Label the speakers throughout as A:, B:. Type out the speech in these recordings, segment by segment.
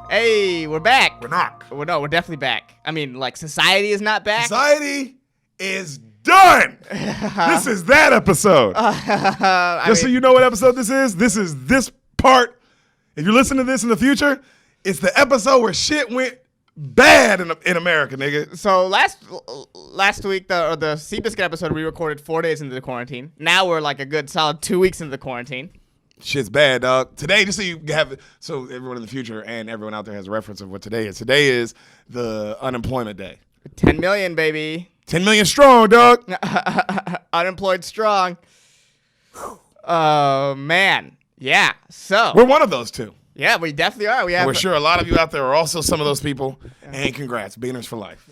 A: Hey, we're back.
B: We're not.
A: No, we're definitely back. I mean, like, society is not back.
B: Society is done. This is that episode. So you know what episode this is? This is this part. If you're listening to this in the future, it's the episode where shit went bad in America, nigga.
A: So last week, the Seabiscuit episode, we recorded 4 days into the quarantine. Now we're like a good solid 2 weeks into the quarantine.
B: Shit's bad, dog. Today, just so you have, so everyone in the future and everyone out there has a reference of what today is. Today is the unemployment day.
A: 10 million, baby.
B: 10 million strong, dog.
A: Unemployed strong. Oh, man. Yeah. So
B: we're one of those two.
A: Yeah, we definitely are.
B: We're sure a lot of you out there are also some of those people. And congrats, Beaners for life.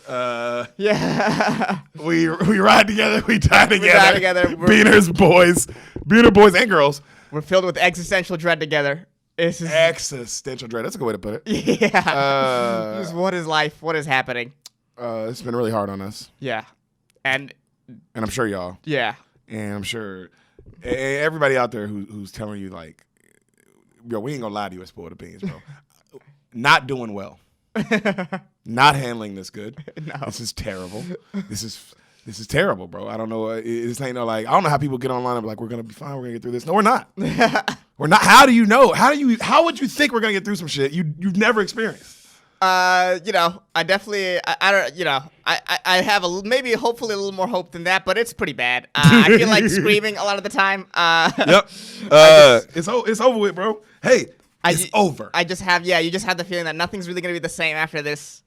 A: Yeah.
B: We ride together. We die together.
A: We die together.
B: Beaners boys. Beaner boys and girls.
A: We're filled with existential dread together.
B: Existential dread. That's a good way to put it.
A: Yeah. What is life? What is happening?
B: It's been really hard on us.
A: Yeah. And
B: I'm sure y'all.
A: Yeah.
B: And I'm sure everybody out there who's telling you, like, yo, we ain't gonna lie to you at Spoiled Opinions, bro. Not doing well. Not handling this good.
A: No.
B: This is terrible. This is terrible, bro. I don't know. This ain't no, like, I don't know how people get online and be like, we're gonna be fine. We're gonna get through this. No, we're not. We're not. How do you know? How would you think we're gonna get through some shit you've never experienced?
A: I definitely, I have hopefully a little more hope than that, but it's pretty bad. I feel like screaming a lot of the time.
B: Yep. It's over with, bro. Hey, it's over.
A: You just have the feeling that nothing's really gonna be the same after this.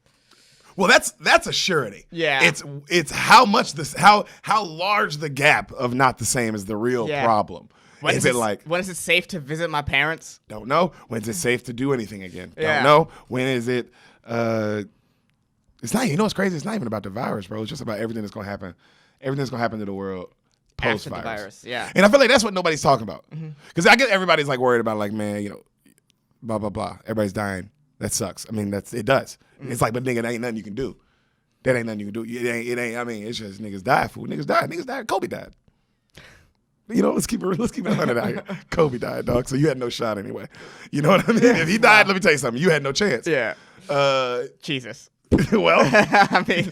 B: Well, that's a surety.
A: Yeah.
B: It's how large the gap of not the same is the real problem.
A: When is it safe to visit my parents?
B: Don't know. When is it safe to do anything again?
A: Yeah.
B: Don't know. When is it? It's not. You know what's crazy? It's not even about the virus, bro. It's just about everything that's gonna happen. Everything that's gonna happen to the world post
A: After the virus. Yeah.
B: And I feel like that's what nobody's talking about. Because I get everybody's like worried about, like, man, blah blah blah. Everybody's dying. That sucks. I mean, it does. It's like, but nigga, there ain't nothing you can do. That ain't nothing you can do. It ain't. I mean, it's just niggas die. Fool. Niggas died. Kobe died. Let's keep it 100 out here. Kobe died, dog. So you had no shot anyway. You know what I mean? If he died, let me tell you something. You had no chance.
A: Yeah.
B: Jesus. Well,
A: I mean,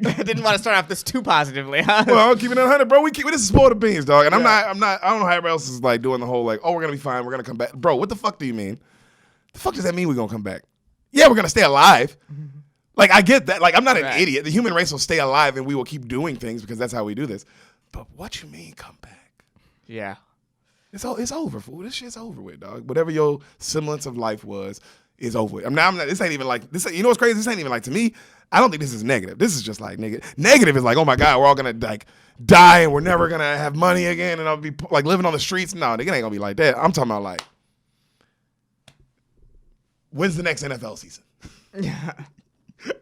A: I didn't want to start off this too positively, huh?
B: Well, I'm keeping it 100, bro. This is Spoiled Beans, dog. And I'm not. I don't know how everybody else is like doing the whole like, oh, we're gonna be fine. We're gonna come back, bro. What the fuck do you mean? The fuck does that mean we're gonna come back? Yeah, we're gonna stay alive. Like, I get that. Like, I'm not an idiot. The human race will stay alive and we will keep doing things because that's how we do this. But what you mean come back?
A: Yeah.
B: It's over, fool. This shit's over with, dog. Whatever your semblance of life was is over with. I'm not, this ain't even like, this. You know what's crazy? This ain't even like, to me, I don't think this is negative. This is just like, negative is like, oh my God, we're all gonna like die and we're never gonna have money again and I'll be like living on the streets. No, nigga, it ain't gonna be like that. I'm talking about like, when's the next NFL season?
A: Yeah.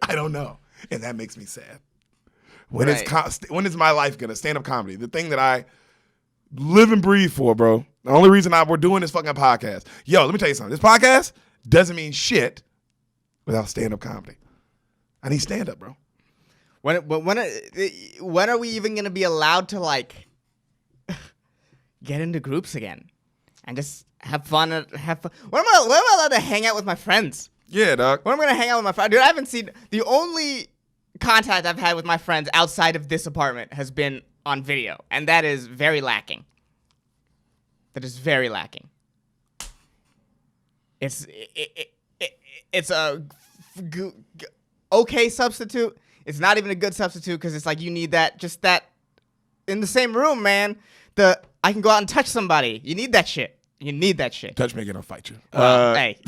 B: I don't know. And that makes me sad. When is my life gonna stand-up comedy? The thing that I live and breathe for, bro. The only reason we're doing this fucking podcast. Yo, let me tell you something. This podcast doesn't mean shit without stand-up comedy. I need stand-up, bro.
A: When are we even gonna be allowed to like get into groups again and just have fun? When am I allowed to hang out with my friends?
B: Yeah, dog.
A: When am I gonna hang out with my friends? Dude, I haven't seen the only contact I've had with my friends outside of this apartment has been on video, and that is very lacking. That is very lacking. It's a okay substitute. It's not even a good substitute because it's like you need that in the same room, man. I can go out and touch somebody. You need that shit. You need that shit.
B: Touch me again, I'll fight you.
A: Hey.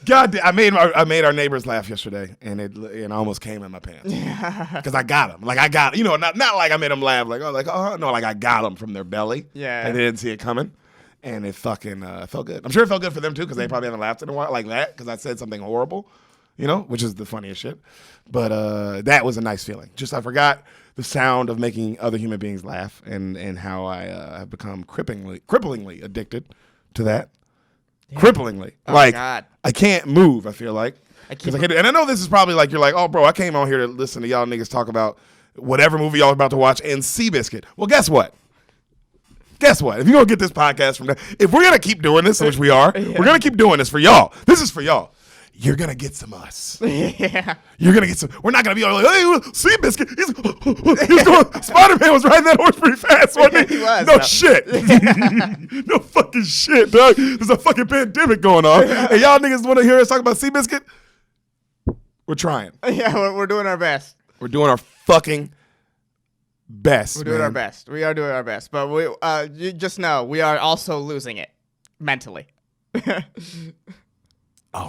B: God, I made our neighbors laugh yesterday, and it almost came in my pants because I got them. Like I got, not like I made them laugh. Like I got them from their belly.
A: Yeah,
B: and they didn't see it coming, and it fucking felt good. I'm sure it felt good for them too because they probably haven't laughed in a while like that because I said something horrible, which is the funniest shit. But that was a nice feeling. Just I forgot the sound of making other human beings laugh and how I have become cripplingly addicted to that. Yeah. Cripplingly.
A: Oh,
B: like,
A: God.
B: I can't move, I feel like. And I know this is probably like, you're like, oh, bro, I came on here to listen to y'all niggas talk about whatever movie y'all about to watch and Seabiscuit. Well, guess what? guess what? If you're going to get this podcast from if we're going to keep doing this, which we are, we're going to keep doing this for y'all. This is for y'all. You're going to get some us.
A: Yeah.
B: You're going to get some. We're not going to be all like, hey, Seabiscuit. He's going, Spider-Man was riding that horse pretty fast, wasn't he?
A: He was.
B: No shit. No fucking shit, dog. There's a fucking pandemic going on. And y'all niggas want to hear us talk about Seabiscuit? We're trying.
A: Yeah, we're doing our best.
B: We're doing our fucking best.
A: We're doing our best. We are doing our best. But we, you just know, we are also losing it mentally.
B: Oh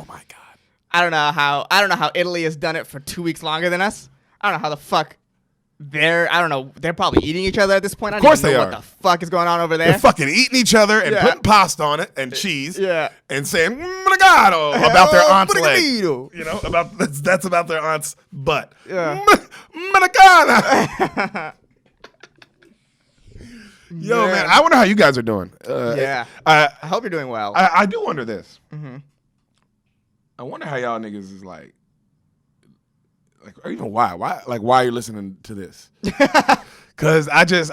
B: my God.
A: I don't know how Italy has done it for 2 weeks longer than us. I don't know how the fuck they're probably eating each other at this point. I don't
B: Of course
A: even know
B: they
A: what
B: are.
A: the fuck is going on over there.
B: They're fucking eating each other and
A: Yeah.
B: putting pasta on it and cheese.
A: Yeah.
B: And saying "Brigado" about their aunt's leg.
A: Brigado.
B: You know, that's about their aunt's butt.
A: Yeah.
B: Brigada. Yo, man, I wonder how you guys are doing.
A: Yeah.
B: I
A: hope you're doing well.
B: I do wonder this.
A: Mm-hmm.
B: I wonder how y'all niggas is like, or even why you're listening to this? Because I'm just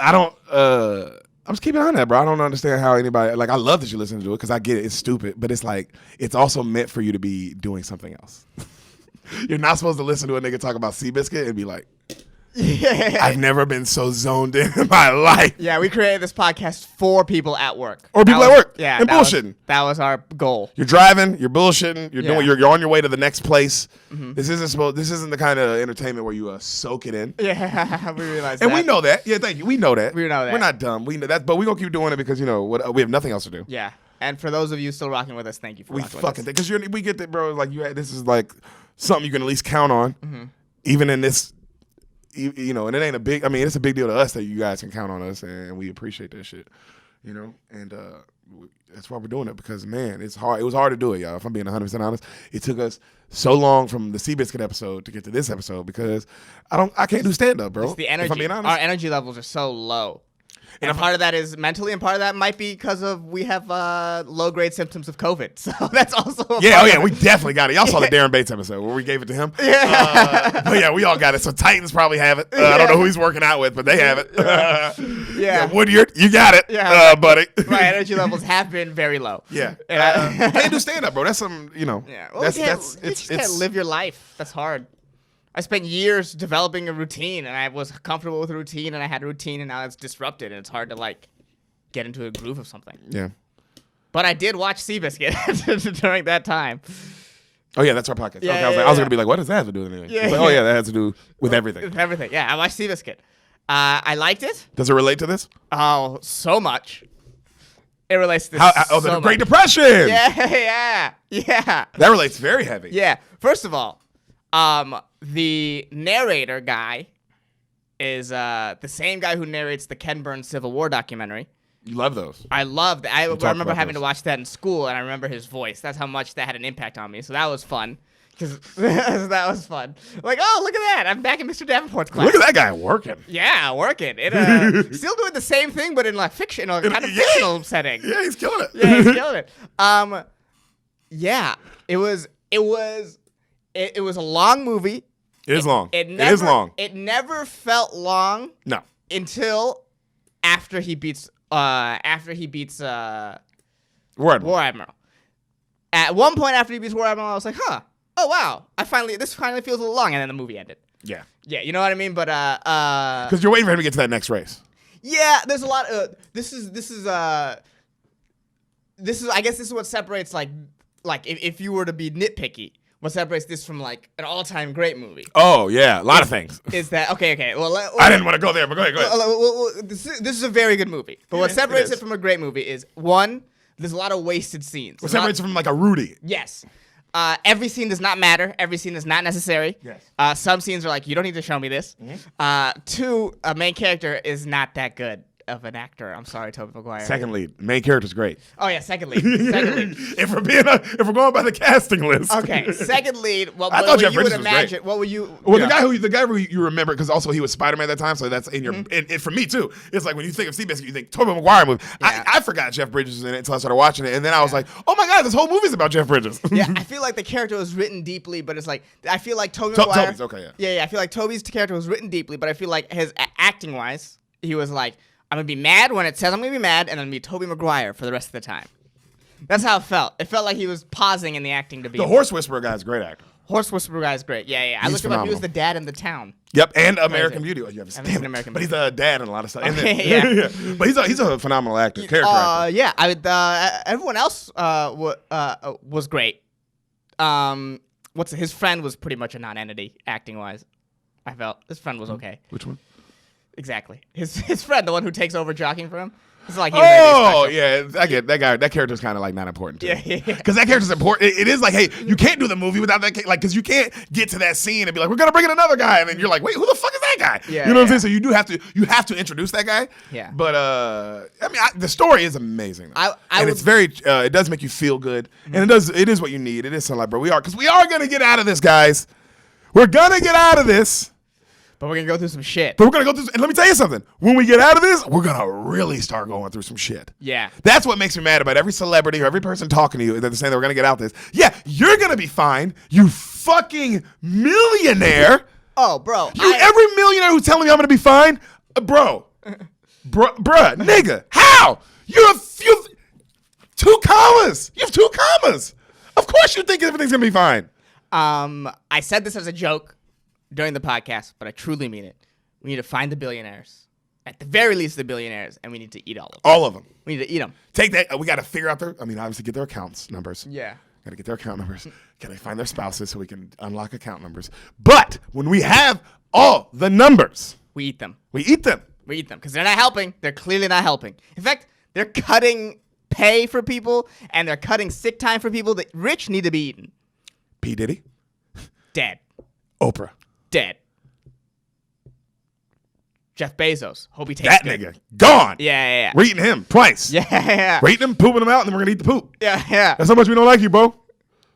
B: keeping on that, bro. I don't understand how anybody, I love that you listen to it because I get it. It's stupid, but it's like, it's also meant for you to be doing something else. You're not supposed to listen to a nigga talk about Seabiscuit and be like,
A: Yeah.
B: I've never been so zoned in my life.
A: Yeah, we created this podcast for people at work.
B: Or people at work.
A: Yeah.
B: And bullshitting.
A: That was our goal.
B: You're driving, you're bullshitting,
A: Yeah.
B: you're on your way to the next place.
A: Mm-hmm.
B: This isn't the kind of entertainment where you soak it in.
A: Yeah, we realized
B: And
A: that.
B: we know that. Yeah, thank you. We know that.
A: We know that.
B: We're not dumb. We know that, but we're gonna keep doing it because we have nothing else to do.
A: Yeah. And for those of you still rocking with us, thank you for
B: We
A: rocking
B: fucking
A: with us.
B: because we get that, bro. Like this is like something you can at least count on,
A: Mm-hmm.
B: even in this. And it ain't a big. I mean, it's a big deal to us that you guys can count on us, and we appreciate that shit. And that's why we're doing it because man, it's hard. It was hard to do it, y'all. If I'm being 100% honest, it took us so long from the Seabiscuit episode to get to this episode because I can't do stand up, bro.
A: It's the energy.
B: If I'm being honest,
A: Our energy levels are so low. And part of that is mentally, and part of that might be because we have low-grade symptoms of COVID. So that's also a part of
B: we
A: it.
B: definitely got it. Y'all saw the Darren Bates episode where we gave it to him.
A: Yeah.
B: But yeah, we all got it. So Titans probably have it. I don't know who he's working out with, but they have it.
A: Yeah.
B: Woodyard, you got it,
A: Yeah.
B: buddy.
A: My energy levels have been very low.
B: Yeah.
A: And
B: Can't do stand up, bro. That's some,
A: Yeah. Well,
B: that's
A: you just can't
B: it's
A: live your life. That's hard. I spent years developing a routine, and I was comfortable with a routine, and I had a routine, and now it's disrupted, and it's hard to get into a groove of something.
B: Yeah.
A: But I did watch Seabiscuit during that time.
B: Oh yeah, that's our podcast.
A: Yeah,
B: okay,
A: yeah,
B: I was
A: yeah.
B: gonna be like, what does that have to do with anything?
A: Yeah,
B: It's like,
A: yeah.
B: oh yeah, that has to do with everything.
A: With everything. Yeah, I watched Seabiscuit. I liked it.
B: Does it relate to this?
A: Oh, so much. It relates to this
B: The
A: so
B: Great
A: much.
B: Depression.
A: Yeah.
B: That relates very heavy.
A: Yeah. First of all, the narrator guy is the same guy who narrates the Ken Burns Civil War documentary.
B: You love those.
A: I loved it. I remember
B: about
A: having
B: those.
A: to watch that in school, and I remember his voice. That's how much that had an impact on me. So that was fun. Because that was fun. Like, oh, look at that. I'm back in Mr. Davenport's class.
B: Look at that guy working.
A: Yeah, working. It, still doing the same thing, but in fiction, kind of
B: Yeah.
A: fictional setting.
B: Yeah, he's killing it.
A: Yeah, he's killing it. Yeah, it was a long movie.
B: It is long.
A: It
B: is long.
A: It never felt long
B: No.
A: until after he beats
B: War Admiral.
A: War Admiral. At one point after he beats War Admiral, I was like, huh. Oh wow! This finally feels a little long, and then the movie ended.
B: Yeah.
A: Yeah, you know what I mean. But
B: Because you're waiting for him to get to that next race.
A: yeah, there's a lot. This is I guess this is what separates if you were to be nitpicky, what separates this from an all-time great movie
B: Oh yeah, a lot of things.
A: is that okay? Well,
B: I didn't want to go there, but go ahead.
A: well, this is a very good movie. But what
B: is,
A: separates
B: it is.
A: it from a great movie is one, there's a lot of wasted scenes.
B: What separates it from a Rudy?
A: Yes. Every scene does not matter. Every scene is not necessary.
B: Yes.
A: Some scenes are you don't need to show me this.
B: Mm-hmm.
A: Two, a main character is not that good of an actor. I'm sorry, Tobey Maguire.
B: Second lead, main character's great.
A: Oh yeah, second lead. Second lead.
B: if we're going by the casting list.
A: Okay, second lead. Well,
B: I thought
A: what
B: Jeff
A: you would
B: Bridges was
A: imagine?
B: great.
A: What would you?
B: Well,
A: yeah.
B: the guy who you remember because also he was Spider-Man at that time, so that's in your. And for me too, it's like when you think of Seabiscuit, you think Tobey Maguire movie.
A: Yeah.
B: I forgot Jeff Bridges was in it until I started watching it, and then I was like, oh my god, this whole movie's about Jeff Bridges.
A: Yeah, I feel like the character was written deeply, but it's I feel like Tobey Maguire.
B: Toby's okay, yeah.
A: Yeah, I feel like Toby's character was written deeply, but I feel like his acting wise, he was I'm going to be mad when it says I'm going to be mad, and I'm going to be Tobey Maguire for the rest of the time. That's how it felt. It felt like he was pausing in the acting to be.
B: The Horse Whisperer guy's a great actor.
A: Horse Whisperer guy's great. Yeah. I
B: He's
A: looked him up. He
B: phenomenal.
A: was the dad in The Town.
B: Yep, and American Beauty. Oh, you haven't
A: I've
B: seen
A: seen
B: it.
A: American
B: But he's
A: Beauty.
B: a dad in a lot of stuff. And then,
A: Yeah.
B: But he's a phenomenal actor, character actor.
A: Yeah. Everyone else was great. His friend was pretty much a non-entity acting wise. I felt his friend was okay.
B: Which one?
A: Exactly. His friend, the one who takes over jockeying for him. It's like he was anything special.
B: Yeah, I get that guy. That character's kind of like not important to
A: Yeah.
B: Because that character's important. It is like, hey, you can't do the movie without that. Like, because you can't get to that scene and be like, we're gonna bring in another guy, and then you're like, wait, who the fuck is that guy?
A: Yeah,
B: you know what I'm
A: yeah.
B: saying? So you have to introduce that guy.
A: Yeah.
B: But I mean, the story is amazing. It's very. It does make you feel good, and it is what you need. It is something like, bro, we are gonna get out of this, guys. We're gonna get out of this.
A: But we're gonna go through some shit.
B: But we're gonna go through, and let me tell you something. When we get out of this, we're gonna really start going through some shit.
A: Yeah.
B: That's what makes me mad about every celebrity or every person talking to you that they're saying that we're gonna get out this. Yeah, you're gonna be fine, you fucking millionaire.
A: Oh, bro.
B: Every millionaire who's telling me I'm gonna be fine, bruh, nigga, how? You have 2 commas. You have 2 commas. Of course you think everything's gonna be fine.
A: I said this as a joke during the podcast, but I truly mean it. We need to find the billionaires. At the very least, the billionaires, and we need to eat all of them.
B: All of them.
A: We need to eat them.
B: Take that. We got to figure out obviously get their accounts numbers.
A: Yeah.
B: Got to get their account numbers. Got to find their spouses so we can unlock account numbers. But when we have all the numbers,
A: We eat them.
B: we eat them.
A: We eat them because they're not helping. They're clearly not helping. In fact, they're cutting pay for people, and they're cutting sick time for people that rich need to be eaten.
B: P. Diddy,
A: Dead.
B: Oprah.
A: Dead. Jeff Bezos. Hope he takes
B: That
A: good.
B: nigga, gone.
A: Yeah.
B: We're eating him twice.
A: Yeah.
B: We're eating him, pooping him out, and then we're going to eat the poop.
A: Yeah.
B: That's how much we don't like you, bro. All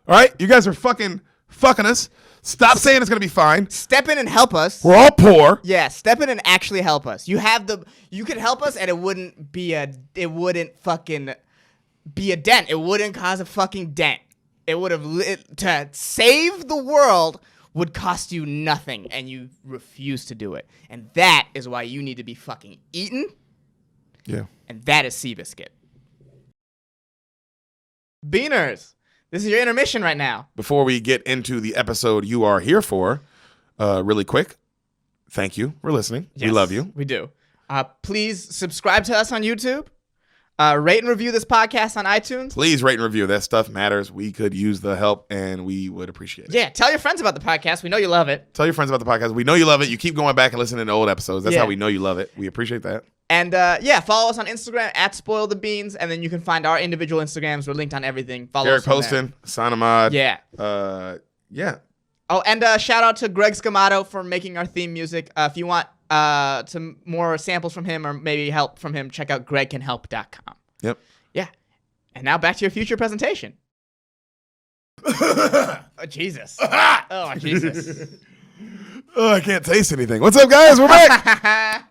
B: right? You guys are fucking us. Stop saying it's going to be fine.
A: Step in and help us.
B: We're all poor.
A: Yeah, step in and actually help us. You could help us, and it wouldn't fucking be a dent. It wouldn't cause a fucking dent. It would have to save the world would cost you nothing, and you refuse to do it. And that is why you need to be fucking eaten.
B: Yeah.
A: And that is Seabiscuit. Beaners, this is your intermission right now.
B: Before we get into the episode you are here for, really quick, thank you for listening.
A: Yes,
B: we love you.
A: We do. Please subscribe to us on YouTube. Rate and review this podcast on iTunes.
B: Please rate and review. That stuff matters. We could use the help, and we would appreciate it.
A: Yeah, tell your friends about the podcast. We know you love it.
B: Tell your friends about the podcast. We know you love it. You keep going back and listening to old episodes. That's
A: Yeah.
B: how we know you love it. We appreciate that.
A: And follow us on Instagram at @SpoilTheBeans, and then you can find our individual Instagrams. We're linked on everything. Follow
B: Derek
A: us from
B: Poston, Sanamad.
A: there. Yeah.
B: Yeah.
A: Oh, and shout out to Greg Scamato for making our theme music. If you want some more samples from him or maybe help from him, check out gregcanhelp.com.
B: Yep.
A: Yeah. And now back to your future presentation. Oh, Jesus. Oh, Jesus.
B: Oh, I can't taste anything. What's up, guys? We're back.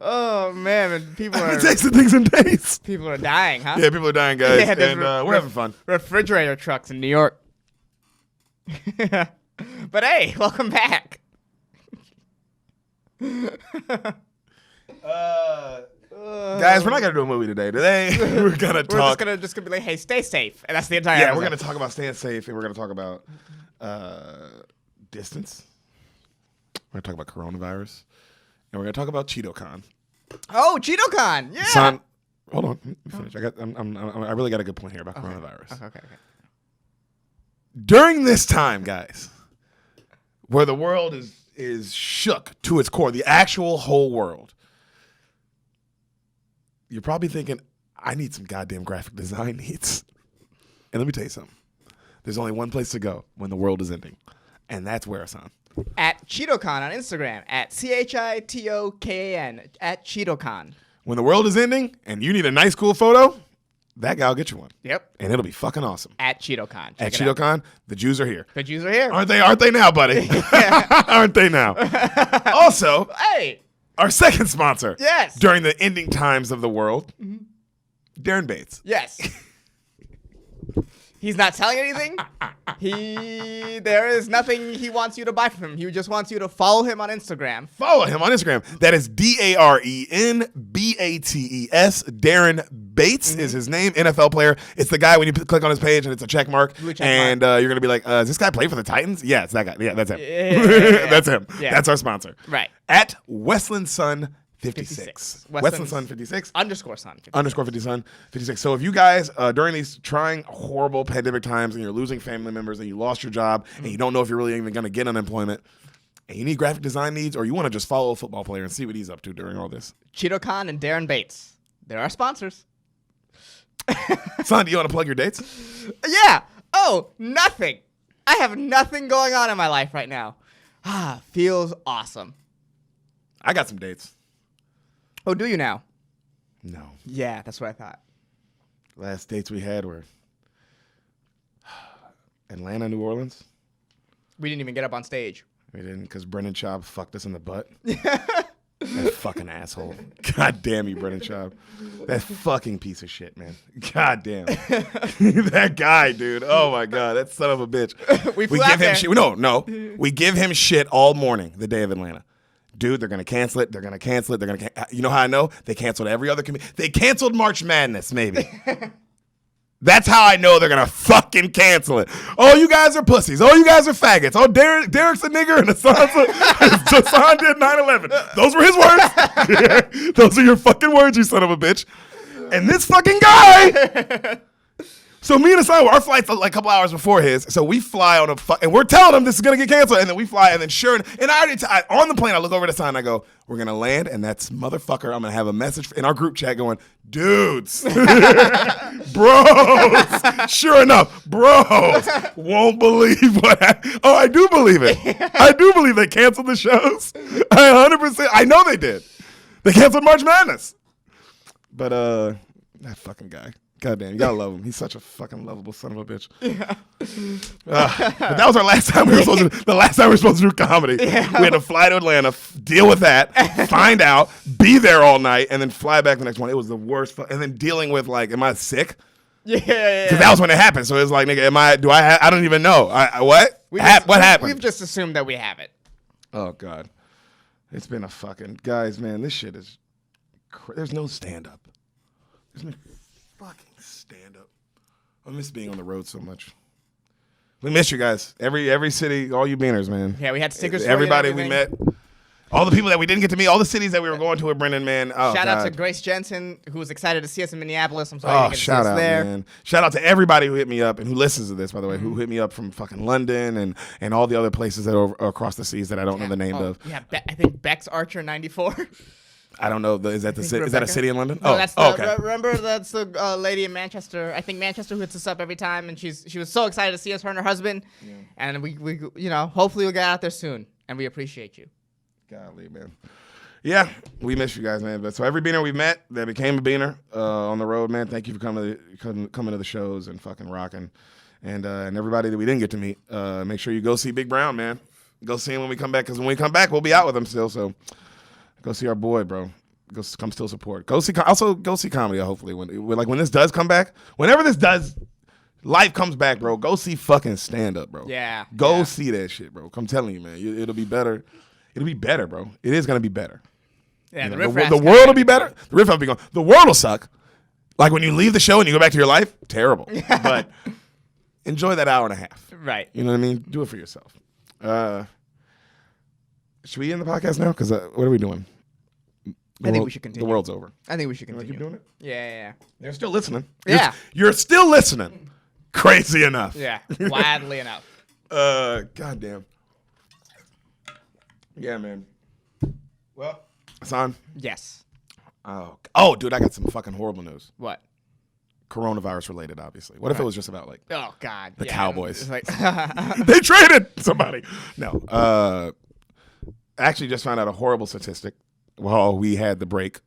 A: Oh, man. People
B: I
A: are
B: tasted things in days.
A: people are dying, huh?
B: Yeah, people are dying, guys.
A: Yeah, there's
B: and we're having fun.
A: Refrigerator trucks in New York. But hey, welcome back.
B: Guys, we're not gonna do a movie today. Today we're gonna talk.
A: We're just gonna be like, hey, stay safe, and that's the entire.
B: Yeah,
A: episode.
B: we're gonna talk about staying safe, and we're gonna talk about distance. We're gonna talk about coronavirus, and we're gonna talk about CheetoCon.
A: Oh, CheetoCon, yeah.
B: Son, hold on, let me finish. I really got a good point here about coronavirus.
A: Okay.
B: During this time, guys, where the world is shook to its core, the actual whole world, you're probably thinking, I need some goddamn graphic design needs. And let me tell you something. There's only one place to go when the world is ending, and that's where, Ehsan.
A: At CheetoCon on Instagram, at CHITOKAN, at CheetoCon.
B: When the world is ending and you need a nice, cool photo, that guy will get you one.
A: Yep.
B: And it'll be fucking awesome.
A: At CheetoCon.
B: At CheetoCon, the Jews are here.
A: The Jews are here.
B: Aren't they now, buddy? Aren't they now? Also,
A: Hey.
B: our second sponsor.
A: Yes.
B: During the ending times of the world, Darren Bates.
A: Yes. He's not selling anything. There is nothing he wants you to buy from him. He just wants you to follow him on Instagram.
B: Follow him on Instagram. That is DarenBates. Darren Bates is his name. NFL player. It's the guy when you click on his page and it's a check mark. You're gonna be like, does this guy play for the Titans? Yeah, it's that guy. Yeah, that's him. That's him. Yeah. That's our sponsor.
A: Right.
B: At Westland Sun 56. Westland Sun 56.
A: Underscore Sun 56.
B: Underscore 50 Sun 56. So if you guys, during these trying, horrible pandemic times and you're losing family members and you lost your job and you don't know if you're really even going to get unemployment and you need graphic design needs or you want to just follow a football player and see what he's up to during all this.
A: Cheeto Khan and Darren Bates. They're our sponsors.
B: Son, do you want to plug your dates?
A: Yeah. Oh, nothing. I have nothing going on in my life right now. Feels awesome.
B: I got some dates.
A: Oh, do you now?
B: No.
A: Yeah, that's what I thought.
B: Last dates we had were Atlanta, New Orleans.
A: We didn't even get up on stage.
B: We didn't because Brendan Schaub fucked us in the butt. That fucking asshole. God damn you, Brendan Schaub. That fucking piece of shit, man. God damn. That guy, dude. Oh, my God. That son of a bitch.
A: we
B: give him shit. No. We give him shit all morning the day of Atlanta. Dude, they're going to cancel it. They're going to cancel it. You know how I know? They canceled every other committee. They canceled March Madness, maybe. That's how I know they're going to fucking cancel it. Oh, you guys are pussies. Oh, you guys are faggots. Oh, Derek's a nigger and Ehsan did 9/11. Those were his words. Those are your fucking words, you son of a bitch. And this fucking guy... So me and Ehsan, our flight's like a couple hours before his. So we fly on and we're telling him this is gonna get canceled. And then we fly, and then and I already on the plane, I look over to Ehsan and I go, "We're gonna land, and that's motherfucker. I'm gonna have a message in our group chat going, dudes, bros. Sure enough, bros won't believe what happened. Oh, I do believe it. I do believe they canceled the shows. 100%. I know they did. They canceled March Madness. But that fucking guy. Goddamn, you gotta love him. He's such a fucking lovable son of a bitch. Yeah. But that was our last time we were supposed to do comedy. Yeah. We had to fly to Atlanta, deal with that, find out, be there all night, and then fly back the next one. It was the worst. And then dealing with like, am I sick?
A: Yeah.
B: Because that was when it happened. So it was like, nigga, I don't even know. What? What happened?
A: We've just assumed that we have it.
B: Oh God, it's been a fucking guys, man. This shit is. There's no stand up. There's no fucking stand up. I miss being on the road so much. We miss you guys. Every city, all you beaners, man.
A: Yeah, we had stickers.
B: Everybody we met. All the people that we didn't get to meet, all the cities that we were going to with Brendan, man. Oh,
A: shout out to Grace Jensen, who was excited to see us in Minneapolis. I'm sorry you didn't get to see us there.
B: Man. Shout out to everybody who hit me up and who listens to this, by the way, who hit me up from fucking London and all the other places that are across the seas that I don't know the name of.
A: Yeah, I think Beck's Archer 94.
B: I don't know. Is that a city in London?
A: No, that's okay. Remember, that's the lady in Manchester. I think Manchester, who hits us up every time, and she was so excited to see us, her and her husband. Yeah. And we hopefully we'll get out there soon, and we appreciate you.
B: Golly, man. Yeah, we miss you guys, man. But so every beaner we met that became a beaner on the road, man. Thank you for coming to the shows and fucking rocking, and everybody that we didn't get to meet. Make sure you go see Big Brown, man. Go see him when we come back, because when we come back, we'll be out with him still. So. Go see our boy, bro. Come still support. Go see comedy. Hopefully, when this does come back, whenever life comes back, bro. Go see fucking stand up, bro.
A: Yeah.
B: Go see that shit, bro. I'm telling you, man. It'll be better. It'll be better, bro. It is gonna be better.
A: Yeah. The
B: world will be better. The riff will be gone. The world will suck. Like when you leave the show and you go back to your life, terrible. But enjoy that hour and a half.
A: Right.
B: You know what I mean? Do it for yourself. Should we end the podcast now? Because what are we doing?
A: I think we should continue.
B: The world's over.
A: I think we should continue.
B: Keep doing it?
A: Yeah.
B: They're still listening.
A: Yeah.
B: You're still listening. Crazy enough.
A: Yeah. Wildly enough.
B: Goddamn. Yeah, man. Well, Ehsan.
A: Yes.
B: Oh, dude, I got some fucking horrible news.
A: What?
B: Coronavirus related, obviously. What if it was just about
A: oh God,
B: the Cowboys?
A: Like
B: they traded somebody. No. I actually just found out a horrible statistic while we had the break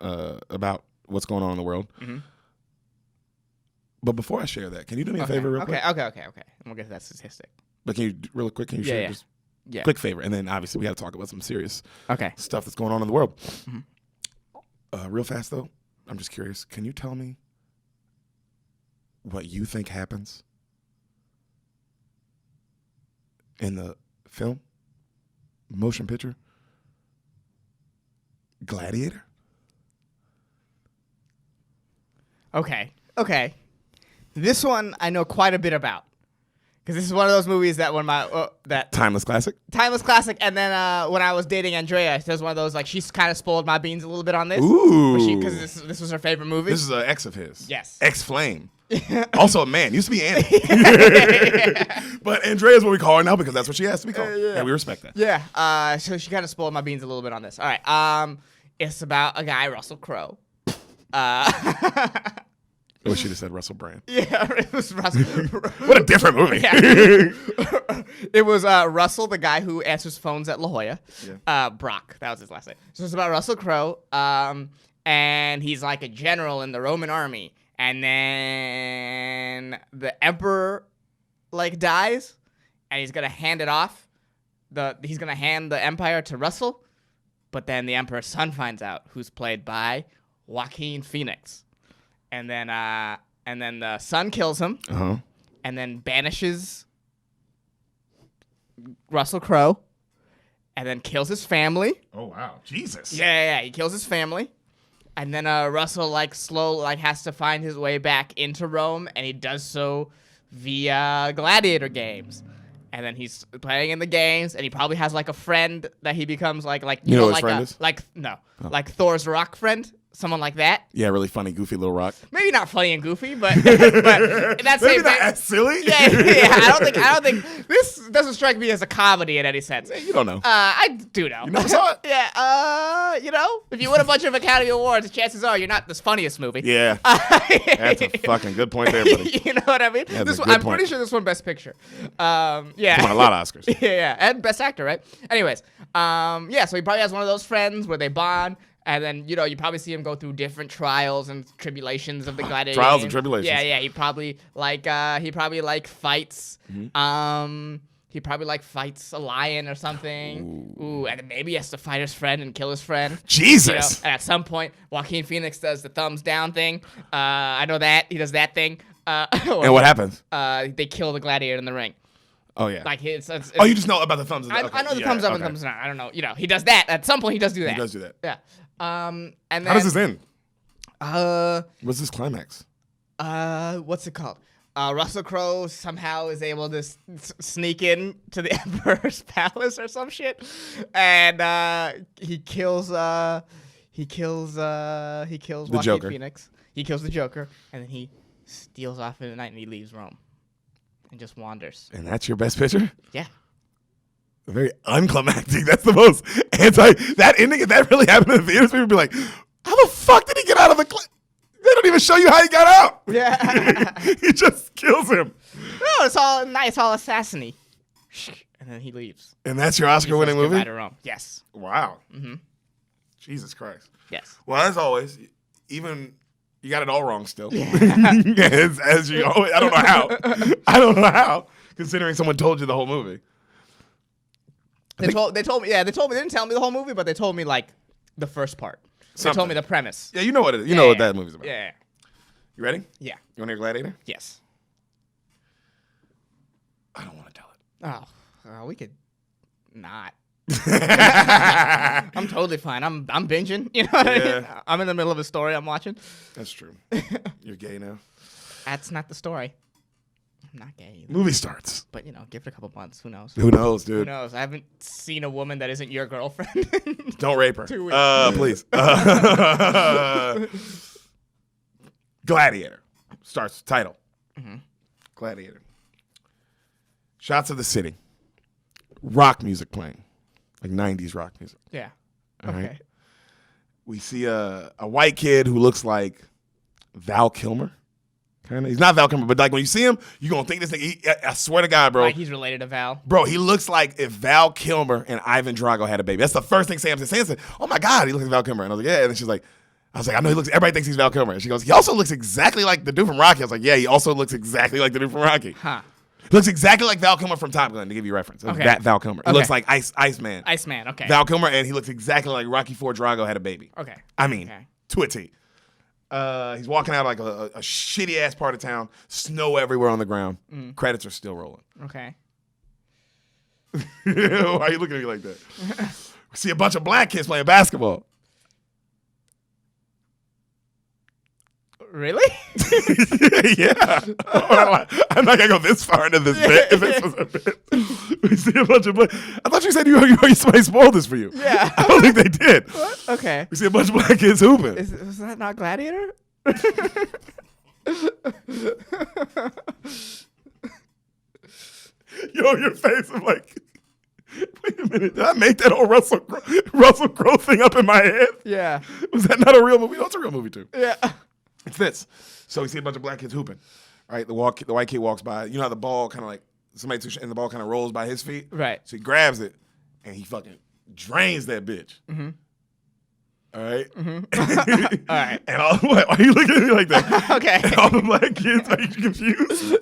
B: about what's going on in the world. Mm-hmm. But before I share that, can you do me a favor real quick?
A: Okay. We'll get to that statistic.
B: But can you, really quick, share just quick favor? And then obviously we have to talk about some serious stuff that's going on in the world. Mm-hmm. Real fast, though, I'm just curious. Can you tell me what you think happens in the film, motion picture, Gladiator?
A: Okay. This one I know quite a bit about. Because this is one of those movies that when that
B: Timeless classic.
A: And then when I was dating Andrea, it was one of those, like, she's kind of spoiled my beans a little bit on this.
B: Ooh.
A: Because this was her favorite movie.
B: This is an ex of his.
A: Yes.
B: Ex-flame. Also a man. Used to be Annie. But Andrea is what we call her now because that's what she has to be called. And we respect that.
A: Yeah. So she kind of spoiled my beans a little bit on this. All right. It's about a guy, Russell Crowe.
B: I wish you'd have said Russell Brand.
A: Yeah, it was Russell.
B: What a different movie.
A: Yeah. It was Russell, the guy who answers phones at La Jolla. Yeah. Brock, that was his last name. So it's about Russell Crowe, and he's like a general in the Roman army. And then the emperor, like, dies, and he's gonna hand it off. He's gonna hand the empire to Russell, but then the emperor's son finds out, who's played by Joaquin Phoenix. And then the son kills him, and then banishes Russell Crowe, and then kills his family.
B: Oh wow, Jesus!
A: Yeah, he kills his family, and then Russell has to find his way back into Rome, and he does so via Gladiator games. And then he's playing in the games, and he probably has like a friend that he becomes like
B: you know what his
A: like
B: friend is?
A: Like Thor's rock friend. Someone like that.
B: Yeah, really funny, goofy little rock.
A: Maybe not funny and goofy, but that's
B: maybe not as silly.
A: Yeah. I don't think this doesn't strike me as a comedy in any sense.
B: You don't know.
A: I do know.
B: You never saw it?
A: Yeah. If you win a bunch of Academy Awards, the chances are you're not this funniest movie.
B: Yeah. That's a fucking good point there, buddy.
A: You know what I mean? I'm pretty sure this won Best Picture. Yeah.
B: He won a lot of Oscars.
A: Yeah, and Best Actor, right? Anyways, so he probably has one of those friends where they bond. And then, you probably see him go through different trials and tribulations of the Gladiator
B: Trials
A: game.
B: and tribulations.
A: Yeah, he probably fights.
B: Mm-hmm.
A: He probably fights a lion or something. Ooh, and then maybe he has to fight his friend and kill his friend.
B: Jesus.
A: And at some point, Joaquin Phoenix does the thumbs down thing. I know that he does that thing.
B: And what happens?
A: They kill the gladiator in the ring.
B: Oh yeah.
A: Like it's
B: you just know about the thumbs.
A: I know the thumbs up and thumbs down. I don't know. He does that. At some point, he does do that.
B: He does do that.
A: Yeah. And then
B: how does this end?
A: What's
B: this climax?
A: What's it called? Russell Crowe somehow is able to sneak in to the Emperor's palace or some shit, and he kills Joaquin
B: Joker.
A: Phoenix. He kills the Joker, and then he steals off in the night and he leaves Rome, and just wanders.
B: And that's your best picture?
A: Yeah.
B: Very unclimactic. That's the most that ending. If that really happened in the theaters, people would be like, "How the fuck did he get out of the?" They don't even show you how he got out.
A: Yeah,
B: he just kills him.
A: No, it's all assassin-y. And then he leaves.
B: And that's your Oscar-winning movie?
A: Goodbye to Rome. Yes.
B: Wow.
A: Mm-hmm.
B: Jesus Christ.
A: Yes.
B: Well, as always, even you got it all wrong still.
A: Yeah.
B: as you always, I don't know how. Considering someone told you the whole movie.
A: They told me. They didn't tell me the whole movie, but they told me like the first part. They told me the premise.
B: Yeah, you know what it is. You know what that movie's about.
A: Yeah.
B: You ready?
A: Yeah.
B: You want to hear Gladiator?
A: Yes.
B: I don't want to tell it.
A: Oh, we could not. I'm totally fine. I'm binging. You know what I mean? I'm in the middle of a story I'm watching.
B: That's true. You're gay now.
A: That's not the story. I'm not gay either.
B: Movie starts.
A: But, give it a couple months. Who knows?
B: Who knows, dude?
A: Who knows? I haven't seen a woman that isn't your girlfriend.
B: Don't rape her.
A: 2 weeks.
B: Please. Gladiator. Starts. Title.
A: Mm-hmm.
B: Gladiator. Shots of the city. Rock music playing. Like 90s rock music.
A: Yeah.
B: All
A: okay.
B: Right? We see a white kid who looks like Val Kilmer. Kinda. He's not Val Kilmer, but like when you see him, you're going to think this thing. I swear to God, bro.
A: Like he's related to Val.
B: Bro, he looks like if Val Kilmer and Ivan Drago had a baby. That's the first thing Sam said. Sam said, "Oh my God, he looks like Val Kilmer." And I was like, "Yeah." And then she's like, I know he looks, everybody thinks he's Val Kilmer. And she goes, "He also looks exactly like the dude from Rocky." I was like, "Yeah, he also looks exactly like the dude from Rocky."
A: Huh.
B: He looks exactly like Val Kilmer from Top Gun, to give you a reference.
A: Okay.
B: That Val Kilmer. He looks like Iceman.
A: Iceman, okay.
B: Val Kilmer, and he looks exactly like Rocky IV Drago had a baby.
A: Okay.
B: I mean, to a T. He's walking out of like a shitty ass part of town. Snow everywhere on the ground. Credits are still rolling.
A: Okay.
B: Why are you looking at me like that? We see a bunch of black kids playing basketball.
A: Really?
B: Yeah. I'm not gonna go this far into this bit. If this was a bit, we see a bunch of black. I thought you said somebody spoiled this for you.
A: Yeah.
B: I don't think they did.
A: What? Okay.
B: We see a bunch of black kids hooping.
A: Was that not Gladiator?
B: Yo, your face. I'm like, wait a minute. Did I make that whole Russell Crowe thing up in my head?
A: Yeah.
B: Was that not a real movie? No, it's a real movie too.
A: Yeah.
B: It's this. So we see a bunch of black kids hooping. Right? The white kid walks by. You know how the ball kind of like and the ball kind of rolls by his feet.
A: Right.
B: So he grabs it and he fucking drains that bitch. Mm-hmm. All right.
A: Mm-hmm. All right.
B: And why are you looking at me like that?
A: Okay.
B: And all the black kids, are you confused?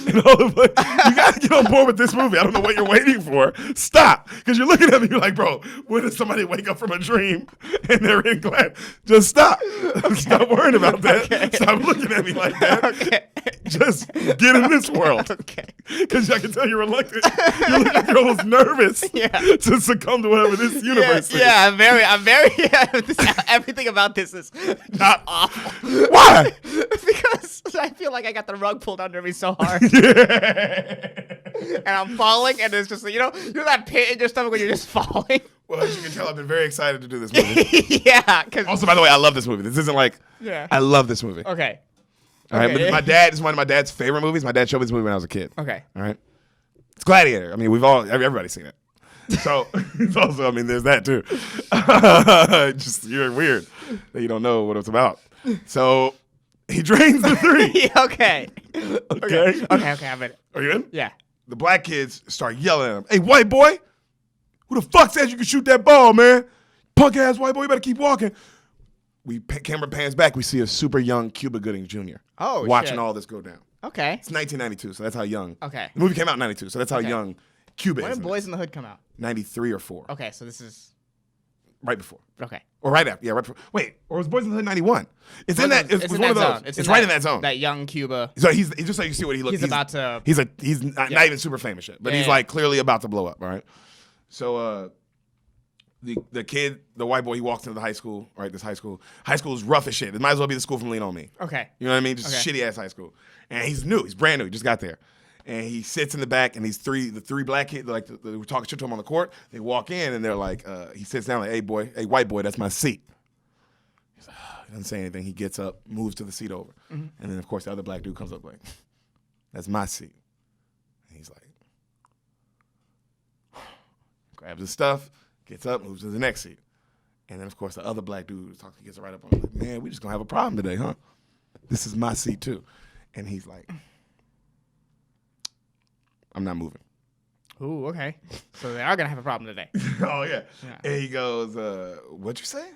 B: And all the black, you gotta get on board with this movie. I don't know what you're waiting for. Stop, because you're looking at me. You're like, bro, when does somebody wake up from a dream and they're in Glad? Just stop. Okay. Stop worrying about that. Okay. Stop looking at me like that. Okay. Just get in this world. Okay. Because I can tell you're reluctant. You look like you're almost nervous. Yeah. To succumb to whatever this universe is.
A: Yeah, I'm very. Yeah, everything about this is not awful.
B: Why?
A: Because I feel like I got the rug pulled under me so hard.
B: Yeah.
A: And I'm falling, and it's just, you know that pit in your stomach when you're just falling?
B: Well, as you can tell, I've been very excited to do this movie.
A: Yeah.
B: Also, by the way, I love this movie. This isn't like, I love this movie.
A: Okay.
B: All right, but this is one of my dad's favorite movies. My dad showed me this movie when I was a kid.
A: Okay.
B: All right. It's Gladiator. I mean, everybody's seen it. So it's also, I mean, there's that too. Just you're weird that you don't know what it's about. So he drains the three.
A: Okay. Okay, I'm in it.
B: Are you in?
A: Yeah.
B: The black kids start yelling at him. Hey, white boy, who the fuck says you can shoot that ball, man? Punk ass white boy, you better keep walking. Camera pans back. We see a super young Cuba Gooding Jr. Watching all this go down.
A: Okay.
B: It's 1992, so that's how young.
A: Okay.
B: The movie came out in 92, so that's how young Cuba is.
A: When did Boys in the Hood come out?
B: 93 or 4.
A: Okay, so this is
B: right before.
A: Okay.
B: Or right after. Yeah, right before. Wait, or was Boys in the Hood 91? It's in that. It's one of those. It's right in that zone.
A: That young Cuba.
B: So he's just like you see what he looks.
A: He's about to.
B: He's not even super famous yet, but he's like clearly about to blow up. All right. So the white boy, he walks into the high school. Right, this high school. High school is rough as shit. It might as well be the school from Lean on Me.
A: Okay.
B: You know what I mean? Just shitty ass high school. And he's new. He's brand new. He just got there. And he sits in the back, and the three black kids, like, they were talking shit to him on the court. They walk in, and they're like, he sits down, like, hey, white boy, that's my seat. He's like, he doesn't say anything. He gets up, moves to the seat over. Mm-hmm. And then, of course, the other black dude comes up, like, that's my seat. And he's like, grabs his stuff, gets up, moves to the next seat. And then, of course, the other black dude gets right up on him, like, man, we just gonna have a problem today, huh? This is my seat, too. And he's like, I'm not moving.
A: Ooh, okay. So they are going to have a problem today.
B: Oh, yeah. And he goes, what'd you say?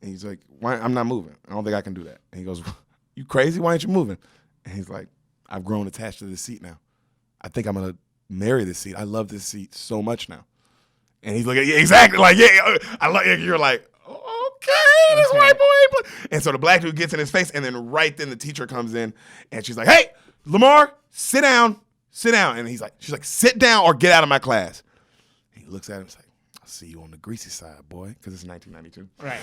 B: And he's like, why? I'm not moving. I don't think I can do that. And he goes, you crazy? Why aren't you moving? And he's like, I've grown attached to this seat now. I think I'm going to marry this seat. I love this seat so much now. And he's like, yeah, exactly. Like, yeah, I like it. You're like, okay, this white boy ain't play. And so the black dude gets in his face, and then right then the teacher comes in, and she's like, hey, Lamar, sit down. Sit down. And she's like, sit down or get out of my class. And he looks at him and he's like, I'll see you on the greasy side, boy. Because it's 1992.
A: Right.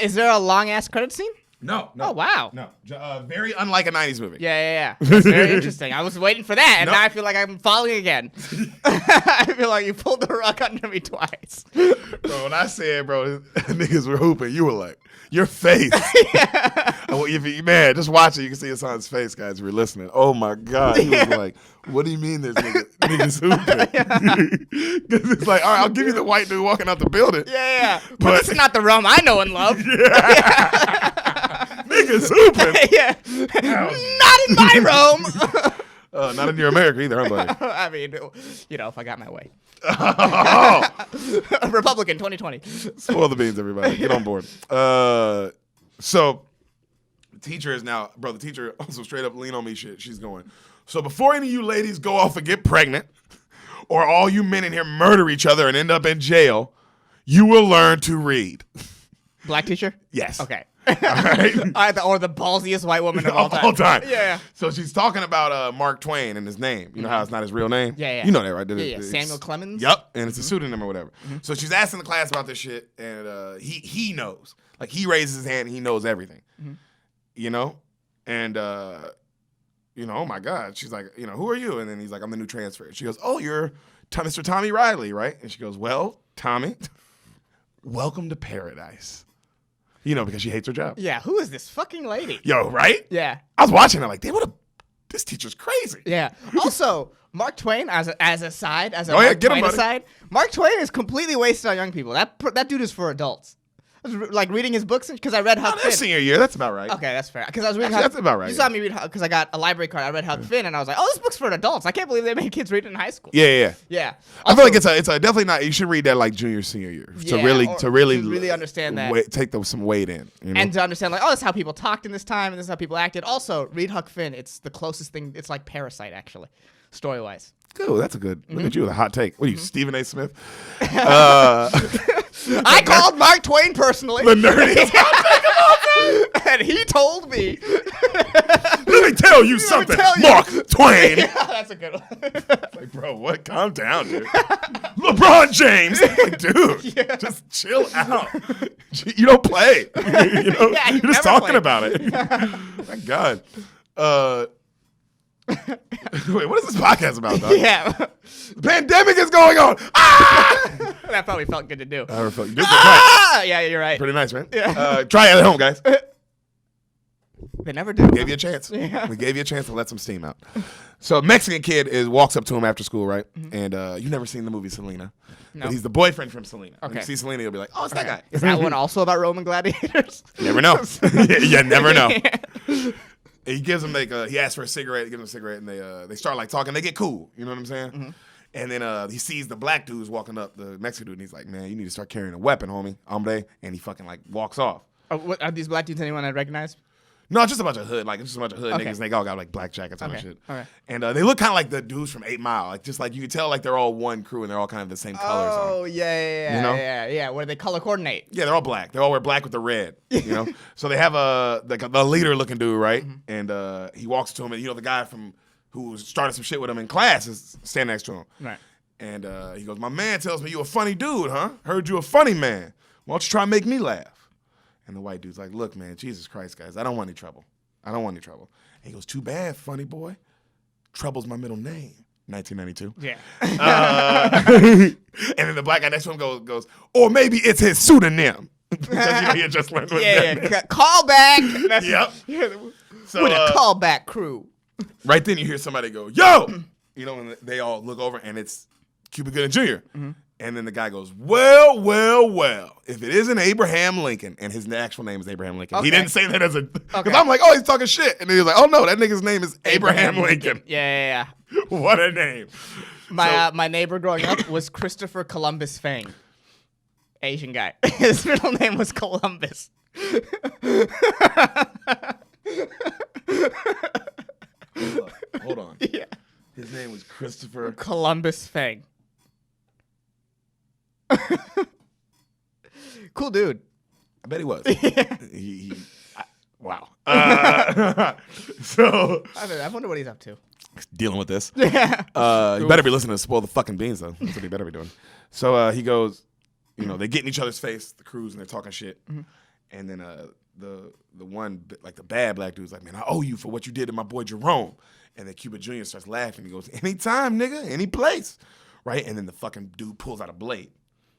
A: Is there a long-ass credit scene?
B: No.
A: Oh, wow.
B: No. Very unlike a 90s movie.
A: Yeah. That's very interesting. I was waiting for that, and now I feel like I'm falling again. I feel like you pulled the rug under me twice.
B: Bro, when I said, bro, niggas were hooping, you were like, your face. Man, just watch it. You can see Ehsan's face, guys, if you're listening. Oh, my God. He was like, what do you mean there's niggas hooping? Because it's like, all right, I'll give you the white dude walking out the building.
A: Yeah. But this is not the Rome I know and love.
B: Yeah. Niggas hooping.
A: Yeah. Not in my Rome.
B: Not in your America either, huh, buddy?
A: I mean, if I got my way.
B: Oh.
A: Republican 2020.
B: Spoil the beans, everybody. Get on board. So the teacher is now, bro, the teacher also straight up Lean on Me shit. She's going, so before any of you ladies go off and get pregnant, or all you men in here murder each other and end up in jail, you will learn to read.
A: Black teacher?
B: Yes.
A: Okay.
B: All right.
A: Or the ballsiest white woman of all time.
B: All time.
A: Yeah.
B: So she's talking about Mark Twain and his name. You know how it's not his real name?
A: Yeah.
B: You know that, right?
A: Yeah. Samuel Clemens?
B: Yep. And it's a pseudonym or whatever. So she's asking the class about this shit, and he knows. Like, he raises his hand and he knows everything. You know? And, oh, my God. She's like, who are you? And then he's like, I'm the new transfer. She goes, oh, you're Mr. Tommy Riley, right? And she goes, well, Tommy, welcome to paradise. Because she hates her job.
A: Yeah, who is this fucking lady?
B: Yo, right?
A: Yeah.
B: I was watching it like, this teacher's crazy.
A: Yeah. Also, Mark Twain, as a
B: get him, buddy.
A: aside, Mark Twain is completely wasted on young people. That dude is for adults. I was reading his books because I read Huck Finn.
B: That's senior year. That's about right.
A: Okay, that's fair. Because I was reading.
B: That's about right.
A: You saw me read because I got a library card. I read Huck Finn, and I was like, "Oh, this book's for adults." I can't believe they made kids read it in high school.
B: Yeah.
A: Yeah.
B: I feel like it's a definitely not. You should read that like junior, senior year to really
A: understand that,
B: take some weight in,
A: and to understand like, oh, this is how people talked in this time, and this is how people acted. Also, read Huck Finn. It's the closest thing. It's like Parasite, story wise.
B: Cool, that's a good. Look at you, a hot take. What are you, Stephen A. Smith?
A: I called Mark Twain personally.
B: The nerdiest hot take of all time.
A: And he told me.
B: Let me tell you something, Mark Twain.
A: Yeah, that's a good one.
B: Like, bro, what? Calm down, dude. LeBron James. Like, dude, just chill out. You don't play.
A: Yeah,
B: you're just talking about it. Thank God. Wait, what is this podcast about, dog?
A: Yeah.
B: The pandemic is going on. Ah!
A: That probably felt good to do.
B: I never felt you did.
A: Yeah, you're right.
B: Pretty nice, man.
A: Yeah.
B: Try it at home, guys.
A: They never do.
B: We gave you a chance.
A: Yeah.
B: We gave you a chance to let some steam out. So a Mexican kid walks up to him after school, right? And you've never seen the movie Selena.
A: No.
B: But he's the boyfriend from Selena. When
A: Okay.
B: you see Selena, you'll be like, oh, it's that guy.
A: Is that one also about Roman gladiators?
B: You never know. You never know. He gives him he asks for a cigarette. He gives him a cigarette, and they start like talking. They get cool. You know what I'm saying? And then he sees the black dudes walking up, the Mexican dude, and he's like, "Man, you need to start carrying a weapon, homie, hombre." And he fucking like walks off.
A: What, are these black dudes anyone I recognize?
B: No, just a bunch of hood, niggas.
A: Okay.
B: And they all got like black jackets on and shit.
A: Okay.
B: And they look kind of like the dudes from 8 Mile, like just like you can tell like they're all one crew and they're all kind of the same colors.
A: Oh yeah.
B: You know?
A: Yeah. Where they color coordinate?
B: Yeah, they're all black. They all wear black with the red. You know, so they have the leader looking dude, right? And he walks to him, and the guy who started some shit with him in class is standing next to him.
A: Right.
B: And he goes, "My man tells me you a funny dude, huh? Heard you a funny man. Why don't you try and make me laugh?" And the white dude's like, "Look, man, Jesus Christ, guys, I don't want any trouble. And he goes, "Too bad, funny boy. Trouble's my middle name." 1992.
A: Yeah.
B: And then the black guy next to him goes, "Or maybe it's his pseudonym." Because he had just learned what that meant.
A: Call back.
B: Yep. So,
A: with a callback crew.
B: Right then you hear somebody go, "Yo!" And they all look over, and it's Cuba Gooding Jr. And then the guy goes, well, if it isn't Abraham Lincoln, and his actual name is Abraham Lincoln.
A: Okay.
B: He didn't say that as a, because
A: Okay.
B: I'm like, oh, he's talking shit. And then he was like, oh no, that nigga's name is Abraham Lincoln.
A: Yeah.
B: What a name.
A: My neighbor growing up was Christopher Columbus Fang. Asian guy. His middle name was Columbus.
B: Hold on.
A: Yeah.
B: His name was Christopher
A: Columbus Fang. Cool dude.
B: I bet he was.
A: Yeah.
B: Wow. So
A: I wonder what he's up to.
B: dealing with this.
A: Yeah.
B: You better be listening to Spoil the Fucking Beans though. That's what he better be doing. So he goes, they get in each other's face, the crews, and they're talking shit. Mm-hmm. And then the one, like the bad black dude's like, "Man, I owe you for what you did to my boy Jerome." And then Cuba Jr. starts laughing. He goes, "Anytime, nigga, any place." Right? And then the fucking dude pulls out a blade.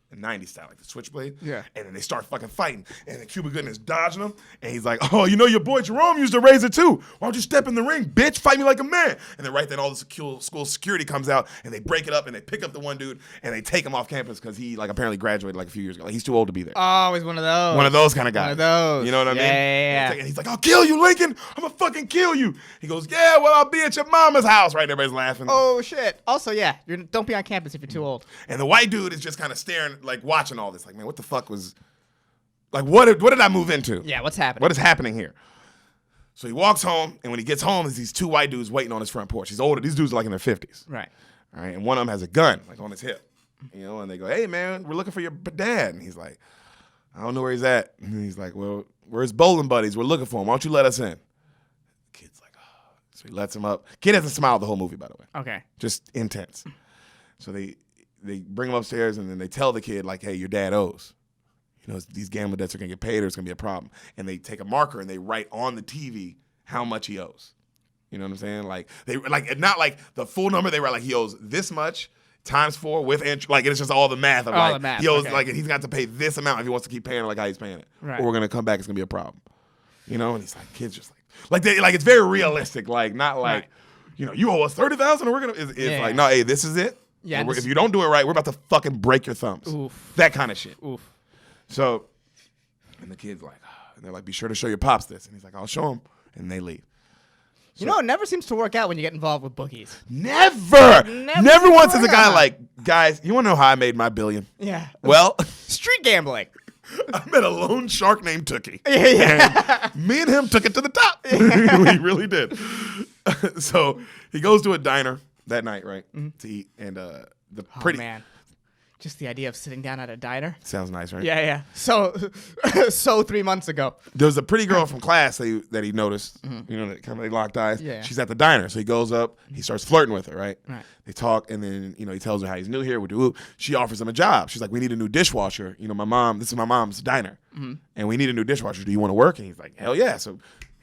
B: The 90s style, like the switchblade.
A: Yeah.
B: And then they start fucking fighting. And then Cuba Gooding is dodging them. And he's like, "Oh, your boy Jerome used a razor too. Why don't you step in the ring, bitch? Fight me like a man." And then right then all the school security comes out and they break it up and they pick up the one dude and they take him off campus because he like apparently graduated like a few years ago. Like he's too old to be there.
A: Oh, he's one of those.
B: One of those kind of guys.
A: One of those.
B: You know what I mean?
A: Yeah.
B: And he's like, "I'll kill you, Lincoln. I'm gonna fucking kill you." He goes, "Yeah, well, I'll be at your mama's house." Right? And everybody's laughing.
A: Oh, shit. Also, yeah, don't be on campus if you're too old.
B: And the white dude is just kind of staring, like watching all this. Like, man, what the fuck was, like, what did I move into?
A: Yeah, what's happening?
B: What is happening here? So he walks home, and when he gets home, there's these two white dudes waiting on his front porch. He's older. These dudes are like in their 50s.
A: Right.
B: All right, and one of them has a gun, like on his hip. And they go, "Hey, man, we're looking for your dad." And he's like, I don't know where he's at. And he's like, well, where's bowling buddies? We're looking for him. Why don't you let us in? Kid's like, oh. So he lets him up. Kid hasn't smiled the whole movie, by the way.
A: Okay.
B: Just intense. So they bring him upstairs, and then they tell the kid, like, hey, your dad owes. You know, these gambling debts are going to get paid or it's going to be a problem. And they take a marker and they write on the TV how much he owes. You know what I'm saying? Like, they like not like the full number. They write like he owes this much times 4 with interest. Like, it's just all the math of
A: All
B: like
A: the math,
B: he owes
A: okay.
B: like he's got to pay this amount if he wants to keep paying it like how he's paying it.
A: Right.
B: Or we're going to come back. It's going to be a problem. You know? And he's like, kids just like it's very realistic. Like, not like,
A: Right.
B: you know, you owe us $30,000 and we're going to, it's
A: Yeah.
B: like, no, hey, this is it.
A: Yeah,
B: If you don't do it right, we're about to fucking break your thumbs.
A: Oof.
B: That kind of shit.
A: Oof.
B: So, and the kid's like, and they're like, be sure to show your pops this. And he's like, I'll show him. And they leave.
A: You know, it never seems to work out when you get involved with bookies.
B: Never once is a
A: work
B: guy
A: out.
B: like, guys, you want to know how I made my billion?
A: Yeah.
B: Well,
A: Street gambling.
B: I met a lone shark named Tookie.
A: Yeah.
B: And me and him took it to the top. We really did. So he goes to a diner that night, right, to eat. And the pretty
A: man. Just the idea of sitting down at a diner.
B: sounds nice, right?
A: Yeah. So 3 months ago.
B: There was a pretty girl from class that he noticed, you know, that kind of locked eyes.
A: Yeah.
B: She's at the diner. So he goes up, he starts flirting with her, right?
A: Right.
B: They talk, and then, you know, he tells her how he's new here. She offers him a job. She's like, we need a new dishwasher. You know, this is my mom's diner. And we need a new dishwasher. Do you want to work? And he's like, hell yeah. So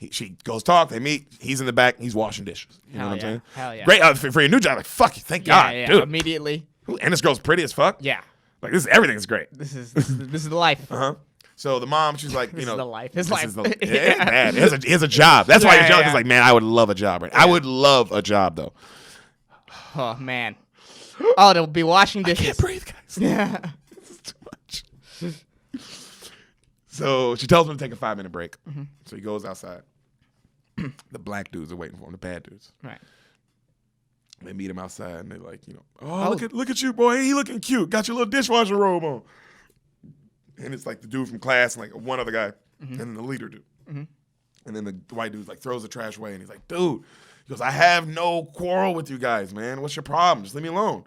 B: she goes talk, they meet. He's in the back, he's washing dishes. You know
A: Hell
B: what I'm saying?
A: Hell yeah.
B: Great for your new job. Like, fuck you. Thank God,
A: Yeah.
B: dude.
A: Immediately.
B: And this girl's pretty as fuck.
A: Yeah.
B: Like, everything's great.
A: This is the life.
B: Uh-huh. So the mom, she's like,
A: This
B: you know,
A: is the life. His
B: this
A: life.
B: is it ain't bad. He has a job. That's why
A: Yeah,
B: he's jealous.
A: yeah.
B: He's like, man, I would love a job. Right? I would love a job though.
A: Oh man. Oh, they'll be washing dishes.
B: Can't breathe, guys.
A: Yeah.
B: This is too much. So she tells him to take a 5-minute break. So he goes outside. The black dudes are waiting for him. The bad dudes.
A: Right.
B: They meet him outside and they're like, you know, oh, look at you, boy. He looking cute. Got your little dishwasher robe on. And it's like the dude from class and like one other guy, and then the leader dude. And then the white dude like throws the trash away and he's like, dude, he goes, I have no quarrel with you guys, man. What's your problem? Just leave me alone.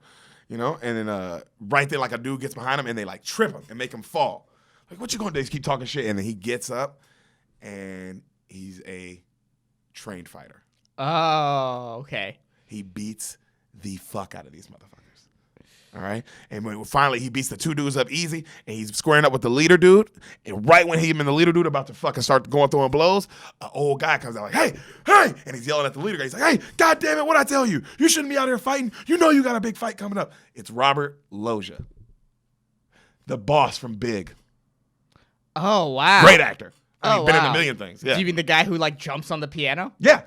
B: You know? And then right there, like a dude gets behind him and they like trip him and make him fall. Like, what you gonna do? Just keep talking shit. And then he gets up and he's a trained fighter.
A: Oh, okay.
B: He beats the fuck out of these motherfuckers. All right? And when finally he beats the 2 dudes up easy, and he's squaring up with the leader dude, and right when him and the leader dude about to fucking start going throwing blows, an old guy comes out like, hey, and he's yelling at the leader guy. He's like, hey, God damn it, what'd I tell you? You shouldn't be out here fighting. You know you got a big fight coming up. It's Robert Loggia, the boss from Big.
A: Oh wow.
B: Great actor. I mean,
A: Oh,
B: been in a
A: wow.
B: million things. Yeah.
A: Do you mean the guy who like jumps on the piano?
B: Yeah.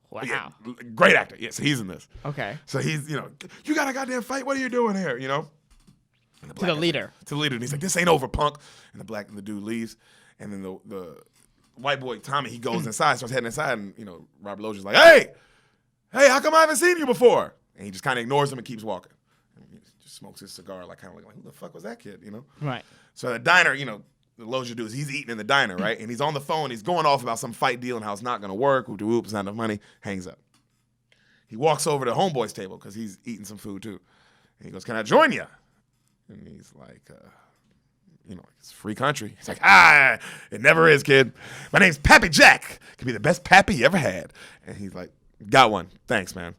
A: Wow.
B: Yeah. Great actor. Yes, he's in this.
A: Okay.
B: So he's, you know, you got a goddamn fight. What are you doing here? You know? And
A: To
B: black
A: the
B: guy-
A: leader.
B: To the leader. And he's like, this ain't over, punk. And the dude leaves. And then the white boy, Tommy, he goes inside, starts heading inside. And, you know, Robert Loggia's like, hey, how come I haven't seen you before? And he just kind of ignores him and keeps walking. And he just smokes his cigar, like kind of like, who the fuck was that kid, you know?
A: Right.
B: So the diner, you know, the Loggia dude, he's eating in the diner, right? And he's on the phone. He's going off about some fight deal and how it's not going to work. Whoop, it's not enough money. Hangs up. He walks over to Homeboy's table because he's eating some food too. And he goes, can I join you? And he's like, you know, it's a free country. He's like, it never is, kid. My name's Pappy Jack. Could be the best pappy you ever had. And he's like, got one. Thanks, man.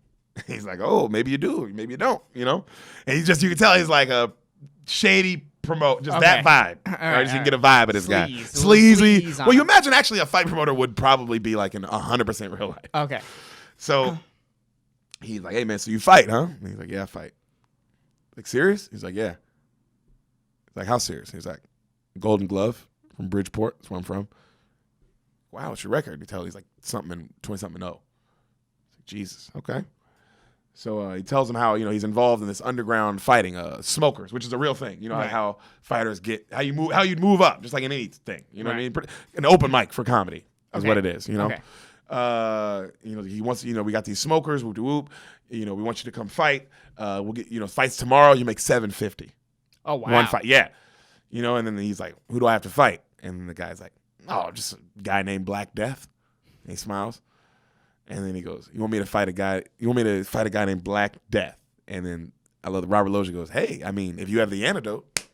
B: He's like, oh, maybe you do. Maybe you don't, you know? And he's just, you can tell he's like a shady promote, just that vibe. All right, just you can get a vibe of this guy. Sleazy.
A: Sleaze
B: Well, you imagine actually a fight promoter would probably be like in 100% real life.
A: Okay.
B: So he's like, hey, man, so you fight, huh? And he's like, yeah, I fight. Like, serious? He's like, yeah. He's like, how serious? He's like, Golden Glove from Bridgeport. That's where I'm from. Wow, what's your record? You tell he's like something 20-something 0. Like, Jesus, okay. So he tells him how, you know, he's involved in this underground fighting, smokers, which is a real thing. You know,
A: Right.
B: how fighters get, how you move up, just like in anything. You know what I mean? An open mic for comedy is what it is, you know?
A: Okay.
B: You know, he wants, you know, we got these smokers, whoop de whoop. You know, we want you to come fight. We'll get, you know, fights tomorrow. You make $750.
A: Oh wow.
B: One fight, yeah. You know, and then he's like, who do I have to fight? And then the guy's like, oh, just a guy named Black Death. And he smiles. And then he goes, you want me to fight a guy named Black Death? And then I love that Robert Loggia goes, hey, I mean, if you have the antidote,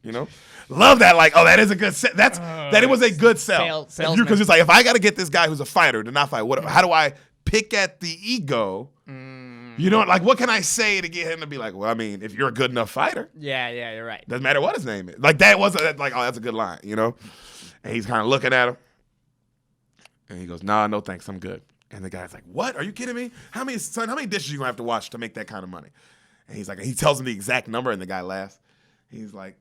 B: You know, love that. Like, oh, that is a good set. That it was a good sell. Because it's like, if I got to get this guy who's a fighter to not fight, how do I pick at the ego? You know, like, what can I say to get him to be like, well, I mean, if you're a good enough fighter.
A: Yeah, you're right.
B: Doesn't matter what his name is. Like, that wasn't like, oh, that's a good line, you know? And he's kind of looking at him. And he goes, nah, no thanks, I'm good. And the guy's like, what? Are you kidding me? How many dishes are you going to have to wash to make that kind of money? And he's like, he tells him the exact number, and the guy laughs. He's like,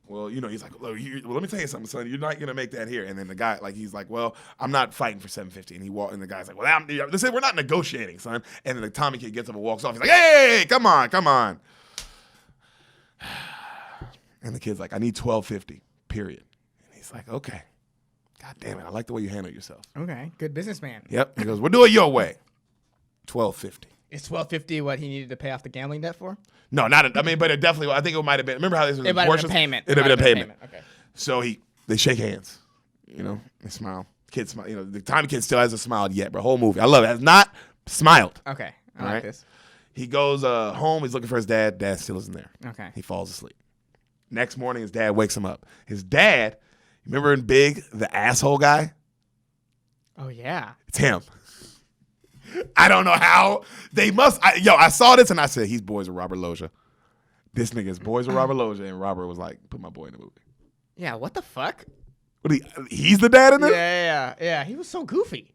B: well, you know, he's like, well, let me tell you something, son. You're not gonna make that here. And then the guy, like, he's like, well, I'm not fighting for $750. And the guy's like, well, we're not negotiating, son. And then the Tommy kid gets up and walks off. He's like, hey, come on. And the kid's like, I need $12.50, period. And he's like, okay. God damn it, I like the way you handle yourself.
A: Okay, good businessman.
B: Yep. He goes, we'll do it your way. $12.50.
A: Is $12.50 what he needed to pay off the gambling debt for?
B: No, but it definitely. I think it might have been. Remember how this was?
A: It might have been a payment.
B: It might have been a payment.
A: Okay.
B: So they shake hands. You know, they smile. Kid smile. You know, the Tommy kid still hasn't smiled yet, bro. Whole movie, I love it. Has not smiled.
A: Okay, I like this.
B: He goes home. He's looking for his dad. Dad still isn't there.
A: Okay.
B: He falls asleep. Next morning, his dad wakes him up. His dad, remember in Big, the asshole guy?
A: Oh yeah.
B: It's him. I don't know how they must. I saw this and I said, he's boys with Robert Loggia. This nigga's boys with Robert Loggia, and Robert was like, put my boy in the movie.
A: Yeah, what the fuck?
B: What? He's the dad in this?
A: Yeah. He was so goofy.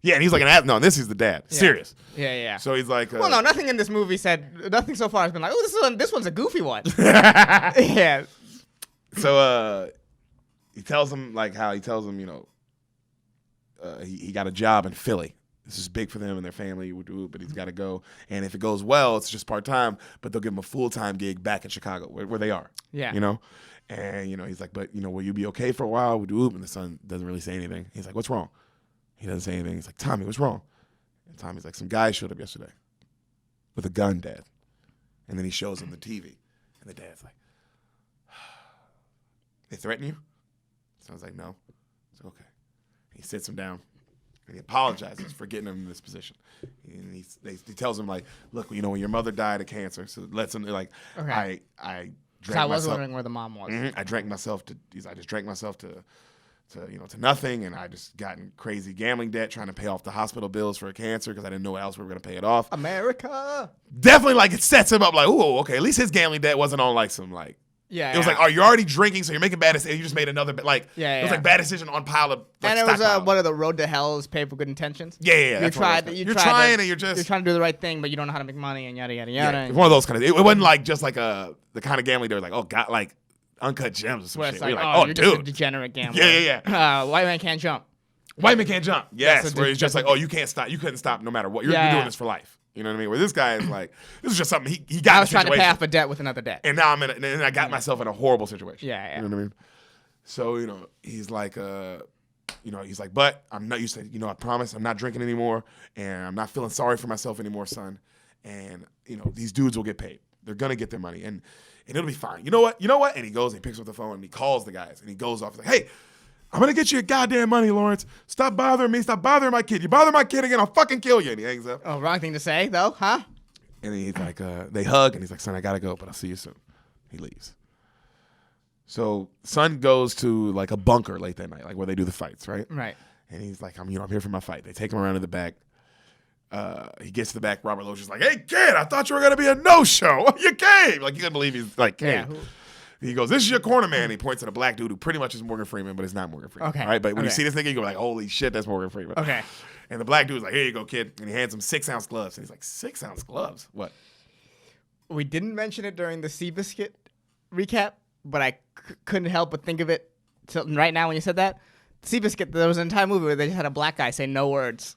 B: Yeah, and he's like an ass. No, this is the dad.
A: Yeah.
B: Serious.
A: Yeah.
B: So he's like,
A: well, no, nothing in this movie nothing so far has been like, oh, this one's a goofy one. Yeah.
B: So he tells him, you know, he got a job in Philly. This is big for them and their family, but he's got to go. And if it goes well, it's just part-time, but they'll give him a full-time gig back in Chicago where they are.
A: Yeah.
B: You know? And, you know, he's like, but, you know, will you be okay for a while? And the son doesn't really say anything. He's like, what's wrong? He doesn't say anything. He's like, Tommy, what's wrong? And Tommy's like, some guy showed up yesterday with a gun, Dad. And then he shows him the TV. And the dad's like, they threaten you? So I was like, no. It's okay. He sits him down. And he apologizes for getting him in this position. And he tells him, like, look, you know, when your mother died of cancer, so lets him, like,
A: okay.
B: I drank
A: I was
B: myself.
A: wondering where the mom was.
B: Mm-hmm, I just drank myself to nothing, and I just got in crazy gambling debt trying to pay off the hospital bills for cancer because I didn't know what else we were going to pay it off.
A: America.
B: Definitely, like, it sets him up like, ooh, okay, at least his gambling debt wasn't on, like, some, like,
A: yeah,
B: it was like, oh, you're already drinking, so you're making bad decisions. You just made another, like,
A: it
B: was like bad decision on pile of, like,
A: and it was
B: stockpile.
A: one of the road to hell's pay for good intentions.
B: Yeah.
A: You're trying, and you're trying to do the right thing, but you don't know how to make money and yada yada yada.
B: Yeah, it's one of those kind of. It wasn't like just like the kind of gambling. They were like, oh, God, like Uncut Gems or some shit.
A: Like,
B: oh,
A: you're
B: dude,
A: just a degenerate gambler.
B: Yeah.
A: White man can't jump.
B: White man can't jump. Yes, where it's just like, oh, you couldn't stop no matter what. You're doing this for life. You know what I mean? Where this guy is like, this is just something he got.
A: I was trying to pay off a debt with another debt,
B: and now and I got myself in a horrible situation.
A: Yeah.
B: You know what I mean? So you know, he's like, but I'm not. You said, you know, I promise I'm not drinking anymore, and I'm not feeling sorry for myself anymore, son. And you know, these dudes will get paid. They're gonna get their money, and it'll be fine. You know what? And he goes and he picks up the phone and he calls the guys and he goes off. He's like, hey, I'm going to get you your goddamn money, Lawrence. Stop bothering me. Stop bothering my kid. You bother my kid again, I'll fucking kill you. And he hangs up.
A: Oh, wrong thing to say, though, huh?
B: And he's like, they hug, and he's like, son, I got to go, but I'll see you soon. He leaves. So son goes to, like, a bunker late that night, like where they do the fights, right?
A: Right.
B: And he's like, I'm here for my fight. They take him around to the back. He gets to the back. Robert Loggia's like, hey, kid, I thought you were going to be a no-show. You came. Like, you couldn't believe he's like, came. Yeah. He goes, this is your corner man. He points at a black dude who pretty much is Morgan Freeman, but it's not Morgan Freeman.
A: Okay.
B: All right, but when you see this nigga, you go like, holy shit, that's Morgan Freeman.
A: Okay.
B: And the black dude's like, here you go, kid. And he hands him 6-ounce gloves. And he's like, 6-ounce gloves? What?
A: We didn't mention it during the Seabiscuit recap, but I couldn't help but think of it right now when you said that. Seabiscuit, there was an entire movie where they just had a black guy say no words.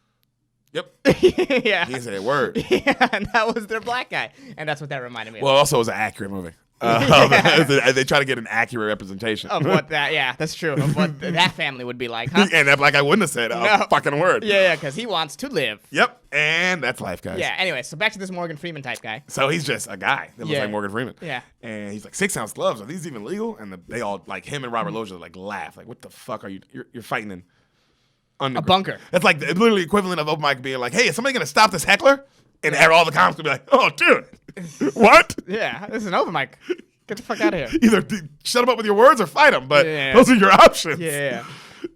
B: Yep.
A: Yeah.
B: He didn't say a word.
A: Yeah, and that was their black guy. And that's what that reminded me of.
B: Well, also, it was an accurate movie. They try to get an accurate representation
A: of what that's true, of what that family would be like, huh?
B: And that black guy wouldn't have said a fucking word.
A: Yeah, because he wants to live.
B: Yep, and that's life, guys.
A: Yeah, anyway, so back to this Morgan Freeman type guy.
B: So he's just a guy that looks like Morgan Freeman.
A: Yeah.
B: And he's like, 6-ounce gloves, are these even legal? And they all, like him and Robert Loggia, like laugh. Like, what the fuck are you're fighting in underground.
A: A bunker.
B: That's like the literally equivalent of open mic being like, hey, is somebody going to stop this heckler? And all the comics will be like, oh, dude, what?
A: Yeah, this is an open mic. Get the fuck out of here.
B: Either shut him up with your words or fight him, but
A: Yeah.
B: those are your options.
A: Yeah.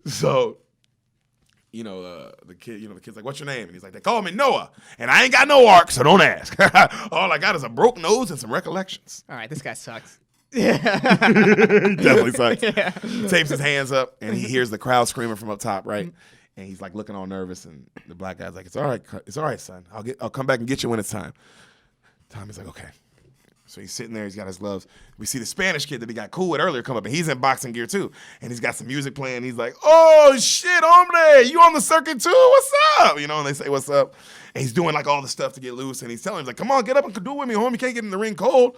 B: So, the kid's like, what's your name? And he's like, they call me Noah, and I ain't got no arc, so don't ask. All I got is a broke nose and some recollections.
A: All right, this guy sucks.
B: He definitely sucks.
A: Yeah.
B: Tapes his hands up, and he hears the crowd screaming from up top, right? And he's like looking all nervous, and the black guy's like, it's all right, son. I'll come back and get you when it's time. Tommy's like, okay. So he's sitting there, he's got his gloves. We see the Spanish kid that he got cool with earlier come up, and he's in boxing gear too. And he's got some music playing. He's like, oh shit, hombre, you on the circuit too? What's up? And they say, what's up? And he's doing like all the stuff to get loose, and he's telling him, like, come on, get up and do it with me, homie. You can't get in the ring cold.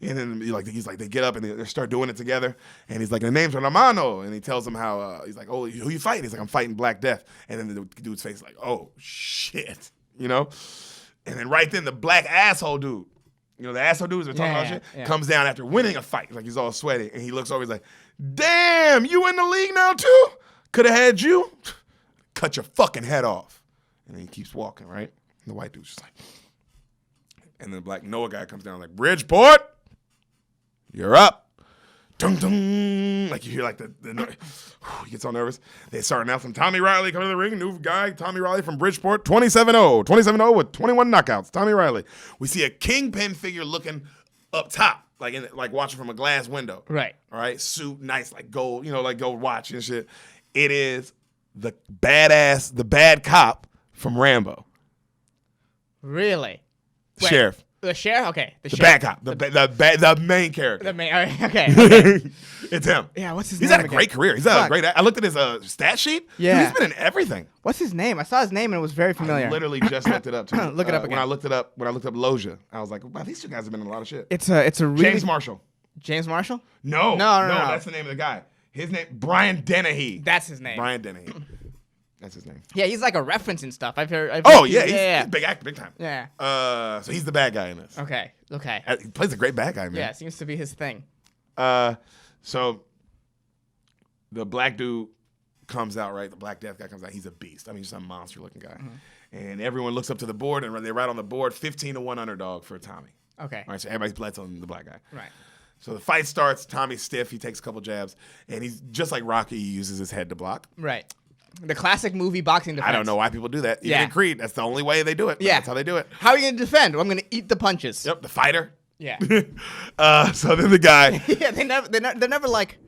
B: And then he's like, they get up and they start doing it together. And he's like, the name's Ramano. And he tells him how, he's like, oh, who you fighting? He's like, I'm fighting Black Death. And then the dude's face is like, oh shit, And then right then the black asshole dude, the asshole dudes are talking about shit, comes down after winning a fight. Like, he's all sweaty. And he looks over, he's like, damn, you in the league now too? Could have had you. Cut your fucking head off. And then he keeps walking, right? And the white dude's just like, and then the black Noah guy comes down like, Bridgeport, you're up. Dun, dun. Like, you hear like the he gets all nervous. They start announcing Tommy Riley coming to the ring. New guy, Tommy Riley from Bridgeport, 27-0. 27-0 with 21 knockouts. Tommy Riley. We see a kingpin figure looking up top, like watching from a glass window.
A: Right.
B: All right. Suit, nice, like gold, like gold watch and shit. It is the bad cop from Rambo.
A: Really? Wait,
B: Sheriff.
A: The sheriff? Okay.
B: The bad cop. The main character.
A: The main. All right, okay.
B: It's him.
A: Yeah, what's his
B: He's
A: name?
B: had a great career. He's had a great. I looked at his stat sheet.
A: Yeah.
B: Dude, he's been in everything.
A: What's his name? I saw his name and it was very familiar.
B: I literally just looked it up too.
A: Look it up again.
B: When I looked up Loja, I was like, wow, these two guys have been in a lot of shit.
A: It's a really
B: James Marshall.
A: James Marshall?
B: No,
A: No.
B: that's the name of the guy. His name, Brian Dennehy.
A: That's his name.
B: Brian Dennehy. That's his name.
A: Yeah, he's like a reference and stuff. I've heard
B: He's big actor, big time.
A: Yeah.
B: So he's the bad guy in this.
A: Okay.
B: He plays a great bad guy, man.
A: Yeah, it seems to be his thing.
B: So the black dude comes out, right? The Black Death guy comes out. He's a beast. I mean, just a monster-looking guy. Mm-hmm. And everyone looks up to the board, and they write on the board 15-1 underdog for Tommy.
A: Okay.
B: All right, so everybody's bled on the black guy.
A: Right.
B: So the fight starts. Tommy's stiff. He takes a couple jabs, and he's just like Rocky. He uses his head to block.
A: Right. The classic movie boxing defense.
B: I don't know why people do that. Even in Creed, that's the only way they do it.
A: Yeah.
B: That's how they do it.
A: How are you going to defend? Well, I'm going to eat the punches.
B: Yep, the fighter.
A: Yeah.
B: So then the guy.
A: Yeah, they're never like,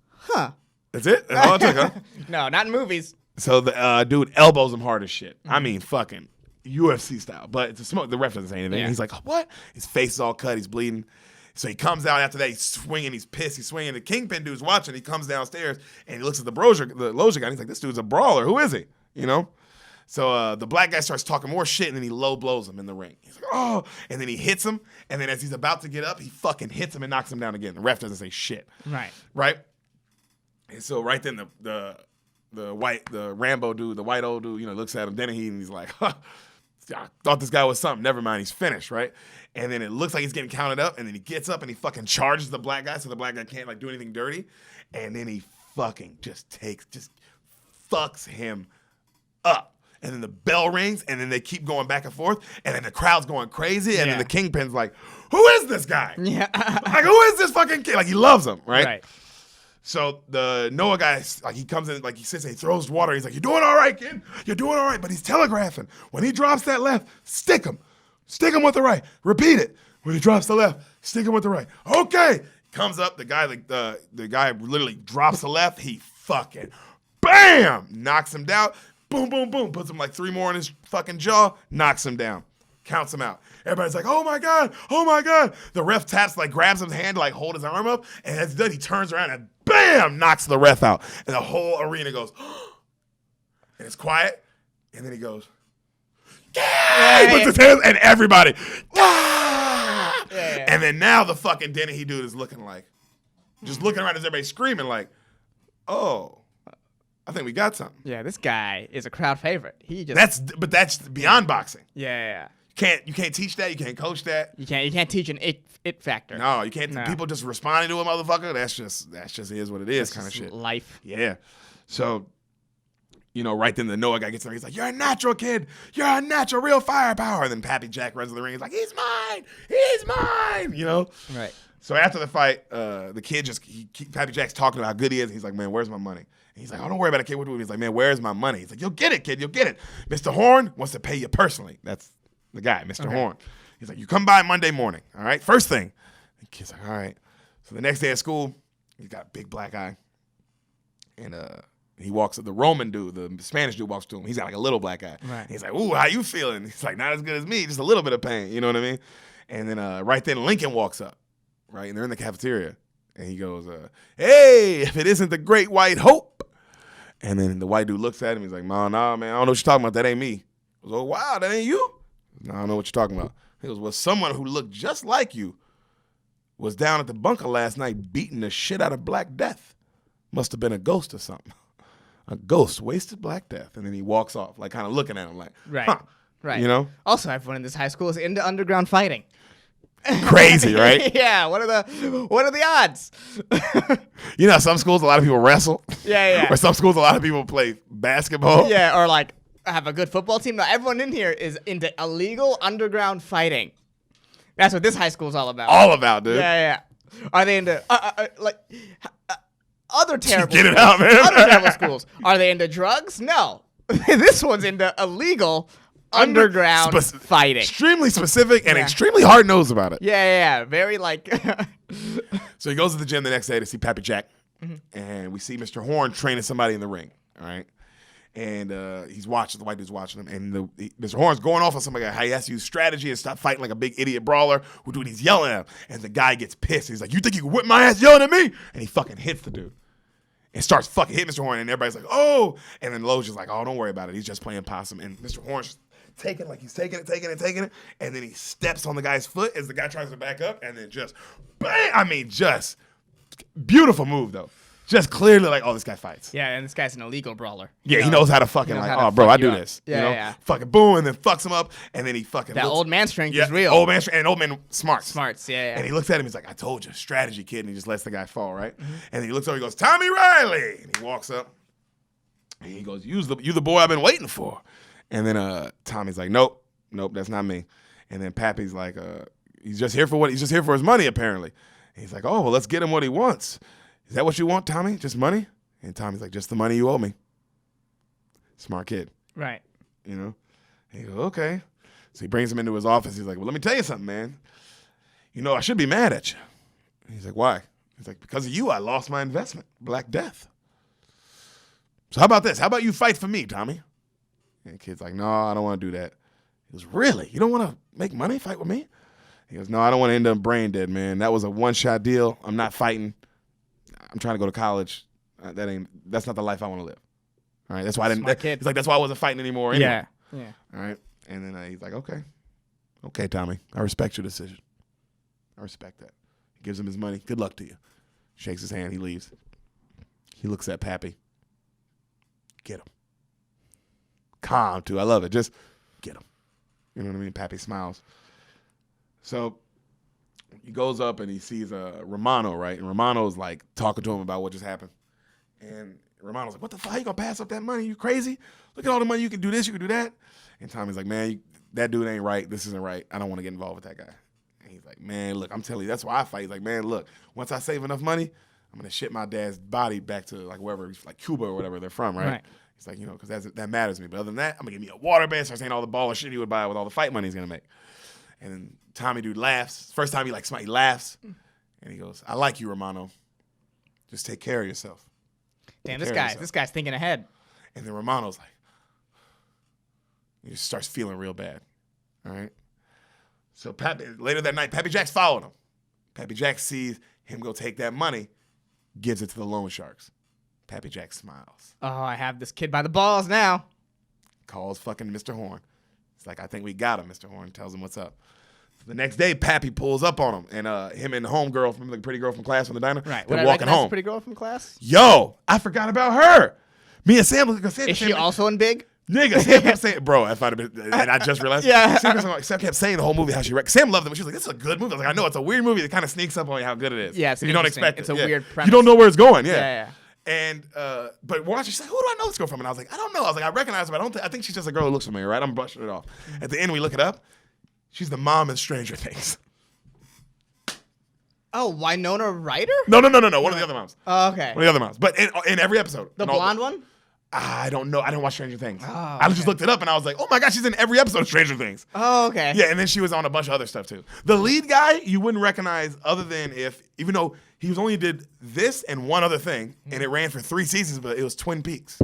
A: huh.
B: That's it? That's all it took, huh?
A: No, not in movies.
B: So the dude elbows him hard as shit. I mean, fucking UFC style. But it's a smoke. The ref doesn't say anything.
A: Yeah.
B: He's like, what? His face is all cut. He's bleeding. So he comes out after that. He's swinging. He's pissed. He's swinging. The Kingpin dude's watching. He comes downstairs and he looks at the Loja guy. And he's like, this dude's a brawler. Who is he? So the black guy starts talking more shit and then he low blows him in the ring. He's like, oh. And then he hits him. And then as he's about to get up, he fucking hits him and knocks him down again. The ref doesn't say shit. Right? And so right then the Rambo dude, the white old dude, looks at him. Then he's like, huh, I thought this guy was something. Never mind. He's finished, right? And then it looks like he's getting counted up. And then he gets up and he fucking charges the black guy so the black guy can't do anything dirty. And then he fucking just fucks him up. And then the bell rings and then they keep going back and forth. And then the crowd's going crazy. And then the Kingpin's like, who is this guy?
A: Yeah.
B: Like, who is this fucking kid? Like, he loves him, right?
A: Right.
B: So the Noah guy, he comes in, he sits there, he throws water. He's like, you're doing all right, kid. You're doing all right. But he's telegraphing. When he drops that left, stick him. Stick him with the right. Repeat it. When he drops the left, stick him with the right. Okay. Comes up, the guy literally drops the left. He fucking, bam, knocks him down. Boom, boom, boom. Puts him 3 more in his fucking jaw. Knocks him down. Counts him out. Everybody's like, oh my God, oh my God. The ref taps, grabs his hand to hold his arm up. And as he's done, he turns around and bam, knocks the ref out. And the whole arena goes, and it's quiet. And then he goes, yeah! He puts his hands, and everybody, ah! Yeah. And then now the fucking Dennehy dude is looking just looking around as everybody's screaming oh, I think we got something.
A: Yeah, this guy is a crowd favorite. That's
B: beyond boxing.
A: Yeah.
B: You can't teach that. You can't coach that.
A: You can't teach an it factor.
B: No, you can't. No. People just responding to a motherfucker. That's just is what it is, kind of shit.
A: Life.
B: Yeah. So, right then the Noah guy gets there. He's like, "You're a natural kid. You're a natural, real firepower." And then Pappy Jack runs to the ring. He's like, "He's mine. He's mine."
A: Right.
B: So after the fight, the kid Pappy Jack's talking about how good he is. He's like, man, where's my money? And he's like, oh, don't worry about it, kid. He's like, man, where's my money? He's like, you'll get it, kid. You'll get it. Mr. Horn wants to pay you personally. That's the guy, Mr. Horn. He's like, you come by Monday morning, all right? First thing. The kid's like, all right. So the next day at school, he's got a big black eye. And he walks up, the Roman dude, the Spanish dude walks to him. He's got like a little black eye.
A: Right.
B: He's like, ooh, how you feeling? He's like, not as good as me, just a little bit of pain. You know what I mean? And then right then Lincoln walks up, right? And they're in the cafeteria. And he goes, hey, if it isn't the great white hope. And then the white dude looks at him. He's like, nah, man, I don't know what you're talking about. That ain't me. I was like, wow, that ain't you? No, I don't know what you're talking about. He goes, well, someone who looked just like you was down at the bunker last night beating the shit out of Black Death. Must have been a ghost or something. A ghost wasted Black Death. And then he walks off, like kind of looking at him like,
A: Right.
B: huh.
A: Right.
B: You know?
A: Also, everyone in this high school is into underground fighting.
B: Crazy, right?
A: Yeah. What are the odds?
B: You know, some schools, a lot of people wrestle.
A: Yeah.
B: Or some schools, a lot of people play basketball.
A: Yeah, or like have a good football team. No, everyone in here is into illegal underground fighting. That's what this high school is all about.
B: All about, dude.
A: Yeah. Are they into other terrible?
B: Get it
A: schools,
B: out, man.
A: Other terrible schools. Are they into drugs? No. This one's into illegal underground fighting.
B: Extremely specific and
A: Yeah.
B: extremely hard-nosed about it.
A: Yeah. Very like.
B: So he goes to the gym the next day to see Pappy Jack, and we see Mr. Horn training somebody in the ring, all right? And he's watching, the white dude's watching him, and Mr. Horn's going off on somebody, how he has to use strategy and stop fighting like a big idiot brawler, dude, he's yelling at him, and the guy gets pissed. He's like, you think you can whip my ass yelling at me? And he fucking hits the dude. And starts fucking hitting Mr. Horn, and everybody's like, oh! And then Lowe's just like, oh, don't worry about it. He's just playing possum. And Mr. Horn's just taking it, and then he steps on the guy's foot as the guy tries to back up, and then just, bang! I mean, just beautiful move, though. Just clearly like, oh, this guy fights.
A: Yeah, and this guy's an illegal brawler.
B: Yeah, he knows how to fucking like, oh, bro, I do this.
A: Yeah,
B: you know?
A: yeah.
B: Fucking boom, and then fucks him up, and then he fucking
A: That
B: looks,
A: old man strength
B: yeah,
A: is real.
B: Old man strength, and old man smarts.
A: Smarts, yeah.
B: And he looks at him, he's like, I told you, strategy, kid, and he just lets the guy fall, right? And then he looks over, he goes, Tommy Riley! And he walks up, and he goes, you the boy I've been waiting for. And then Tommy's like, nope, that's not me. And then Pappy's like, he's just here for his money, apparently. And he's like, oh, well, let's get him what he wants. Is that what you want, Tommy? Just money? And Tommy's like, just the money you owe me. Smart kid.
A: Right.
B: You know? And he goes, okay. So he brings him into his office. He's like, well, let me tell you something, man. You know, I should be mad at you. And he's like, why? He's like, because of you, I lost my investment, Black Death. So how about this? How about you fight for me, Tommy? And the kid's like, no, I don't want to do that. He goes, really? You don't want to make money, fight with me? He goes, no, I don't want to end up brain dead, man. That was a one-shot deal. I'm not fighting. I'm trying to go to college. That's not the life I want to live. All right, that's why I didn't. He's like, that's why I wasn't fighting anymore. Anyway.
A: Yeah.
B: All right, and then he's like, okay, Tommy, I respect your decision. I respect that. He gives him his money. Good luck to you. Shakes his hand. He leaves. He looks at Pappy. Get him. Calm too. I love it. Just get him. You know what I mean? Pappy smiles. So he goes up and he sees Romano, right? And Romano's like talking to him about what just happened. And Romano's like, what the fuck? How you gonna pass up that money? You crazy? Look at all the money. You can do this, you can do that. And Tommy's like, man, that dude ain't right. This isn't right. I don't want to get involved with that guy. And he's like, man, look, I'm telling you, that's why I fight. He's like, man, look, once I save enough money, I'm gonna ship my dad's body back to like wherever, like Cuba or whatever they're from, right? He's like, you know, because that matters to me. But other than that, I'm gonna give me a water bed, start saying all the baller shit he would buy with all the fight money he's gonna make. And then Tommy dude laughs. First time he laughs. And he goes, I like you, Romano. Just take care of yourself.
A: Damn, this guy's thinking ahead.
B: And then Romano's like, he just starts feeling real bad. All right. So later that night, Pappy Jack's following him. Pappy Jack sees him go take that money, gives it to the loan sharks. Pappy Jack smiles.
A: Oh, I have this kid by the balls now.
B: Calls fucking Mr. Horn. It's like, I think we got him, Mr. Horn. Tells him what's up. So the next day, Pappy pulls up on him. And him and the homegirl, from the pretty girl from class from the diner, they're walking home.
A: Pretty girl from class?
B: Yo, I forgot about her. Me and Sam was
A: Is she also in Big?
B: Nigga, Sam kept saying, bro, if I'd have been, and I just realized, Sam kept saying the whole movie how she Sam loved it, but she was like, this is a good movie. I was like, I know, it's a weird movie that kind of sneaks up on you how good it is.
A: Yeah, it's
B: you don't expect
A: it's
B: it.
A: It's a weird premise.
B: You don't know where it's going,
A: Yeah.
B: And, but watch, she's like, who do I know this girl from? And I was like, I don't know. I was like, I recognize her, but I think she's just a girl who looks familiar, right? I'm brushing it off. At the end, we look it up. She's the mom in Stranger Things.
A: Oh, Winona Ryder?
B: No. One of the other moms.
A: Oh, okay.
B: One of the other moms. But in every episode.
A: The blonde one?
B: I don't know. I didn't watch Stranger Things.
A: Oh,
B: I just looked it up and I was like, oh my gosh, she's in every episode of Stranger Things.
A: Oh, okay.
B: Yeah, and then she was on a bunch of other stuff too. The lead guy, you wouldn't recognize other than even though he was only did this and one other thing, and it ran for 3 seasons, but it was Twin Peaks.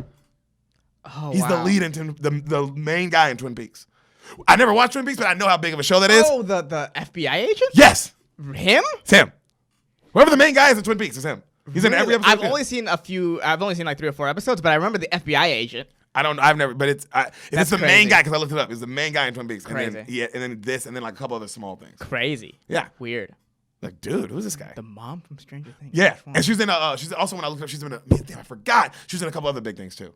A: Oh,
B: He's the lead in the main guy in Twin Peaks. I never watched Twin Peaks, but I know how big of a show that is.
A: Oh, the FBI agent?
B: Yes.
A: Him?
B: It's him. Whoever the main guy is in Twin Peaks is him. He's in every episode.
A: I've only seen like 3 or 4 episodes, but I remember the FBI agent.
B: I've never, but it's the
A: crazy.
B: main guy because I looked it up. It's the main guy in Twin Peaks.
A: Crazy.
B: And then this, and then like a couple other small things.
A: Crazy.
B: Yeah.
A: Weird.
B: Like, dude, who's this guy?
A: The mom from Stranger Things.
B: Yeah, and she's in she's also, when I looked up, she's in damn, I forgot. She's in a couple other big things too.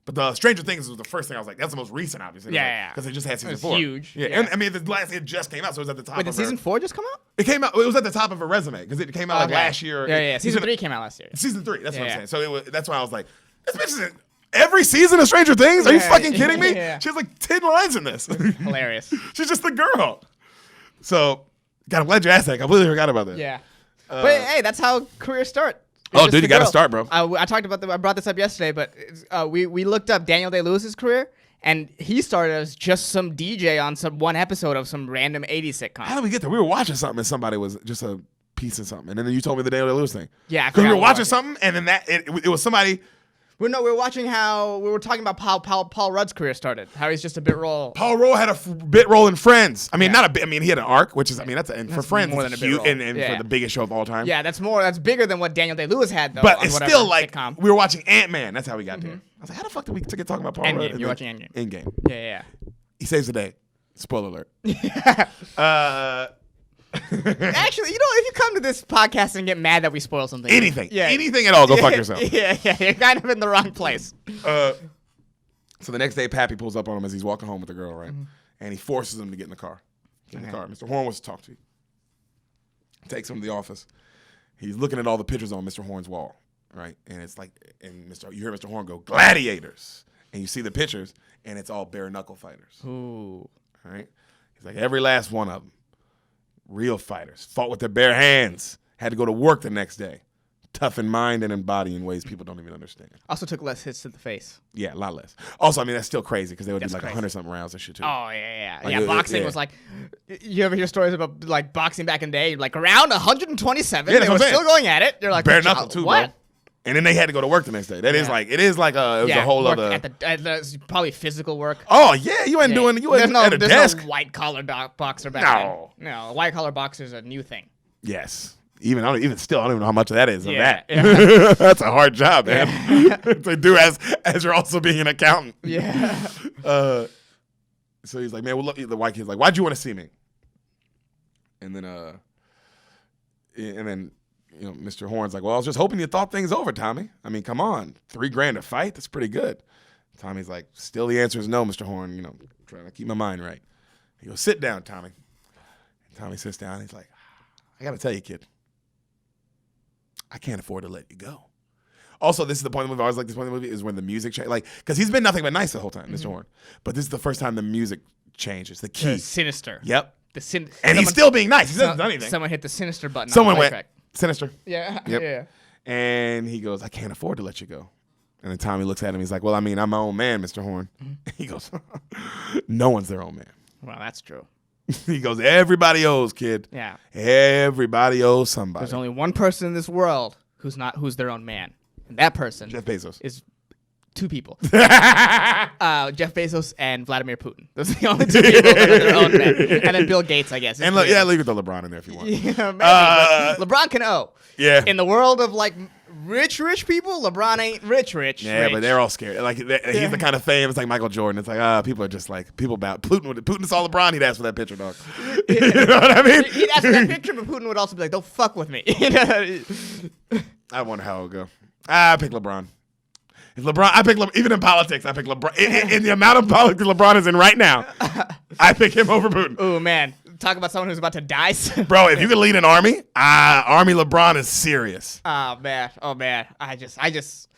B: But the Stranger Things was the first thing I was like, that's the most recent, obviously.
A: Yeah.
B: Because it just had season
A: It was
B: 4.
A: huge.
B: Yeah.
A: Yeah.
B: And I mean, it just came out, so it was at the top.
A: Wait, did season 4 just come out?
B: It came out. It was at the top of her resume because it came out like last year.
A: Yeah. Season 3 came out last year.
B: Season 3. That's what I'm
A: Yeah.
B: saying. So that's why I was like, this bitch is in every season of Stranger Things. Are you fucking kidding me?
A: Yeah.
B: She has like 10 lines in this.
A: Hilarious.
B: She's just the girl. So, God, I'm glad you asked that. I completely forgot about that.
A: Yeah. But hey, that's how careers start.
B: Oh,
A: Just
B: dude,
A: the
B: you got to
A: girl.
B: start, bro.
A: I talked about I brought this up yesterday, but we looked up Daniel Day-Lewis's career, and he started as just some DJ on one episode of some random 80s sitcom.
B: How did we get there? We were watching something and somebody was just a piece of something. And then you told me the Daniel Day-Lewis thing.
A: Yeah, I
B: because we
A: forgot
B: were
A: what
B: watching
A: it was.
B: something and then it was somebody.
A: We were watching how we were talking about how Paul Rudd's career started. How he's just a bit role.
B: Paul Rudd had a bit role in Friends. I mean,
A: Yeah.
B: not a bit. I mean, he had an arc, which is, I mean, and for Friends,
A: more
B: it's
A: than a bit
B: huge,
A: role.
B: and
A: Yeah.
B: for the biggest show of all time.
A: Yeah, that's bigger than what Daniel Day-Lewis had though.
B: But
A: on
B: it's
A: whatever
B: still like
A: sitcom.
B: we were watching Ant-Man. That's how we got there. I was like, how the fuck did we get talking about Paul
A: Endgame.
B: Rudd?
A: You're watching Endgame.
B: Endgame.
A: Yeah.
B: He saves the day. Spoiler alert.
A: Actually, if you come to this podcast and get mad that we spoil something,
B: anything at all, go fuck yourself.
A: Yeah, you're kind of in the wrong place.
B: So the next day, Pappy pulls up on him as he's walking home with the girl, right? And he forces him to get in the car. Get in the car. Mr. Horn wants to talk to you. Takes him to the office. He's looking at all the pictures on Mr. Horn's wall, right? And it's like, you hear Mr. Horn go, Gladiators. And you see the pictures, and it's all bare knuckle fighters.
A: Ooh.
B: All right? He's like, every last one of them. Real fighters. Fought with their bare hands. Had to go to work the next day. Tough in mind and in body in ways people don't even understand.
A: Also took less hits to the face.
B: Yeah, a lot less. Also, I mean, that's still crazy because they would do like
A: crazy.
B: 100-something rounds and shit too.
A: Oh, yeah.
B: Like,
A: Boxing was like, you ever hear stories about like boxing back in the day? Like around 127,
B: Yeah,
A: they
B: that's what
A: were
B: I'm
A: still
B: saying.
A: going at it. You're like,
B: Bare knuckle too,
A: what?
B: bro. And then they had to go to work the next day. It was like a whole
A: work
B: other.
A: at the probably physical work.
B: Oh yeah, you ain't doing. You ain't at a desk.
A: No white collar white-collar back
B: No.
A: then. No, white-collar boxer's a new thing.
B: Yes. I don't even know how much of that is of
A: Yeah,
B: that.
A: yeah.
B: That's a hard job, man. to do as you're also being an accountant.
A: Yeah.
B: So he's like, man, well, look, the white kid's like, why'd you want to see me? And then Mr. Horn's like, well, I was just hoping you thought things over, Tommy. I mean, come on, $3,000 a fight, that's pretty good. Tommy's like, still the answer is no, Mr. Horn. Trying to keep my mind right. He goes, sit down, Tommy. And Tommy sits down. He's like, I got to tell you, kid, I can't afford to let you go. Also, this is the point of the movie. I always like this point of the movie is when the music changes. Like, because he's been nothing but nice the whole time, Mr. Horn. But this is the first time the music changes. The key.
A: Sinister.
B: Yep.
A: And
B: And he's still being nice. He hasn't done anything.
A: Someone hit the sinister button.
B: Someone
A: on the
B: went,
A: track.
B: sinister.
A: Yeah.
B: Yep.
A: Yeah.
B: And he goes, I can't afford to let you go. And then Tommy looks at him. He's like, well, I mean, I'm my own man, Mr. Horn. He goes, no one's their own man.
A: Well, that's true.
B: He goes, everybody owes, kid.
A: Yeah.
B: Everybody owes somebody.
A: There's only one person in this world who's their own man. And that person
B: Jeff Bezos.
A: is 2 people. Jeff Bezos and Vladimir Putin. Those are the only 2 people that are their own men. And then Bill Gates, I guess.
B: And look, leave the LeBron in there if you want.
A: Yeah, maybe, but LeBron can owe.
B: Yeah.
A: In the world of like rich people, LeBron ain't rich.
B: Yeah,
A: rich.
B: but they're all scared. Like he's the kind of fame. It's like Michael Jordan. It's like people are just like people about Putin saw LeBron. He'd ask for that picture, dog. You know what I mean?
A: He'd ask for that picture, but Putin would also be like, "Don't fuck with me."
B: I wonder how it'll go. I pick LeBron. If LeBron, I pick even in politics. I pick LeBron. In the amount of politics LeBron is in right now, I pick him over Putin.
A: Oh man, talk about someone who's about to die.
B: Bro, if you could lead an army, Army LeBron is serious.
A: Oh man, I just.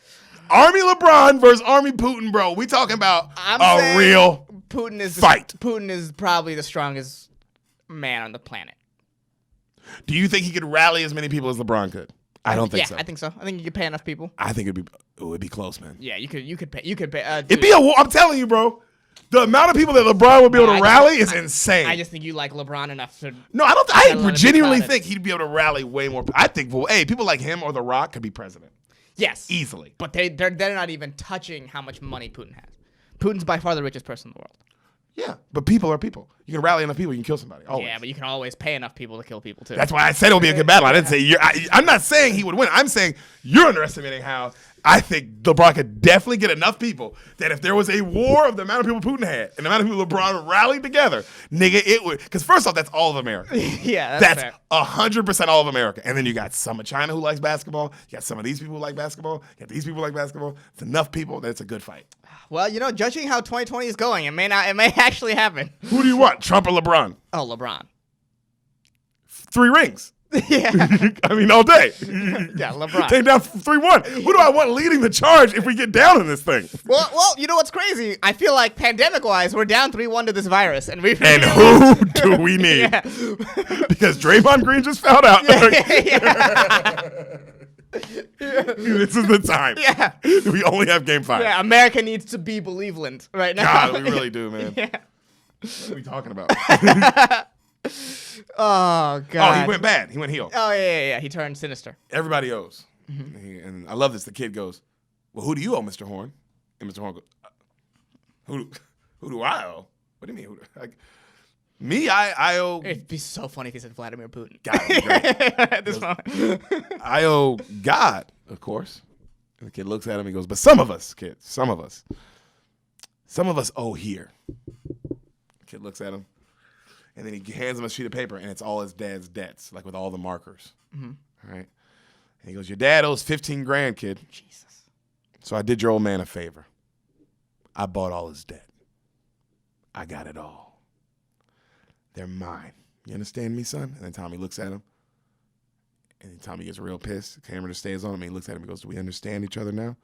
B: Army LeBron versus Army Putin, bro. We talking about a real
A: Putin is
B: fight.
A: Putin is probably the strongest man on the planet.
B: Do you think he could rally as many people as LeBron could? I don't think so.
A: Yeah, I think so. I think you could pay enough people.
B: I think it'd be close, man.
A: Yeah, you could pay.
B: It'd be a war. I'm telling you, bro. The amount of people that LeBron would be able to rally is insane.
A: I just think you like LeBron enough to.
B: No, I don't. I genuinely think he'd be able to rally way more. I think, well, hey, people like him or The Rock could be president.
A: Yes,
B: easily.
A: But they're not even touching how much money Putin has. Putin's by far the richest person in the world.
B: Yeah, but people are people. You can rally enough people, you can kill somebody. Always.
A: Yeah, but you can always pay enough people to kill people too.
B: That's why I said it would be a good battle. I didn't say I'm not saying he would win. I'm saying you're underestimating how I think LeBron could definitely get enough people that if there was a war of the amount of people Putin had and the amount of people LeBron rallied together, nigga, it would. Because first off, that's all of America.
A: Yeah,
B: that's 100% all of America. And then you got some of China who likes basketball. You got some of these people who like basketball. You got these people who like basketball. It's enough people that it's a good fight.
A: Well, judging how 2020 is going, it may actually happen.
B: Who do you want, Trump or LeBron?
A: Oh, LeBron.
B: 3 rings.
A: Yeah.
B: I mean, all day.
A: Yeah, LeBron.
B: Came down 3-1. Who do I want leading the charge if we get down in this thing?
A: Well, you know what's crazy? I feel like pandemic-wise, we're down 3-1 to this virus, and we.
B: And who do we need?
A: Yeah.
B: Because Draymond Green just found out.
A: Yeah.
B: This is the time.
A: Yeah.
B: We only have game 5.
A: Yeah, America needs to be Believeland right now.
B: God, we really do, man.
A: Yeah.
B: What are we talking about?
A: Oh, God.
B: Oh, he went bad. He went heel.
A: Oh, yeah. He turned sinister.
B: Everybody owes. Mm-hmm. And I love this. The kid goes, well, who do you owe, Mr. Horn? And Mr. Horn goes, who do I owe? What do you mean? Me, I owe.
A: It'd be so funny if he said Vladimir Putin.
B: God, at this moment. I owe God, of course. And the kid looks at him and goes, but some of us, kids, some of us owe here. The kid looks at him. And then he hands him a sheet of paper, and it's all his dad's debts, like with all the markers. Mm-hmm. All right? And he goes, your dad owes 15 grand, kid.
A: Jesus.
B: So I did your old man a favor. I bought all his debt. I got it all. They're mine. You understand me, son? And then Tommy looks at him. And then Tommy gets real pissed. The camera just stays on him, and he looks at him and goes, do we understand each other now?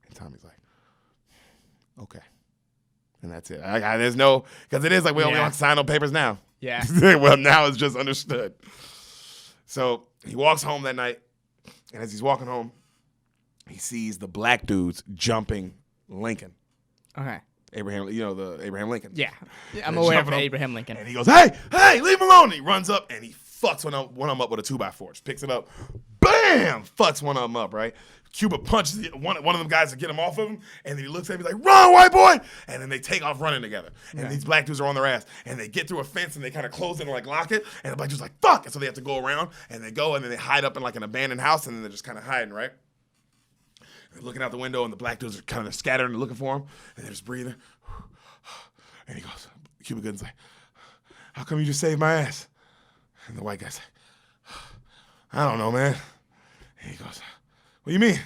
B: And Tommy's like, okay. And that's it. There's no, because it is like we don't have to sign no papers now.
A: Yeah.
B: Well, now it's just understood. So he walks home that night, and as he's walking home, he sees the black dudes jumping Lincoln.
A: Okay.
B: Abraham Lincoln.
A: Yeah. I'm aware of Abraham Lincoln.
B: And he goes, hey, leave him alone. And he runs up, and he fucks one of them up with a 2x4. Just picks it up. Bam! Fucks one of them up, right? Cuba punches one of them guys to get him off of him, and then he looks at him, he's like, run, white boy! And then they take off running together. And these black dudes are on their ass, and they get through a fence, and they kind of close it and like lock it, and the black dude's like, fuck! And so they have to go around, and they go, and then they hide up in like an abandoned house, and then they're just kind of hiding, right? They're looking out the window, and the black dudes are kind of scattered and looking for him, and they're just breathing. And he goes, Cuba Gooding's like, how come you just saved my ass? And the white guy's like, I don't know, man. And he goes, what do you mean?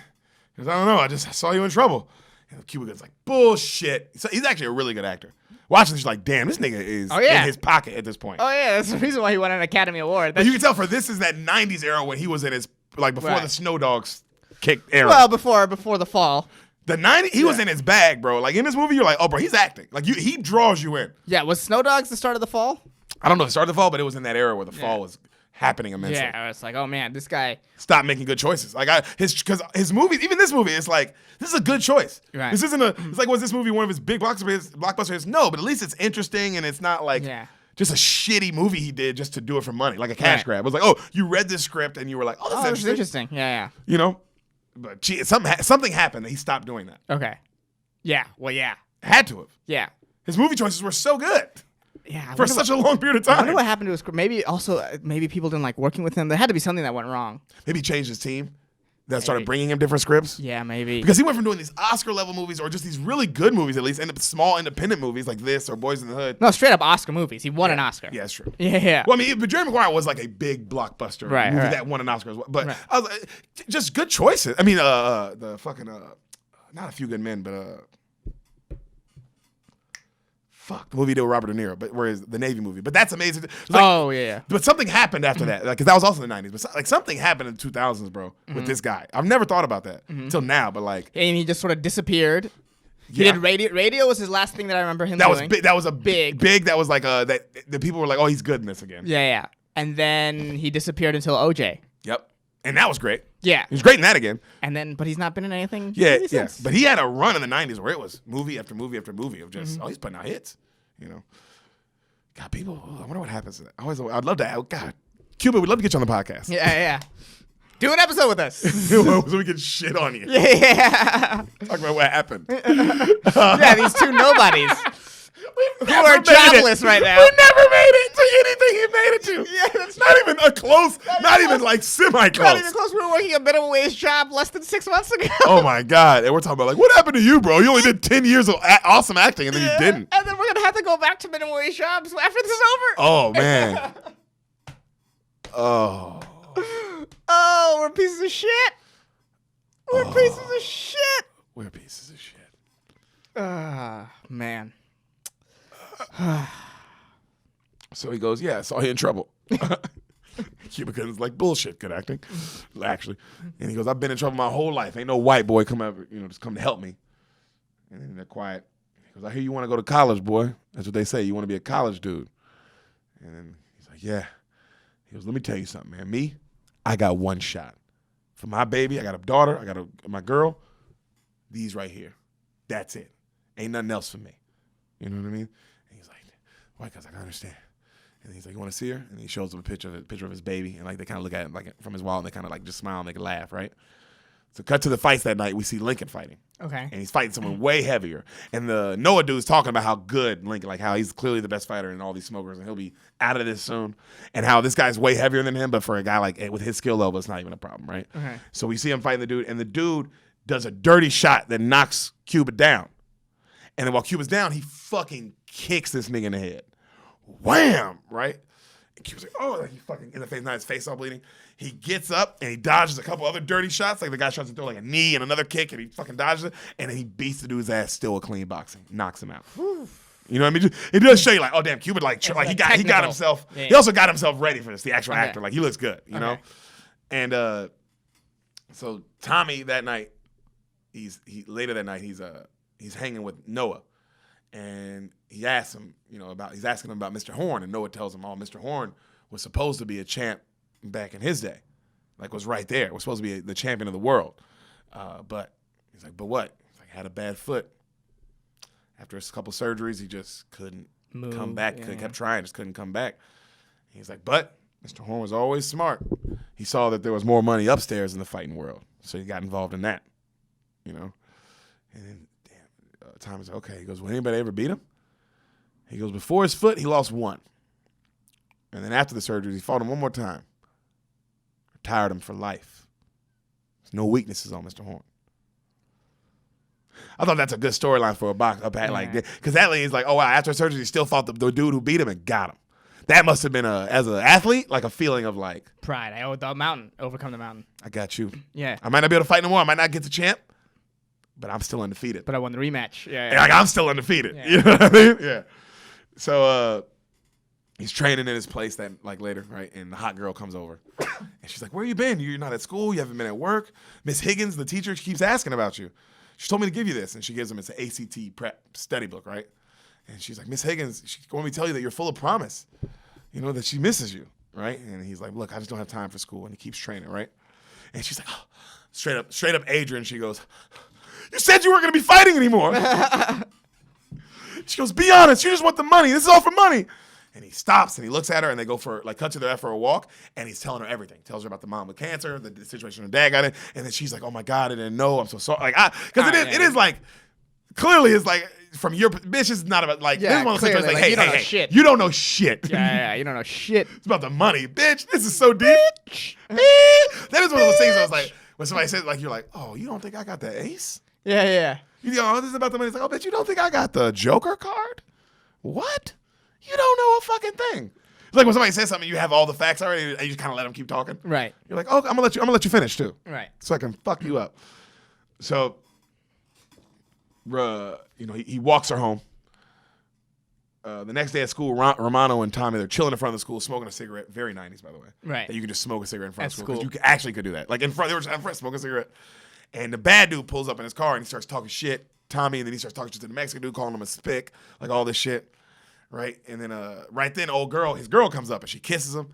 B: He goes, I don't know. I saw you in trouble. And Cuba Gooding's like, bullshit. So he's actually a really good actor. Watching this, you're like, damn, this nigga is in his pocket at this point.
A: Oh, yeah. That's the reason why he won an Academy Award.
B: But you can tell this is that 90s era when he was in his, like, before the Snow Dogs kicked era.
A: Well, before the fall.
B: The 90s, he was in his bag, bro. Like, in this movie, you're like, oh, bro, he's acting. Like, he draws you in.
A: Yeah, was Snow Dogs the start of the fall?
B: I don't know if it started the fall, but it was in that era where the fall was happening immensely.
A: Yeah, it's like, oh man, this guy
B: stopped making good choices. Like because his movies, even this movie, it's like this is a good choice. Right. This isn't it's like, was this movie one of his big blockbusters? No, but at least it's interesting and it's not like just a shitty movie he did just to do it for money, like a cash grab. It was like, oh, you read this script and you were like, oh, this is
A: interesting. Yeah.
B: You know, but something happened that he stopped doing that.
A: Okay. Yeah. Well, yeah.
B: Had to have.
A: Yeah.
B: His movie choices were so good.
A: Yeah,
B: for such a long period of time.
A: I wonder what happened to his. Maybe people didn't like working with him. There had to be something that went wrong.
B: Maybe he changed his team. That started bringing him different scripts.
A: Yeah, maybe.
B: Because he went from doing these Oscar level movies or just these really good movies, at least, and small independent movies like this or Boys in the Hood.
A: No, straight up Oscar movies. He won an Oscar.
B: Yeah, that's true.
A: Yeah.
B: Well, I mean, but Jerry Maguire was like a big blockbuster movie that won an Oscar as well. But I was just good choices. I mean, the fucking not A Few Good Men, but the movie did with Robert De Niro, but whereas the Navy movie, but that's amazing.
A: Like,
B: But something happened after that, because that was also in the 90s. But something happened in the 2000s, bro, with this guy. I've never thought about that until now. But like,
A: and he just sort of disappeared. He did radio. Radio was his last thing that I remember him doing.
B: That was big. That was a big. That was like that. The people were like, oh, he's good in this again.
A: Yeah. and then he disappeared until OJ.
B: Yep. And that was great.
A: Yeah.
B: He was great in that again.
A: And then, but he's not been in anything.
B: Yeah,
A: really
B: yeah.
A: since.
B: But he had a run in the 90s where it was movie after movie after movie of just, he's putting out hits, God, people, I wonder what happens to that. I'd love to, God, Cuba, we'd love to get you on the podcast.
A: Yeah. Do an episode with us.
B: So we can shit on you.
A: Yeah.
B: Talk about what happened.
A: Yeah, these two nobodies who are jobless right now.
B: We never made it to anything he made it to.
A: Yeah, that's
B: not even a close, not even like semi-close.
A: Not even close. We were working a minimum wage job less than 6 months ago.
B: Oh my God. And we're talking about like, what happened to you, bro? You only did 10 years of awesome acting and then you didn't.
A: And then we're going to have to go back to minimum wage jobs after this is over.
B: Oh, man. Oh.
A: Oh, we're pieces of shit. We're pieces of shit.
B: We're pieces of shit.
A: Man.
B: So he goes, yeah, I saw you in trouble. Cuba Gooding's like, bullshit, good acting, actually. And he goes, I've been in trouble my whole life. Ain't no white boy come ever, just come to help me. And then they're quiet. He goes, I hear you want to go to college, boy. That's what they say. You want to be a college dude. And then he's like, yeah. He goes, let me tell you something, man. Me, I got one shot. For my baby, I got a daughter, I got my girl. These right here. That's it. Ain't nothing else for me. You know what I mean? And he's like, why? Because I can understand. And he's like, you want to see her? And he shows them a picture of his baby. And like they kind of look at him like from his wallet and they kind of like just smile and they can laugh, right? So cut to the fights that night. We see Lincoln fighting.
A: Okay.
B: And he's fighting someone way heavier. And the Noah dude is talking about how good Lincoln, like how he's clearly the best fighter in all these smokers and he'll be out of this soon. And how this guy's way heavier than him, but for a guy like with his skill level, it's not even a problem, right?
A: Okay.
B: So we see him fighting the dude, and the dude does a dirty shot that knocks Cuba down. And then while Cuba's down, he fucking kicks this nigga in the head. Wham! Right? And Cuba's like, oh, like he fucking in the face, not his face all bleeding. He gets up and he dodges a couple other dirty shots. Like the guy tries to throw like a knee and another kick and he fucking dodges it. And then he beats the dude's ass still with clean boxing. Knocks him out. You know what I mean? It does show you like, oh damn, Cuba like he got himself.
A: Yeah.
B: He also got himself ready for this, the actual actor. Like he looks good, you know? And so Tommy that night, later that night he's hanging with Noah. And he asks him, he's asking him about Mr. Horn, and Noah tells him, oh, Mr. Horn was supposed to be a champ back in his day. Like, was right there. Was supposed to be the champion of the world. But he's like, but what? He's like, had a bad foot. After a couple surgeries, he just couldn't come back. Yeah. Kept trying, just couldn't come back. He's like, but Mr. Horn was always smart. He saw that there was more money upstairs in the fighting world, so he got involved in that, And then, Tom is like, okay. He goes, will anybody ever beat him? He goes, before his foot, he lost one. And then after the surgery, he fought him one more time. Retired him for life. There's no weaknesses on Mr. Horn. I thought that's a good storyline for a box up at like that. Because that is like, oh wow, after surgery, he still fought the dude who beat him and got him. That must have been as an athlete, like a feeling of like
A: pride. I owe the mountain, overcome the mountain.
B: I got you.
A: Yeah.
B: I might not be able to fight no more. I might not get the champ, but I'm still undefeated.
A: But I won the rematch. Yeah.
B: Like I'm still undefeated.
A: Yeah.
B: You know what I mean? Yeah. So he's training in his place that like later, right? And the hot girl comes over, and she's like, "Where you been? You're not at school. You haven't been at work." Miss Higgins, the teacher, she keeps asking about you. She told me to give you this, and she gives him it's an ACT prep study book, right? And she's like, Miss Higgins, she want me to tell you that you're full of promise. That she misses you, right? And he's like, look, I just don't have time for school, and he keeps training, right? And she's like, oh. straight up, Adrian. She goes, you said you weren't gonna be fighting anymore. She goes, be honest, you just want the money. This is all for money. And he stops and he looks at her and they go cut to their for a walk and he's telling her everything. Tells her about the mom with cancer, the situation her dad got in, and then she's like, oh my God, I didn't know. I'm so sorry. Like, because it is like, clearly it's like, from your bitch, it's not about like, this is one of those situations like, hey,
A: you don't know shit.
B: You don't know shit.
A: Yeah, you don't know shit.
B: It's about the money, bitch. This is so deep. That is one of those things I was like, when somebody says like, you're like, oh, you don't think I got the ace?
A: Yeah.
B: You know, oh, this is about the money. It's like, oh, bitch, you don't think I got the Joker card? What? You don't know a fucking thing. It's like when somebody says something, you have all the facts already, and you just kind of let them keep talking.
A: Right.
B: You're like, oh, I'm gonna let you finish too.
A: Right.
B: So I can fuck you up. So, he walks her home. The next day at school, Romano and Tommy, they're chilling in front of the school, smoking a cigarette. Very 90s, by the way.
A: Right.
B: That you can just smoke a cigarette in front of school.
A: That's
B: You actually could do that. Like in front, they were just in front smoking a cigarette. And the bad dude pulls up in his car and he starts talking shit. Tommy, and then he starts talking shit to the Mexican dude, calling him a spick, like all this shit. Right? And then right then, his girl comes up and she kisses him.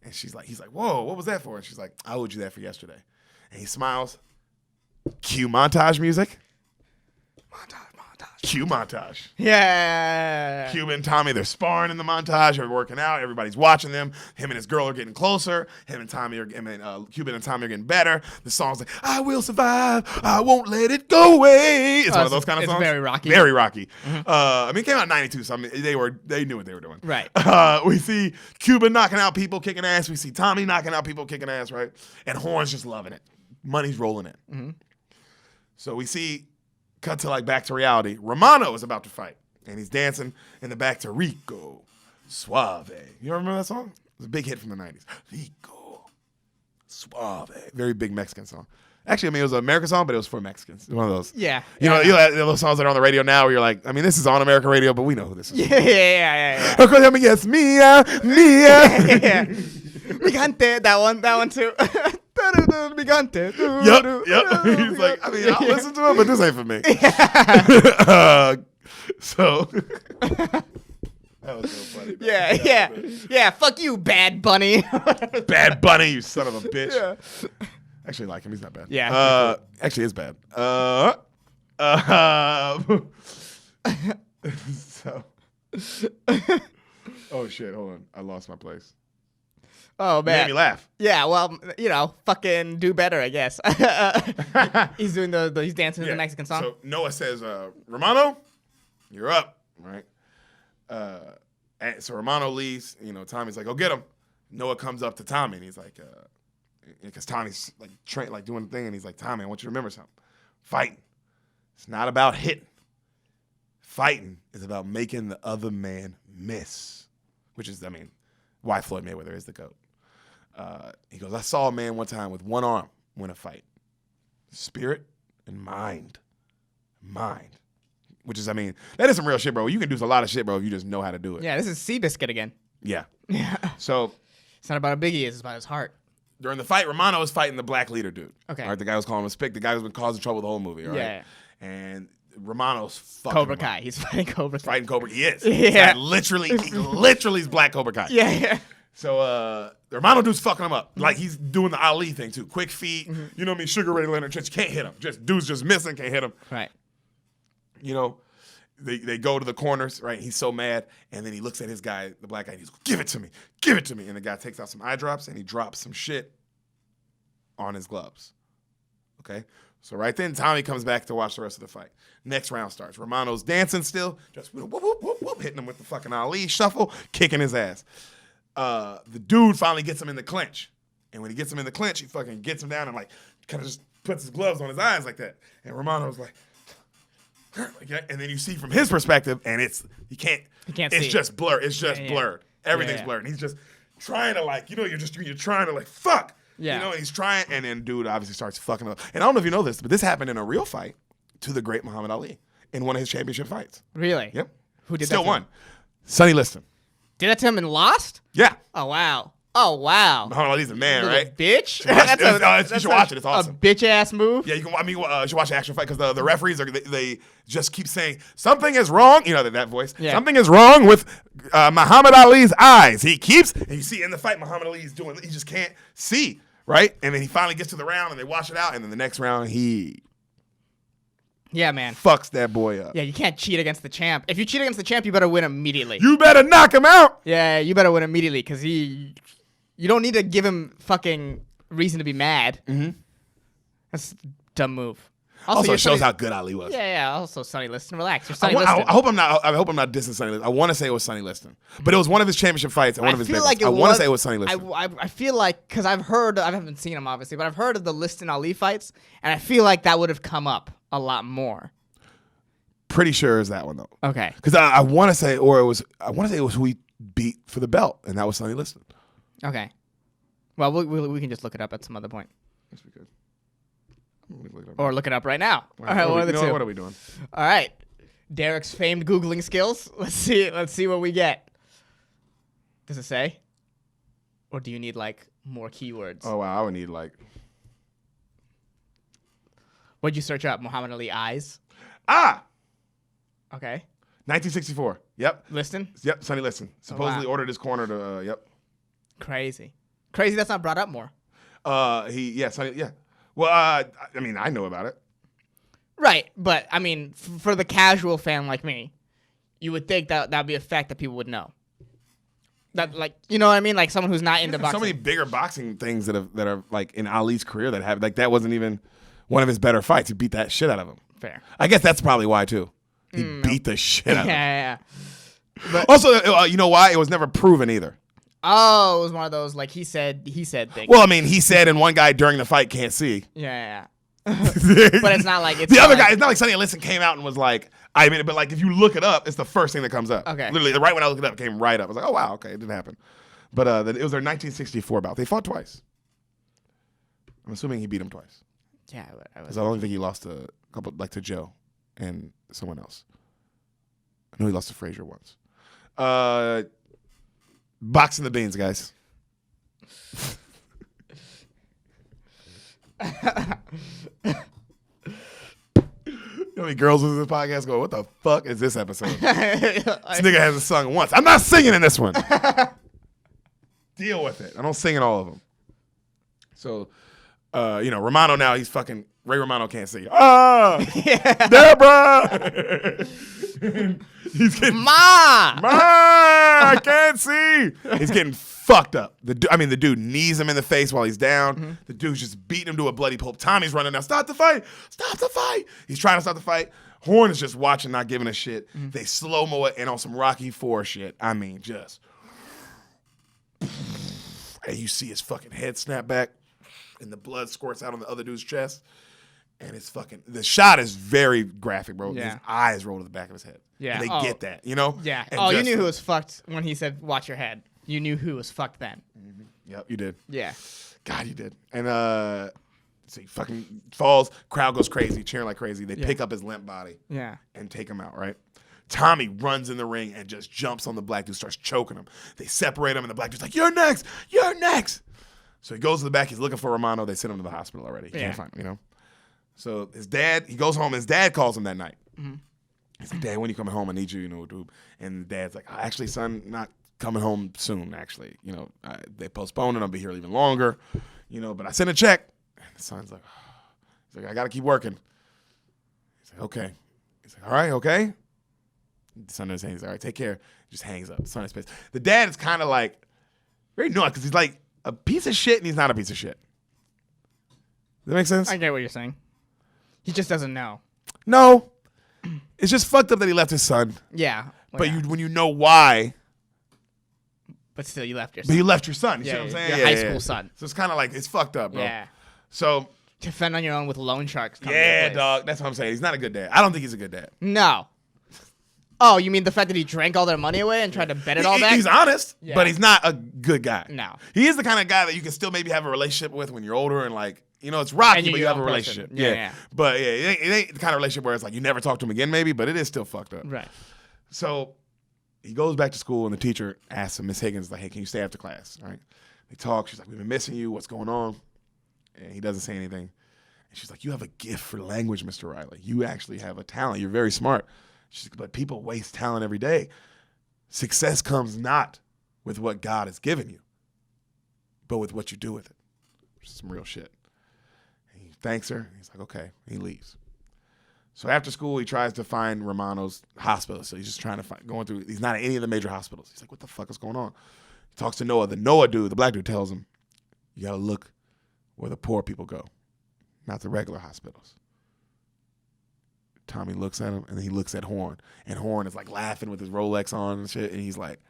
B: And he's like, whoa, what was that for? And she's like, I owed you that for yesterday. And he smiles. Cue montage music. Montage. Cue montage.
A: Yeah.
B: Cuba and Tommy, they're sparring in the montage. They're working out. Everybody's watching them. Him and his girl are getting closer. Cuba and Tommy are getting better. The song's like, I will survive. I won't let it go away. It's one of those kind of songs.
A: It's very rocky.
B: Very rocky. I mean, it came out in 92, so I mean, they knew what they were doing.
A: Right.
B: We see Cuba knocking out people, kicking ass. We see Tommy knocking out people, kicking ass, right? And Horn's just loving it. Money's rolling in.
A: Mm-hmm.
B: So we see, cut to like back to reality. Romano is about to fight, and he's dancing in the back to Rico Suave. You remember that song? It was a big hit from the 90s. Rico Suave. Very big Mexican song. Actually, I mean, it was an American song, but it was for Mexicans. One of those.
A: Yeah.
B: You know those songs that are on the radio now where you're like, I mean, this is on American radio, but we know who this is.
A: Yeah.
B: Yes, Mia.
A: Yeah. Gigante, that one too. Gigante.
B: Yep. He's like, I mean, I'll listen to it, but this ain't for me. So that was so funny.
A: Yeah. Fuck you, Bad Bunny.
B: Bad Bunny, you son of a bitch.
A: Yeah.
B: Actually, like him. He's not bad.
A: Yeah.
B: Actually, it's bad. So. Oh shit! Hold on, I lost my place.
A: Oh man,
B: made me laugh.
A: Yeah, well, fucking do better, I guess. He's doing he's dancing to the Mexican song.
B: So Noah says, "Romano, you're up, right?" So Romano leaves. Tommy's like, "Go get him." Noah comes up to Tommy and he's like, because Tommy's like doing the thing, and he's like, "Tommy, I want you to remember something. Fighting, it's not about hitting. Fighting is about making the other man miss," which is, I mean, why Floyd Mayweather is the GOAT. He goes, "I saw a man one time with one arm win a fight. Spirit and mind. Which is, I mean, that is some real shit, bro. You can do a lot of shit, bro, if you just know how to do it.
A: Yeah, this is Seabiscuit again.
B: Yeah.
A: Yeah.
B: So
A: it's not about how big he is, it's about his heart.
B: During the fight, Romano was fighting the black leader dude.
A: Okay.
B: All right, the guy was calling him a spick. The guy who's been causing trouble the whole movie, all right?
A: Yeah.
B: And Romano's fucking
A: Cobra Kai. He's fighting Cobra Kai.
B: Fighting Cobra. He is.
A: Yeah.
B: He literally is black Cobra Kai.
A: Yeah.
B: So the Romano dude's fucking him up. Like, he's doing the Ali thing too. Quick feet.
A: Mm-hmm.
B: You know what I mean? Sugar Ray Leonard. Just can't hit him. Dude's just missing. Can't hit him.
A: Right.
B: They go to the corners, right? He's so mad, and then he looks at his guy, the black guy, and he's like, give it to me. And the guy takes out some eye drops, and he drops some shit on his gloves. Okay? So right then, Tommy comes back to watch the rest of the fight. Next round starts. Romano's dancing still, just whoop, whoop, whoop, whoop, hitting him with the fucking Ali shuffle, kicking his ass. The dude finally gets him in the clinch. And when he gets him in the clinch, he fucking gets him down and like kind of just puts his gloves on his eyes like that. And Romano's like that. And then you see from his perspective, and he can't see. It's just blurred. It's just blurred. Everything's blurred. And he's just trying to you're trying to fuck.
A: Yeah.
B: And he's trying, and then dude obviously starts fucking up. And I don't know if you know this, but this happened in a real fight to the great Muhammad Ali in one of his championship fights.
A: Really?
B: Yep.
A: Who did
B: Still
A: that?
B: won. Sonny Liston.
A: Did that to him and lost?
B: Yeah.
A: Oh wow.
B: Muhammad Ali's a man,
A: Little
B: right?
A: Bitch.
B: You should watch it. It's awesome.
A: A bitch ass move.
B: Yeah, you should watch the actual fight because the referees they just keep saying something is wrong. You know that voice.
A: Yeah.
B: Something is wrong with Muhammad Ali's eyes. He keeps, and you see in the fight Muhammad Ali is doing. He just can't see, right? And then he finally gets to the round and they wash it out, and then the next round he
A: Yeah, man.
B: fucks that boy up.
A: Yeah, you can't cheat against the champ. If you cheat against the champ, you better win immediately.
B: You better knock him out.
A: Yeah, you better win immediately because you don't need to give him fucking reason to be mad.
B: Mm-hmm.
A: That's a dumb move.
B: Also, it shows how good Ali was.
A: Yeah. Also, Sonny Liston, relax. You're
B: I
A: Sonny Liston.
B: hope I'm not dissing Sonny Liston. I want to say it was Sonny Liston, but it was one of his championship fights and one of his big ones. I want to say it was Sonny Liston.
A: I feel like, because I haven't seen him obviously, but I've heard of the Liston Ali fights, and I feel like that would have come up a lot more.
B: Pretty sure it's that one though.
A: Okay.
B: Because I want to say it was who he beat for the belt, and that was Sonny Liston.
A: Okay. Well, we can just look it up at some other point.
B: Yes, we could.
A: Or look it up right now.
B: All
A: All right,
B: what are we doing?
A: All right. Derek's famed Googling skills. Let's see what we get. Does it say? Or do you need more keywords?
B: Oh wow, I would need
A: What'd you search up? Muhammad Ali eyes? Okay.
B: 1964. Yep.
A: Liston?
B: Yep, Sonny Liston. Supposedly ordered his corner to yep.
A: Crazy. Crazy that's not brought up more.
B: Yeah. Well, I mean, I know about it.
A: Right, but I mean, for the casual fan like me, you would think that that'd be a fact that people would know. That, like, you know what I mean? Like someone who's not into boxing.
B: So many bigger boxing things that are like in Ali's career that have like that wasn't even one of his better fights. He beat that shit out of him.
A: Fair.
B: I guess that's probably why too. He beat the shit out of him.
A: Yeah. But,
B: also, you know why? It was never proven either.
A: Oh, it was one of those like he said things.
B: Well, I mean, he said, and one guy during the fight can't see.
A: Yeah. But it's not like it's
B: the other guy. It's not like Sonny Liston came out and was like, I mean, but like if you look it up, it's the first thing that comes up.
A: Okay.
B: Literally, right when I looked it up, it came right up. I was like, oh wow, okay, it didn't happen. But it was their 1964 bout. They fought twice. I'm assuming he beat him twice.
A: Yeah,
B: because I don't think he lost a couple, like to Joe and someone else. I know he lost to Frazier once. Boxing the beans, guys. You know how many girls listen to this podcast go, what the fuck is this episode? This nigga hasn't sung once. I'm not singing in this one. Deal with it. I don't sing in all of them. So, Romano now, he's fucking, Ray Romano can't see. Deborah! He's getting, Ma, I can't see. He's getting fucked up. The dude knees him in the face while he's down. Mm-hmm. The dude's just beating him to a bloody pulp. Tommy's running now. Stop the fight. Stop the fight. He's trying to stop the fight. Horn is just watching, not giving a shit. Mm-hmm. They slow-mo it and on some Rocky IV shit. I mean, just. And you see his fucking head snap back and the blood squirts out on the other dude's chest. And it's fucking, the shot is very graphic, bro. Yeah. His eyes roll to the back of his head.
A: Yeah.
B: And they get that, you know?
A: Yeah. And you knew who was fucked when he said, watch your head. You knew who was fucked then.
B: Mm-hmm. Yep, you did.
A: Yeah.
B: God, you did. And so he fucking falls, crowd goes crazy, cheering like crazy. They pick up his limp body.
A: Yeah.
B: And take him out, right? Tommy runs in the ring and just jumps on the black dude, starts choking him. They separate him, and the black dude's like, you're next! You're next! So he goes to the back, he's looking for Romano. They send him to the hospital already. He can't find him, you know? So his dad, he goes home. His dad calls him that night. Mm-hmm. He's like, Dad, when you coming home? I need you, dude. And the dad's like, actually, son, not coming home soon, actually. They postponed it. I'll be here even longer, but I sent a check. And the son's like, I got to keep working. He's like, okay. He's like, all right, okay. The son is saying, he's like, all right, take care. He just hangs up. The son is pissed. The dad is kind of like, very nuanced because he's like a piece of shit and he's not a piece of shit. Does that make sense?
A: I get what you're saying. He just doesn't know.
B: No. It's just fucked up that he left his son.
A: Yeah.
B: But when you know why.
A: But still, you left your son.
B: But you left your son. You see what I'm saying?
A: Your high school son.
B: So it's kind of like, it's fucked up, bro.
A: Yeah.
B: So.
A: To fend on your own with loan sharks.
B: Yeah, dog. That's what I'm saying. He's not a good dad. I don't think he's a good dad.
A: No. Oh, you mean the fact that he drank all their money away and tried to bet it all back?
B: He's honest, but he's not a good guy.
A: No.
B: He is the kind of guy that you can still maybe have a relationship with when you're older and like, it's rocky, but you have a relationship.
A: Yeah.
B: But it ain't the kind of relationship where it's like you never talk to him again maybe, but it is still fucked up.
A: Right.
B: So he goes back to school and the teacher asks him, Miss Higgins, like, hey, can you stay after class? All right. They talk. She's like, we've been missing you. What's going on? And he doesn't say anything. And she's like, you have a gift for language, Mr. Riley. You actually have a talent. You're very smart. She's like, but people waste talent every day. Success comes not with what God has given you, but with what you do with it. Which is some real shit. And he thanks her. He's like, okay. And he leaves. So after school, he tries to find Romano's hospital. So he's just trying to going through. He's not at any of the major hospitals. He's like, what the fuck is going on? He talks to Noah. The Noah dude, the black dude, tells him, you got to look where the poor people go, not the regular hospitals. Tommy looks at him, and then he looks at Horn. And Horn is, like, laughing with his Rolex on and shit. And he's like,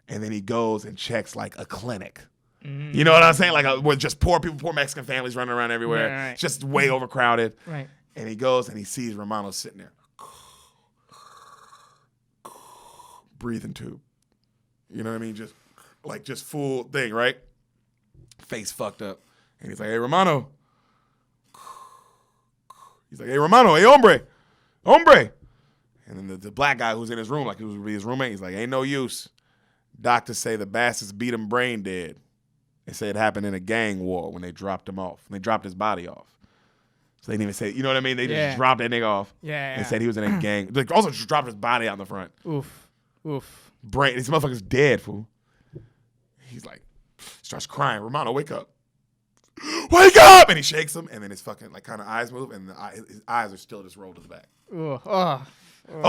B: and then he goes and checks, like, a clinic. Mm. You know what I'm saying? Like, with just poor people, poor Mexican families running around everywhere.
A: Right.
B: It's just way overcrowded.
A: Right.
B: And he goes, and he sees Romano sitting there. Breathing tube. You know what I mean? Just full thing, right? Face fucked up. And he's like, hey, Romano. He's like, hey, Romano, hey, hombre. And then the black guy who's in his room, like he was his roommate, he's like, ain't no use. Doctors say the bastards beat him brain dead. They say it happened in a gang war when they dropped him off. When they dropped his body off. So they didn't even say, you know what I mean? They just dropped that nigga off.
A: Yeah.
B: They said he was in a gang. They also just dropped his body out in the front.
A: Oof.
B: Brain, this motherfucker's dead, fool. He's like, Starts crying. Romano, wake up. Wake up! And he shakes him, and then his fucking like kind of eyes move, and his eyes are still just rolled to the back. Oh,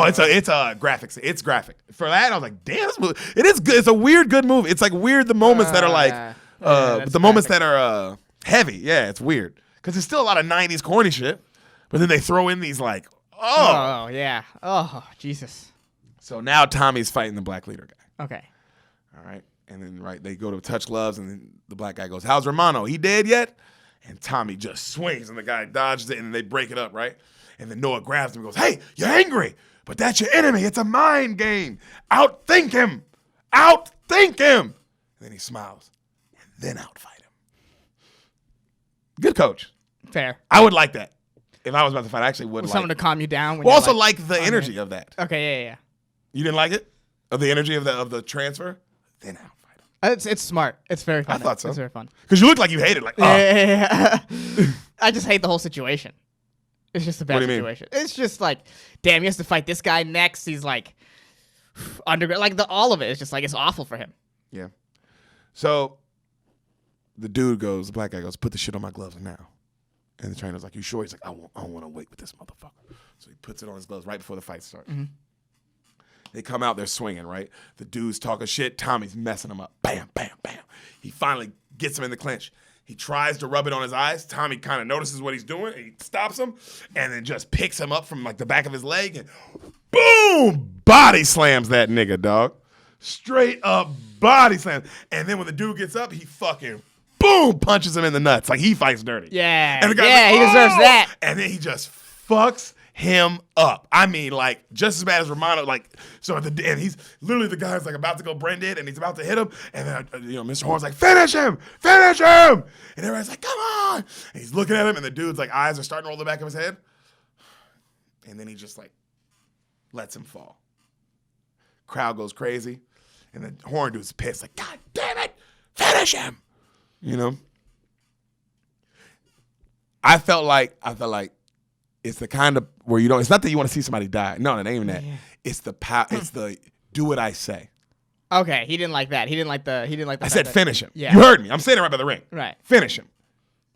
B: it's a graphics. It's graphic. For that, I was like, damn, this movie. It is good. It's a weird, good movie. It's like weird the moments that are like, the moments that are heavy. Yeah, it's weird because there's still a lot of '90s corny shit, but then they throw in these like,
A: oh yeah, oh Jesus.
B: So now Tommy's fighting the black leader guy.
A: Okay.
B: All right. And then, they go to touch gloves, and then the black guy goes, how's Romano? He dead yet? And Tommy just swings, and the guy dodges it, and they break it up, right? And then Noah grabs him and goes, hey, you're angry, but that's your enemy. It's a mind game. Outthink him. Outthink him. And then he smiles, and then outfight him. Good coach.
A: Fair.
B: I would like that. If I was about to fight, I actually would like
A: someone to calm you down. When
B: well, also like the energy of that.
A: Okay, yeah.
B: You didn't like it? Of the energy of the transfer? Then outfight him.
A: It's smart. It's very fun.
B: I thought so.
A: It's very fun.
B: Because you look like you hate it. Like,
A: Yeah. I just hate the whole situation. It's just a bad
B: What do you
A: situation. It's just like, damn, he has to fight this guy next. He's like, underground. Like, all of it is just like, it's awful for him.
B: Yeah. So the black guy goes, put the shit on my gloves now. And the trainer's like, you sure? He's like, I don't want to wait with this motherfucker. So he puts it on his gloves right before the fight starts. Mm-hmm. They come out, they're swinging, right? The dude's talking shit. Tommy's messing him up. Bam, bam, bam. He finally gets him in the clinch. He tries to rub it on his eyes. Tommy kind of notices what he's doing. And he stops him and then just picks him up from like the back of his leg and boom, body slams that nigga, dog. Straight up body slam. And then when the dude gets up, he fucking boom, punches him in the nuts. Like he fights dirty.
A: Yeah.
B: And the guy's
A: he deserves that.
B: And then he just fucks him up. I mean, like, just as bad as Romano. Like, so at the end, he's literally the guy's like about to go Brendan, and he's about to hit him, and then Mr. Horn's like, finish him, and everybody's like, come on, and he's looking at him, and the dude's like eyes are starting to roll the back of his head, and then he just like lets him fall. Crowd goes crazy, and the Horn dude's pissed, like, God damn it, finish him, I felt like. It's the kind of where you don't. It's not that you want to see somebody die. No, it ain't even that. Yeah. It's the do what I say.
A: Okay, he didn't like that. He didn't like the. I
B: said finish him. Yeah. You heard me. I'm standing right by the ring.
A: Right.
B: Finish him.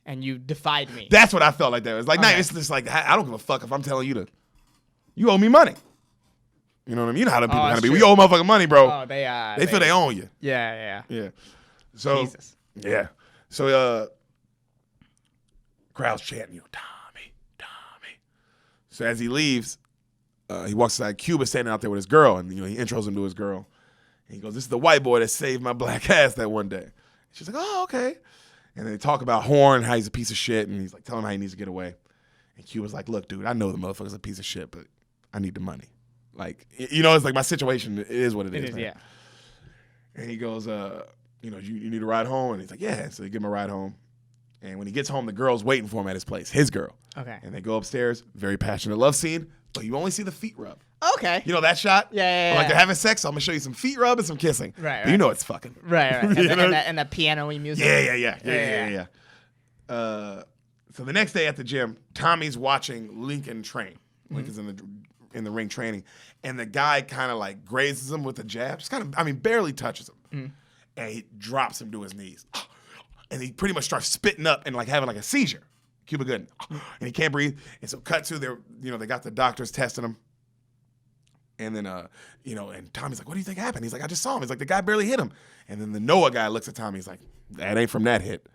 A: And you defied me.
B: That's what I felt like there. It's like, it's just like, I don't give a fuck if I'm telling you you owe me money. You know what I mean? You know how them people kind of be. We owe motherfucking money, bro.
A: Oh,
B: they feel they own you.
A: Yeah.
B: So
A: Jesus.
B: Yeah. So crowd's chanting, Tommy. So as he leaves, he walks aside. Cuba's standing out there with his girl, and he intros him to his girl. And he goes, "This is the white boy that saved my black ass that one day." And she's like, "Oh, okay." And they talk about Horn, how he's a piece of shit, and he's like telling him how he needs to get away. And Cuba's like, "Look, dude, I know the motherfucker's a piece of shit, but I need the money. Like, it's like my situation is what it is.
A: Yeah.
B: And he goes, you need a ride home? And he's like, yeah. So they give him a ride home. And when he gets home, the girl's waiting for him at his place, his girl.
A: Okay.
B: And they go upstairs, very passionate love scene, but you only see the feet rub.
A: Okay.
B: You know that shot?
A: Yeah.
B: Like they're having sex, so I'm going to show you some feet rub and some kissing.
A: Right.
B: But you know it's fucking.
A: Right. And the piano-y music.
B: Yeah. So the next day at the gym, Tommy's watching Lincoln train. Lincoln's in the ring training. And the guy kind of like grazes him with a jab. Just kind of, barely touches him. And he drops him to his knees. And he pretty much starts spitting up and like having like a seizure. Cuba Gooding. And he can't breathe. And so cut to they got the doctors testing him. And then, and Tommy's like, what do you think happened? He's like, I just saw him. He's like, the guy barely hit him. And then the Noah guy looks at Tommy. He's like, that ain't from that hit.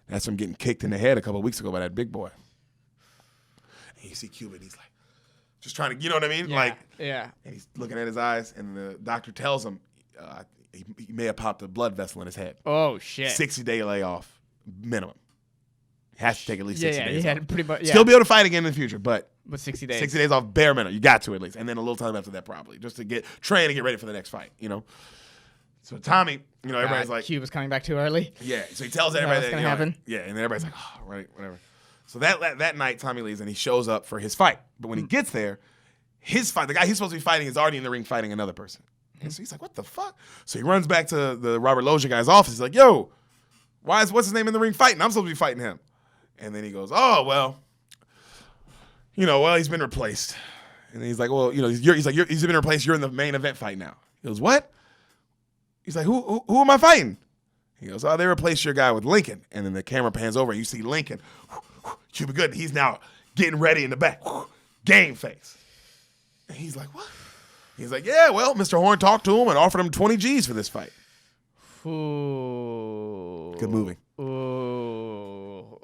B: That's from getting kicked in the head a couple of weeks ago by that big boy. And you see Cuba and he's like, just trying to, you know what I mean?
A: Yeah.
B: And he's looking at his eyes and the doctor tells him he may have popped a blood vessel in his head.
A: Oh, shit.
B: 60-day layoff minimum. He has to take at least 60 days off.
A: Pretty much.
B: Still be able to fight again in the future, but
A: 60 days.
B: 60 days off bare minimum. You got to at least. And then a little time after that probably, just to train and get ready for the next fight, So Tommy, everybody's like.
A: Cuba's coming back too early.
B: Yeah, so he tells everybody
A: that's going to happen.
B: Yeah, and then everybody's like, oh, right, whatever. So that night, Tommy leaves and he shows up for his fight. But when he gets there, his fight, the guy he's supposed to be fighting is already in the ring fighting another person. And so he's like, what the fuck? So he runs back to the Robert Loggia guy's office. He's like, yo, what's his name in the ring fighting? I'm supposed to be fighting him. And then he goes, oh, well, he's been replaced. And then he's like, well, he's been replaced. You're in the main event fight now. He goes, what? He's like, who am I fighting? He goes, oh, they replaced your guy with Lincoln. And then the camera pans over and you see Lincoln. Cuba Gooding, he's now getting ready in the back. Game face. And he's like, what? He's like, yeah, well, Mr. Horn talked to him and offered him 20 G's for this fight.
A: Ooh.
B: Good movie.
A: Ooh.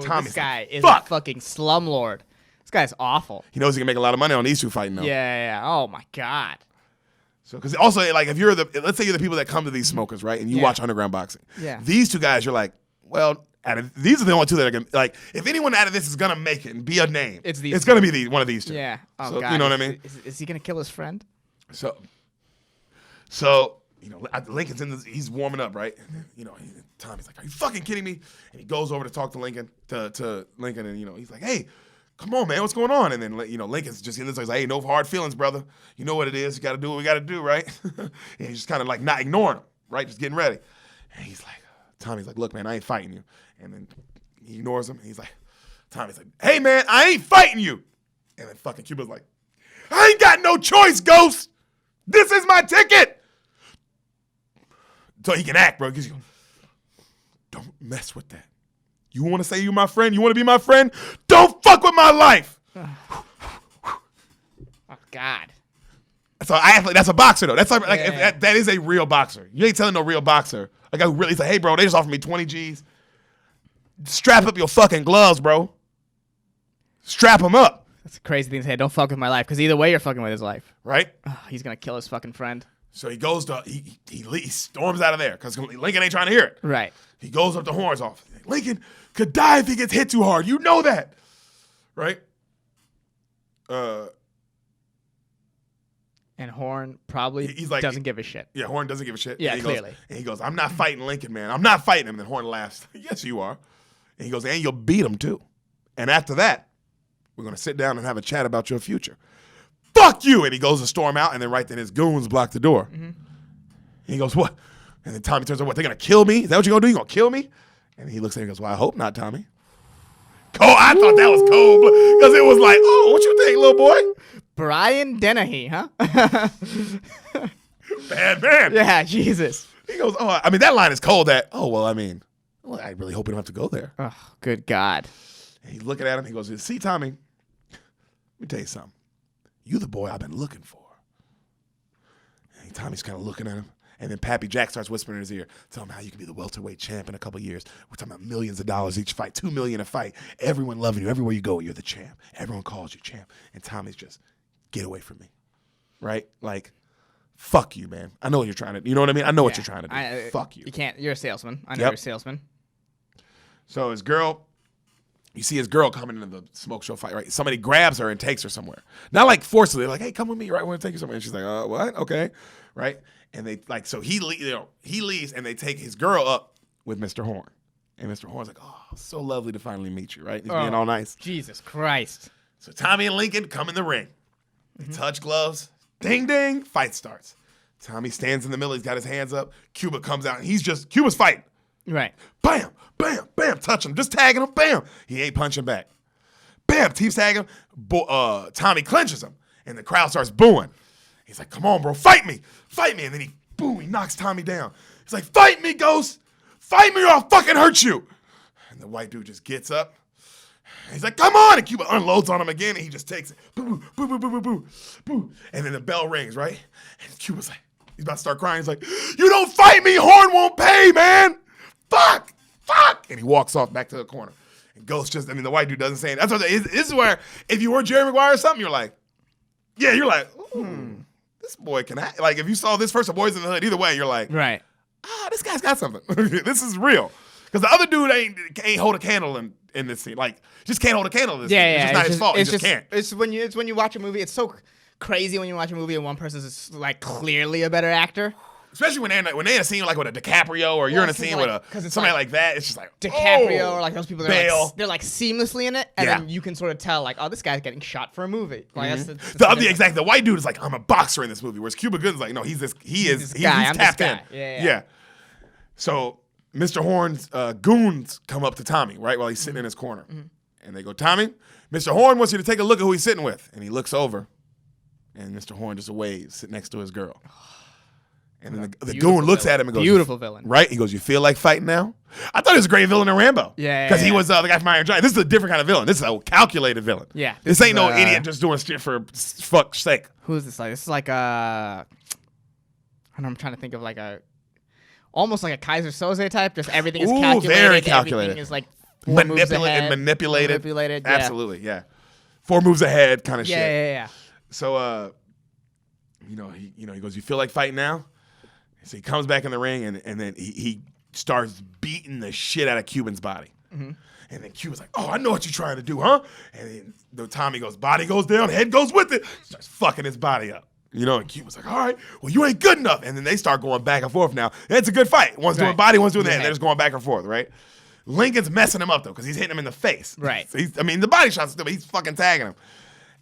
B: Tommy's
A: This guy
B: like,
A: is
B: fuck.
A: a fucking slumlord. This guy's awful.
B: He knows he can make a lot of money on these two fighting, though.
A: Yeah. Oh, my God.
B: So, because also, like, if you're let's say you're the people that come to these smokers, right, and you watch underground boxing.
A: Yeah.
B: These two guys, you're like, well, these are the only two that are gonna, like, if anyone out of this is gonna make it and be a name,
A: It's these
B: it's
A: two.
B: gonna be one of these two.
A: Yeah. Oh,
B: So,
A: God.
B: you know what I mean?
A: Is he going to kill his friend?
B: So, you know, Lincoln's he's warming up, right? And then, you know, Tommy's like, are you fucking kidding me? And he goes over to talk to Lincoln, to Lincoln, and, you know, he's like, hey, come on, man, what's going on? And then, you know, Lincoln's just in this, he's like, hey, no hard feelings, brother. You know what it is. You got to do what we got to do, right? And he's just kind of like not ignoring him, right? Just getting ready. And he's like, Tommy's like, look, man, I ain't fighting you. And then he ignores him. And he's like, Tommy's like, hey, man, I ain't fighting you. And then fucking Cuba's like, I ain't got no choice, Ghost. This is my ticket. So he can act, bro. Because don't mess with that. You want to say you're my friend? You want to be my friend? Don't fuck with my life.
A: Oh, God.
B: So I act like that's a boxer though. That's like,
A: Yeah.
B: that is a real boxer. You ain't telling no real boxer. Like I really say, hey, bro, they just offered me 20 G's. Strap up your fucking gloves, bro. Strap them up.
A: That's a crazy thing to say. Don't fuck with my life, because either way, you're fucking with his life.
B: Right?
A: Oh, he's going to kill his fucking friend.
B: So he goes to he storms out of there because Lincoln ain't trying to hear it.
A: Right.
B: He goes up to Horn's office. Lincoln could die if he gets hit too hard. You know that, right?
A: And Horn probably
B: He's like,
A: doesn't give a shit.
B: Yeah, Horn doesn't give a shit.
A: Yeah,
B: and he
A: clearly.
B: Goes, and he goes, I'm not fighting Lincoln, man. I'm not fighting him. And Horn laughs. Yes, you are. And he goes, and you'll beat him too. And after that, we're going to sit down and have a chat about your future. Fuck you. And he goes to storm out, and then right then his goons block the door. Mm-hmm. And he goes, what? And then Tommy turns around, what, they're going to kill me? Is that what you're going to do? You going to kill me? And he looks at him and goes, well, I hope not, Tommy. I thought that was cold because it was like, oh, what you think, little boy?
A: Brian Dennehy, huh?
B: Bad man.
A: Yeah, Jesus.
B: He goes, oh, I mean, that line is cold that, oh, well, I mean, well, I really hope we don't have to go there.
A: Oh, good God.
B: And he's looking at him. He goes, see, Tommy, let me tell you something. You the boy I've been looking for. And Tommy's kind of looking at him. And then Pappy Jack starts whispering in his ear, tell him how you can be the welterweight champ in a couple years. We're talking about millions of dollars each fight, $2 million a fight. Everyone loving you. Everywhere you go, you're the champ. Everyone calls you champ. And Tommy's just, get away from me. Right? Like, fuck you, man. I know what you're trying to do. You know what I mean? I know what you're trying to do. Fuck you.
A: You can't. You're a salesman. I know
B: Yep.
A: you're a salesman.
B: So his girl, you see his girl coming into the smoke show fight, right? Somebody grabs her and takes her somewhere. Not like forcibly, like, hey, come with me, right? I want to take you somewhere. And she's like, what? Okay. Right? And they like, so he leaves and they take his girl up with Mr. Horn. And Mr. Horn's like, oh, so lovely to finally meet you, right? He's being all nice.
A: Jesus Christ.
B: So Tommy and Lincoln come in the ring. They touch gloves. Ding, ding. Fight starts. Tommy stands in the middle. He's got his hands up. Cuba comes out and Cuba's fighting.
A: Right.
B: Bam, bam, bam, touch him. Just tagging him, bam. He ain't punching back. Bam, teams tag him. Tommy clinches him, and the crowd starts booing. He's like, come on, bro, fight me. Fight me. And then he knocks Tommy down. He's like, fight me, Ghost. Fight me or I'll fucking hurt you. And the white dude just gets up. He's like, come on. And Cuba unloads on him again, and he just takes it. Boo, boo, boo, boo, boo, boo, boo. And then the bell rings, right? And Cuba's like, he's about to start crying. He's like, you don't fight me, Horn won't pay, man. Fuck. And he walks off back to the corner. And Ghost the white dude doesn't say it. That's what this is where, if you were Jerry Maguire or something, you're like, this boy can act. Like, if you saw this first, Boys in the Hood, either way, you're like,
A: Right.
B: this guy's got something. This is real. Because the other dude ain't hold a candle in this scene. Like, just can't hold a candle in this scene. It's just not his fault. He just can't.
A: It's when you watch a movie. It's so crazy when you watch a movie and one person's like clearly a better actor.
B: Especially when they're in a scene like with a DiCaprio or you're in a scene with somebody like that. It's just like,
A: DiCaprio or like those people.
B: Bale.
A: They're like seamlessly in it, and then you can sort of tell like, oh, this guy's getting shot for a movie. Like
B: the white dude is like, I'm a boxer in this movie. Whereas Cuba Gooding's like, no, he's tapped in.
A: Yeah.
B: So Mr. Horn's goons come up to Tommy, right, while he's sitting in his corner. And they go, Tommy, Mr. Horn wants you to take a look at who he's sitting with. And he looks over, and Mr. Horn just waves, sitting next to his girl. And then the goon looks at him and goes,
A: beautiful villain.
B: Right? He goes, you feel like fighting now? I thought he was a great villain in Rambo.
A: Yeah.
B: Because he was the guy from Iron Giant. This is a different kind of villain. This is a calculated villain.
A: Yeah.
B: This ain't no idiot just doing shit for fuck's sake.
A: Who's this like? This is like a... I don't know, I'm trying to think of like almost like a Kaiser Soze type. Just everything is calculated.
B: Very calculated.
A: Everything is like 4 moves ahead.
B: Manipulated.
A: Yeah.
B: Absolutely, yeah. 4 moves ahead kind of shit.
A: Yeah.
B: So, he goes, you feel like fighting now? So he comes back in the ring, and then he starts beating the shit out of Cuban's body. Mm-hmm. And then Cuban's like, oh, I know what you're trying to do, huh? And then Tommy goes, body goes down, head goes with it. Starts fucking his body up. And Cuban's like, all right, well, you ain't good enough. And then they start going back and forth now. And it's a good fight. One's doing body, one's doing the head. They're just going back and forth, right? Lincoln's messing him up, though, because he's hitting him in the face.
A: Right.
B: So the body shot's still, but he's fucking tagging him.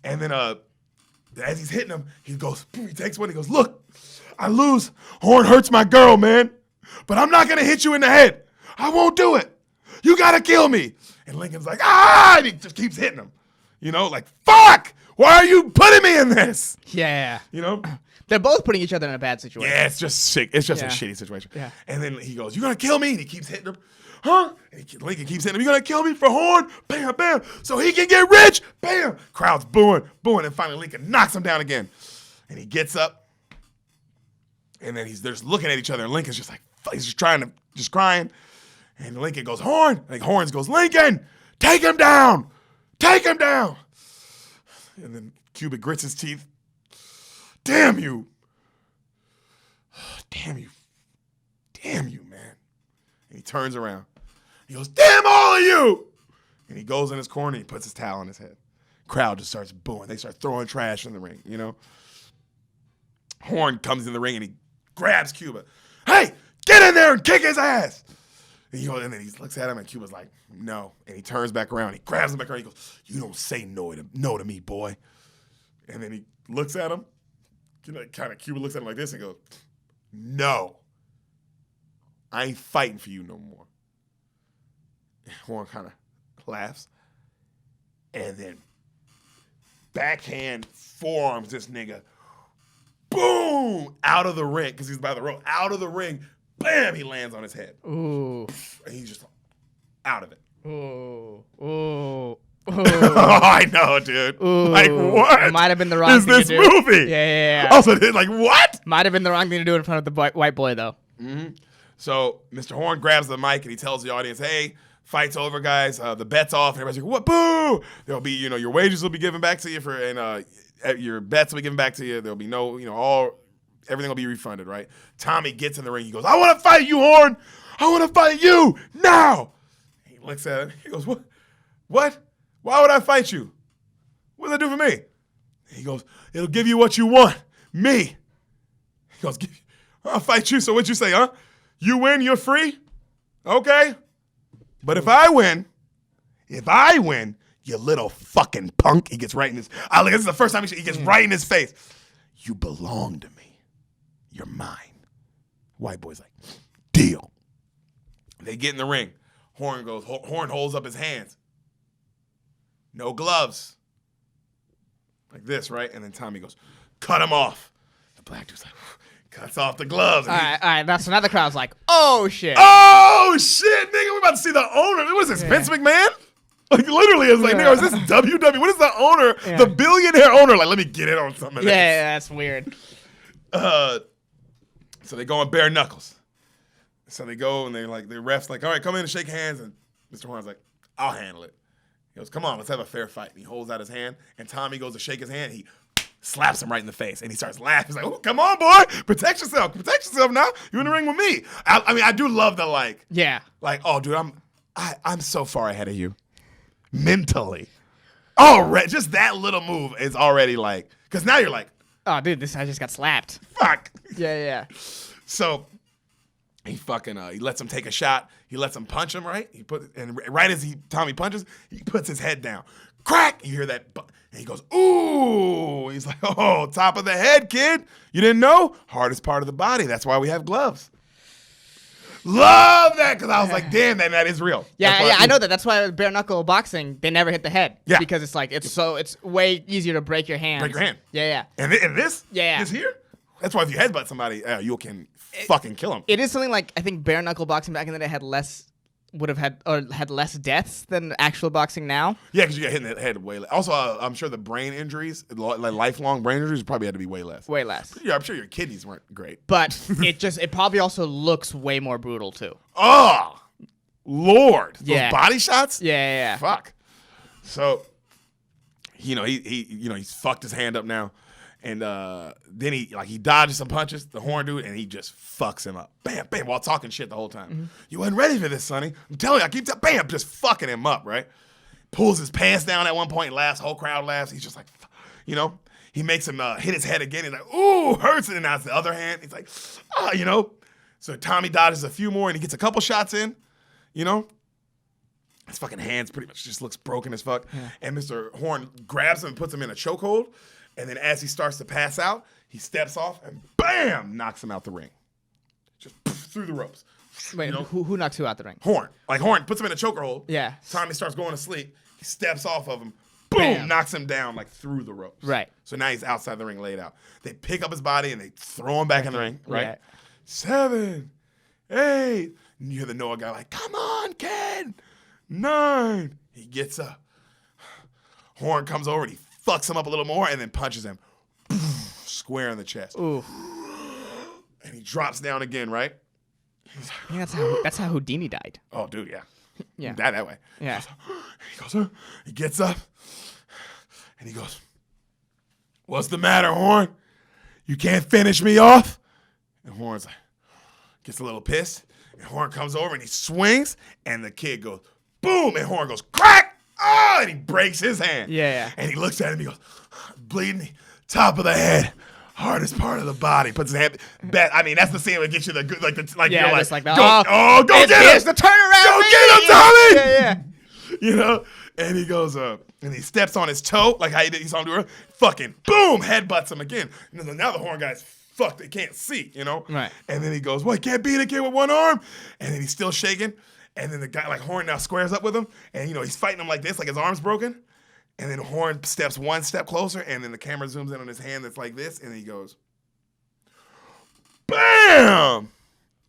B: And then as he's hitting him, he takes one, he goes, look, I lose. Horn hurts my girl, man. But I'm not going to hit you in the head. I won't do it. You got to kill me. And Lincoln's like, and he just keeps hitting him. Like, fuck! Why are you putting me in this?
A: Yeah.
B: They're
A: both putting each other in a bad situation.
B: Yeah, it's just sick. It's just a shitty situation.
A: Yeah.
B: And then he goes, you gonna kill me? And he keeps hitting him. Huh? And Lincoln keeps hitting him. You gonna kill me for Horn? Bam, bam. So he can get rich? Bam. Crowd's booing. And finally Lincoln knocks him down again. And he gets up. And then they're just looking at each other. And Lincoln's just like, he's just crying. And Lincoln goes, Horn. And Horns goes, Lincoln, take him down. Take him down. And then Cuba grits his teeth. Damn you. Damn you. Damn you, man. And he turns around. He goes, damn all of you. And he goes in his corner and he puts his towel on his head. Crowd just starts booing. They start throwing trash in the ring, Horn comes in the ring and he grabs Cuba. Hey, get in there and kick his ass. And then he looks at him and Cuba's like, no. And he turns back around. He grabs him back around. He goes, you don't say no to me, boy. And then he looks at him. Cuba looks at him like this and goes, no. I ain't fighting for you no more. And Horn kind of laughs. And then backhand forearms this nigga. Boom! Out of the ring, because he's by the rope. Out of the ring. Bam! He lands on his head.
A: Ooh.
B: And he's just out of it.
A: Ooh. Ooh.
B: I know, dude.
A: Ooh.
B: Like, what?
A: It might have been the wrong thing to do.
B: Is this movie?
A: Yeah.
B: Also, like, what?
A: Might have been the wrong thing to do in front of the white boy, though.
B: Mm-hmm. So Mr. Horn grabs the mic and he tells the audience, hey, fight's over, guys. The bet's off. And everybody's like, what? Boo! There'll be, your wages will be given back to you and your bets will be given back to you. There'll be no, everything will be refunded, right? Tommy gets in the ring. He goes, I want to fight you, Horn. I want to fight you now. He looks at him. He goes, what? What? Why would I fight you? What does that do for me? He goes, it'll give you what you want. Me. He goes, I'll fight you. So what you say, huh? You win, you're free? Okay. But if I win, you little fucking punk. He gets right in his, this is the first time he gets right in his face. You belong to me. You're mine. White boy's like, deal. They get in the ring. Horn holds up his hands. No gloves. Like this, right? And then Tommy goes, cut him off. The black dude's like, cuts off the gloves.
A: All right. So now the crowd's like, oh, shit.
B: Oh, shit, nigga. We're about to see the owner. What is this, Vince McMahon? Like, literally, it's like, nigga, is this WWE? What is the owner? Yeah. The billionaire owner? Like, let me get in on something of this.
A: Yeah, that's weird.
B: So they go on bare knuckles. So they go and the ref's like, all right, come in and shake hands. And Mr. Horn's like, I'll handle it. He goes, come on, let's have a fair fight. And he holds out his hand, and Tommy goes to shake his hand. He slaps him right in the face, and he starts laughing. He's like, oh, come on, boy. Protect yourself now. You're in the ring with me. I do love the,
A: yeah.
B: Oh, dude, I'm so far ahead of you. Mentally. Already, just that little move is already because now you're like,
A: oh, dude, I just got slapped.
B: Fuck.
A: Yeah.
B: So he fucking he lets him take a shot. He lets him punch him, right? Right as Tommy punches, he puts his head down. Crack! You hear that, and he goes, ooh! He's like, oh, top of the head, kid. You didn't know? Hardest part of the body. That's why we have gloves. Love that, because I was like, damn, that is real.
A: Yeah, I know that. That's why bare knuckle boxing, they never hit the head.
B: Yeah.
A: Because it's way easier to break your hand.
B: Break your hand.
A: Yeah.
B: And this?
A: Yeah.
B: This here? That's why if you headbutt somebody, you can fucking kill them.
A: It is something like I think bare knuckle boxing back in the day had less deaths than actual boxing now.
B: Yeah, because you get hit in the head way less. Also, I'm sure the brain injuries, like lifelong brain injuries, probably had to be way less.
A: Way less.
B: Yeah, I'm sure your kidneys weren't great.
A: But it probably also looks way more brutal too.
B: Oh, Lord.
A: Yeah.
B: Those body shots?
A: Yeah.
B: Fuck. So, he's fucked his hand up now. And then he dodges some punches, the horn dude, and he just fucks him up. Bam, bam, while talking shit the whole time. Mm-hmm. You wasn't ready for this, Sonny. I'm telling you, I keep bam, just fucking him up, right? Pulls his pants down at one point, laughs, whole crowd laughs. He's just like, he makes him hit his head again. He's like, ooh, hurts. And then that's the other hand. He's like, So Tommy dodges a few more, and he gets a couple shots in, His fucking hands pretty much just looks broken as fuck. Yeah. And Mr. Horn grabs him and puts him in a chokehold. And then as he starts to pass out, he steps off and bam, knocks him out the ring. Just through the ropes.
A: Wait, who knocks who out the ring?
B: Horn. Like Horn puts him in a chokehold.
A: Yeah.
B: Tommy starts going to sleep. He steps off of him. Boom, bam. Knocks him down like through the ropes.
A: Right.
B: So now he's outside the ring laid out. They pick up his body and they throw him back in the ring. Right.
A: Yeah.
B: 7, 8. And you hear the Noah guy like, come on, kid. 9. He gets up. Horn comes over and he fucks him up a little more and then punches him square in the chest.
A: Ooh.
B: And he drops down again, right?
A: Yeah, that's how Houdini died.
B: Oh, dude, yeah.
A: Yeah.
B: He died that way.
A: Yeah.
B: He gets up and he goes, what's the matter, Horn? You can't finish me off? And Horn's like, gets a little pissed. And Horn comes over and he swings and the kid goes, boom, and Horn goes, crack! Oh, and he breaks his hand.
A: Yeah.
B: And he looks at him, he goes, bleeding, top of the head, hardest part of the body. Puts his hand, that's the scene that gets you the good, like,
A: yeah,
B: you're
A: just
B: like,
A: go
B: get him.
A: Here's the turnaround.
B: Go get him, Tommy.
A: Yeah.
B: And he goes up, and he steps on his toe, like how he saw him do it, fucking, boom, headbutts him again. And now the Horn guy's fucked, they can't see,
A: Right.
B: And then he goes, what, can't beat a kid with one arm? And then he's still shaking. And then the guy, like Horn, now squares up with him. And, he's fighting him like this, like his arm's broken. And then Horn steps one step closer. And then the camera zooms in on his hand that's like this. And he goes, BAM!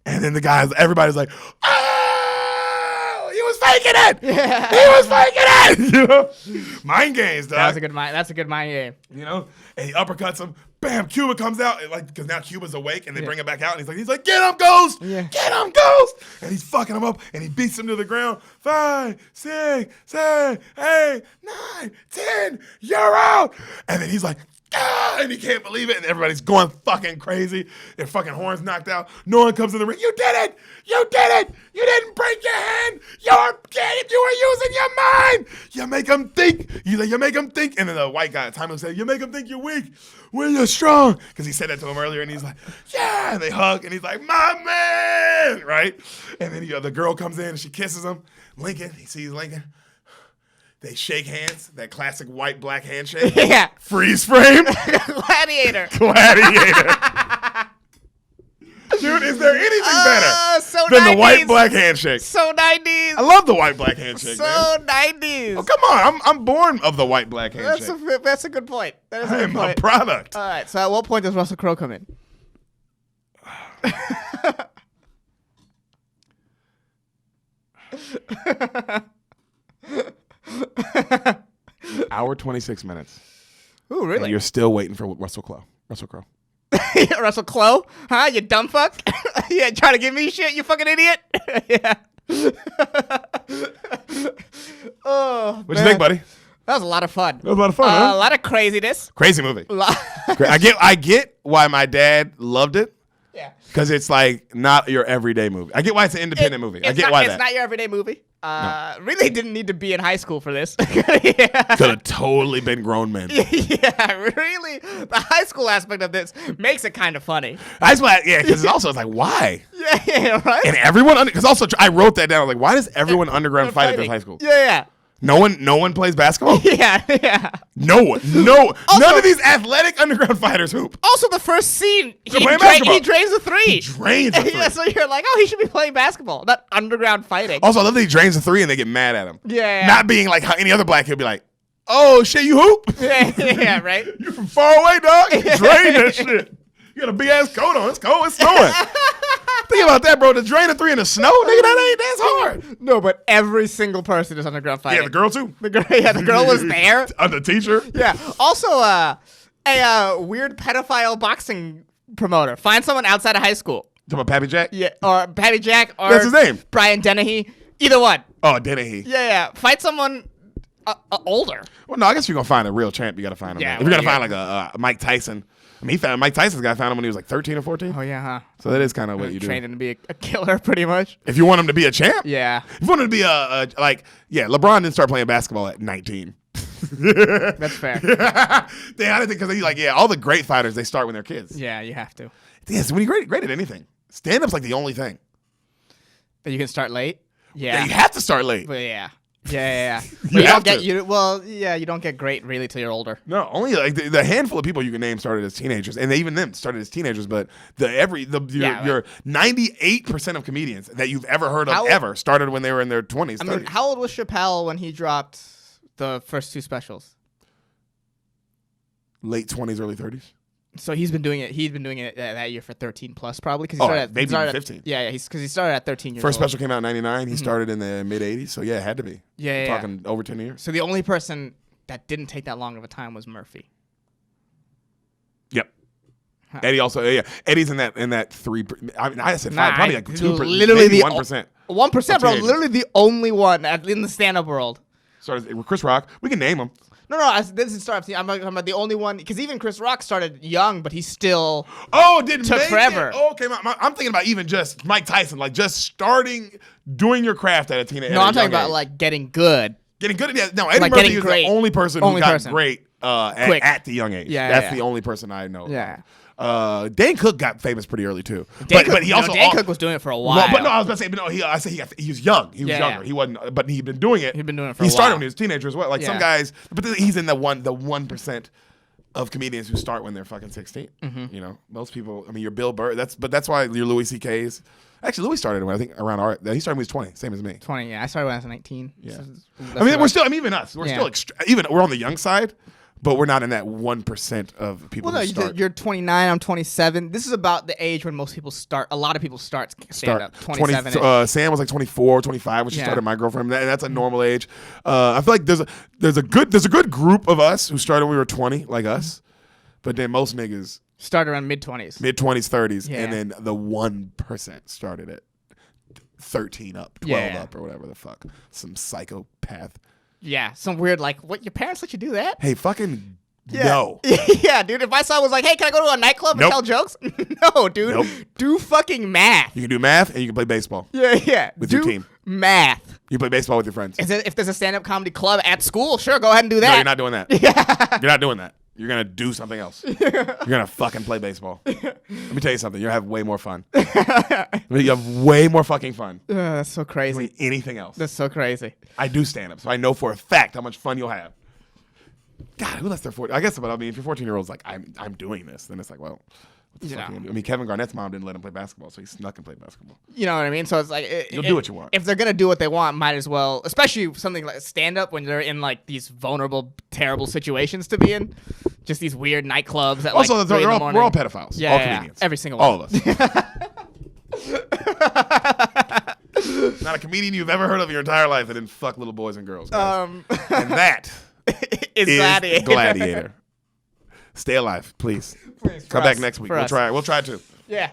B: And then everybody's like, oh, he was faking it! Yeah. He was faking it! Mind games, dog.
A: That's a good mind game.
B: And he uppercuts him. Bam! Cuba comes out, because now Cuba's awake, and they bring him back out, and he's like, get him, Ghost!
A: Yeah.
B: Get him, Ghost! And he's fucking him up, and he beats him to the ground. 5, 6, 7, 8, 9, 10, you're out! And then he's like, ah! And he can't believe it, and everybody's going fucking crazy. Their fucking Horn's knocked out. No one comes in the ring. You did it! You did it! You didn't break your hand! You were using your mind! You make him think! You make him think! And then the white guy, Tommy, said, you make him think you're weak when you're strong. Because he said that to him earlier, and he's like, yeah! And they hug, and he's like, my man! Right? And then the girl comes in, and she kisses him. Lincoln, he sees Lincoln. They shake hands, that classic white-black handshake.
A: Yeah.
B: Freeze frame.
A: Gladiator.
B: Dude, is there anything better
A: so
B: than
A: 90s.
B: the white-black handshake?
A: So 90s.
B: I love the white-black handshake,
A: so
B: man.
A: 90s.
B: Oh, come on. I'm born of the white-black handshake.
A: That's a good point. That is a good
B: I'm
A: point.
B: a product.
A: All right, so at what point does Russell Crowe come in?
B: Hour 26 minutes.
A: Ooh, really?
B: And you're still waiting for Russell Crowe.
A: Russell Crowe? Huh? You dumb fuck? Yeah, trying to give me shit, you fucking idiot? Yeah. Oh,
B: What'd you think, buddy?
A: That was a lot of fun.
B: That was a lot of fun, huh?
A: A lot of craziness.
B: Crazy movie. I get why my dad loved it.
A: Yeah.
B: Because it's like not your everyday movie. I get why it's an independent movie. I get why that.
A: It's not your everyday movie.
B: No.
A: Really didn't need to be in high school for this.
B: Yeah. Could have totally been grown men.
A: Yeah, really. The high school aspect of this makes it kind of funny.
B: That's why, because it's like, why?
A: Yeah, right?
B: And everyone, because also I wrote that down. Like, why does everyone underground fight at this high school?
A: Yeah.
B: No one plays basketball?
A: Yeah.
B: No one. Also, none of these athletic underground fighters hoop.
A: Also, the first scene, he drains a three.
B: He drains a three.
A: Yeah, so you're like, oh, he should be playing basketball, not underground fighting.
B: Also, I love that he drains a three and they get mad at him.
A: Yeah.
B: Not being like how any other black kid would be like, oh, shit, you hoop?
A: Yeah, right?
B: You from far away, dog? You drain that shit. You got a big ass coat on. It's cold. It's snowing. Think about that, bro. To drain a 3 in the snow, nigga, that's hard.
A: No, but every single person is underground fighting.
B: Yeah, the girl too.
A: The girl was there.
B: The teacher.
A: Yeah. Also, a weird pedophile boxing promoter. Find someone outside of high school.
B: Talking about Pappy Jack?
A: Yeah, or Patty Jack, or
B: That's his name.
A: Brian Dennehy. Either one.
B: Oh, Dennehy.
A: Yeah. Fight someone older.
B: Well, no, I guess if you're gonna find a real champ, you gotta find him.
A: Yeah,
B: If you're gonna find like a Mike Tyson. I mean, Mike Tyson's guy found him when he was like 13 or 14.
A: Oh yeah, huh?
B: So that is kind of what you do.
A: Training to be a killer, pretty much.
B: If you want him to be a champ,
A: Yeah.
B: If you want him to be LeBron didn't start playing basketball at 19.
A: That's fair.
B: I didn't think because all the great fighters they start when they're kids.
A: Yeah, you have to.
B: Yes, when you're great at anything, stand up's like the only thing.
A: That you can start late. Yeah.
B: Yeah, you have to start late.
A: But yeah. Yeah.
B: You have
A: don't
B: to.
A: you don't get great really till you're older.
B: No, only like the handful of people you can name started as teenagers, and even them started as teenagers. But your 98% of comedians that you've ever heard of ever started when they were in their 20s.
A: I mean, how old was Chappelle when he dropped the first 2 specials?
B: Late 20s, early 30s.
A: So he's been doing it. He's been doing it that year for 13 plus, probably. Cause
B: Maybe 15.
A: Yeah. Because he started at 13 years
B: First
A: old.
B: special came out in 99. He started in the mid 80s. So yeah, it had to be.
A: Yeah.
B: Talking over 10 years.
A: So the only person that didn't take that long of a time was Murphy.
B: Yep. Huh. Eddie also, Eddie's in that 3. I mean, I said 5, probably like 2%.
A: Literally
B: maybe
A: the
B: 1%.
A: 1%, bro. Literally the only one in the stand-up world.
B: Started with Chris Rock. We can name him.
A: No. This is start. I'm about the only one because even Chris Rock started young, but he still
B: took
A: forever.
B: Okay, I'm thinking about even just Mike Tyson, like just starting doing your craft at a teenage.
A: No, I'm talking about like getting good.
B: Getting good at No, Eddie Murphy is the only person who got great at the young age.
A: Yeah,
B: that's the only person I know.
A: Yeah.
B: Dan Cook got famous pretty early too.
A: Dan Cook was doing it for a while.
B: But no, I was about to say, but no, he was young. He was younger. He wasn't, but he'd been doing it.
A: He'd been doing it for a while.
B: He started when he was a teenager as well. Like some guys, but he's in the 1% of comedians who start when they're fucking 16. Mm-hmm. You know, most people. I mean, you're Bill Burr. That's why your Louis C.K.'s. Actually, Louis started when I think around he started when he was 20, same as me.
A: 20, yeah. I started when I was 19.
B: Yeah. I mean, we're still. I mean, even us. We're still we're on the young side. But we're not in that 1% of people who start.
A: You're 29, I'm 27. This is about the age when most people start. A lot of people start stand-up, 27.
B: Sam was like 24, 25 when she started My Girlfriend. That's a normal age. I feel like there's a good group of us who started when we were 20, like us. But then most niggas
A: start around mid-20s.
B: Mid-20s, 30s. Yeah. And then the 1% started at 13 up, 12 up, or whatever the fuck. Some psychopath.
A: Yeah, some weird, like, what, your parents let you do that?
B: Hey, fucking no.
A: Yeah, dude, if my son was like, hey, can I go to a nightclub and tell jokes? No, dude. Nope. Do fucking math.
B: You can do math and you can play baseball.
A: Yeah.
B: With your team.
A: Math.
B: You play baseball with your friends.
A: If there's a stand-up comedy club at school, sure, go ahead and do that.
B: No, you're not doing that. Yeah. You're not doing that. You're going to do something else. You're going to fucking play baseball. Let me tell you something. You'll have way more fun. You have way more fucking fun.
A: That's so crazy.
B: Doing anything else.
A: That's so crazy.
B: I do stand-up, so I know for a fact how much fun you'll have. God, who lets their 14? I guess, but I mean, if your 14-year-old's like, I'm doing this, then it's like, well, what the fuck are you gonna do? I mean, Kevin Garnett's mom didn't let him play basketball, so he snuck and played basketball.
A: You know what I mean? So it's like,
B: you'll do what you want.
A: If they're gonna do what they want, might as well, especially something like stand-up when they're in like these vulnerable, terrible situations to be in. Just these weird nightclubs at
B: also,
A: like 3 in the morning.
B: We're all pedophiles.
A: Yeah,
B: all comedians.
A: Every single one.
B: All of us. Not a comedian you've ever heard of in your entire life that didn't fuck little boys and girls. And that is Gladiator. Stay alive, please. Come back next week. We'll try too.
A: Yeah.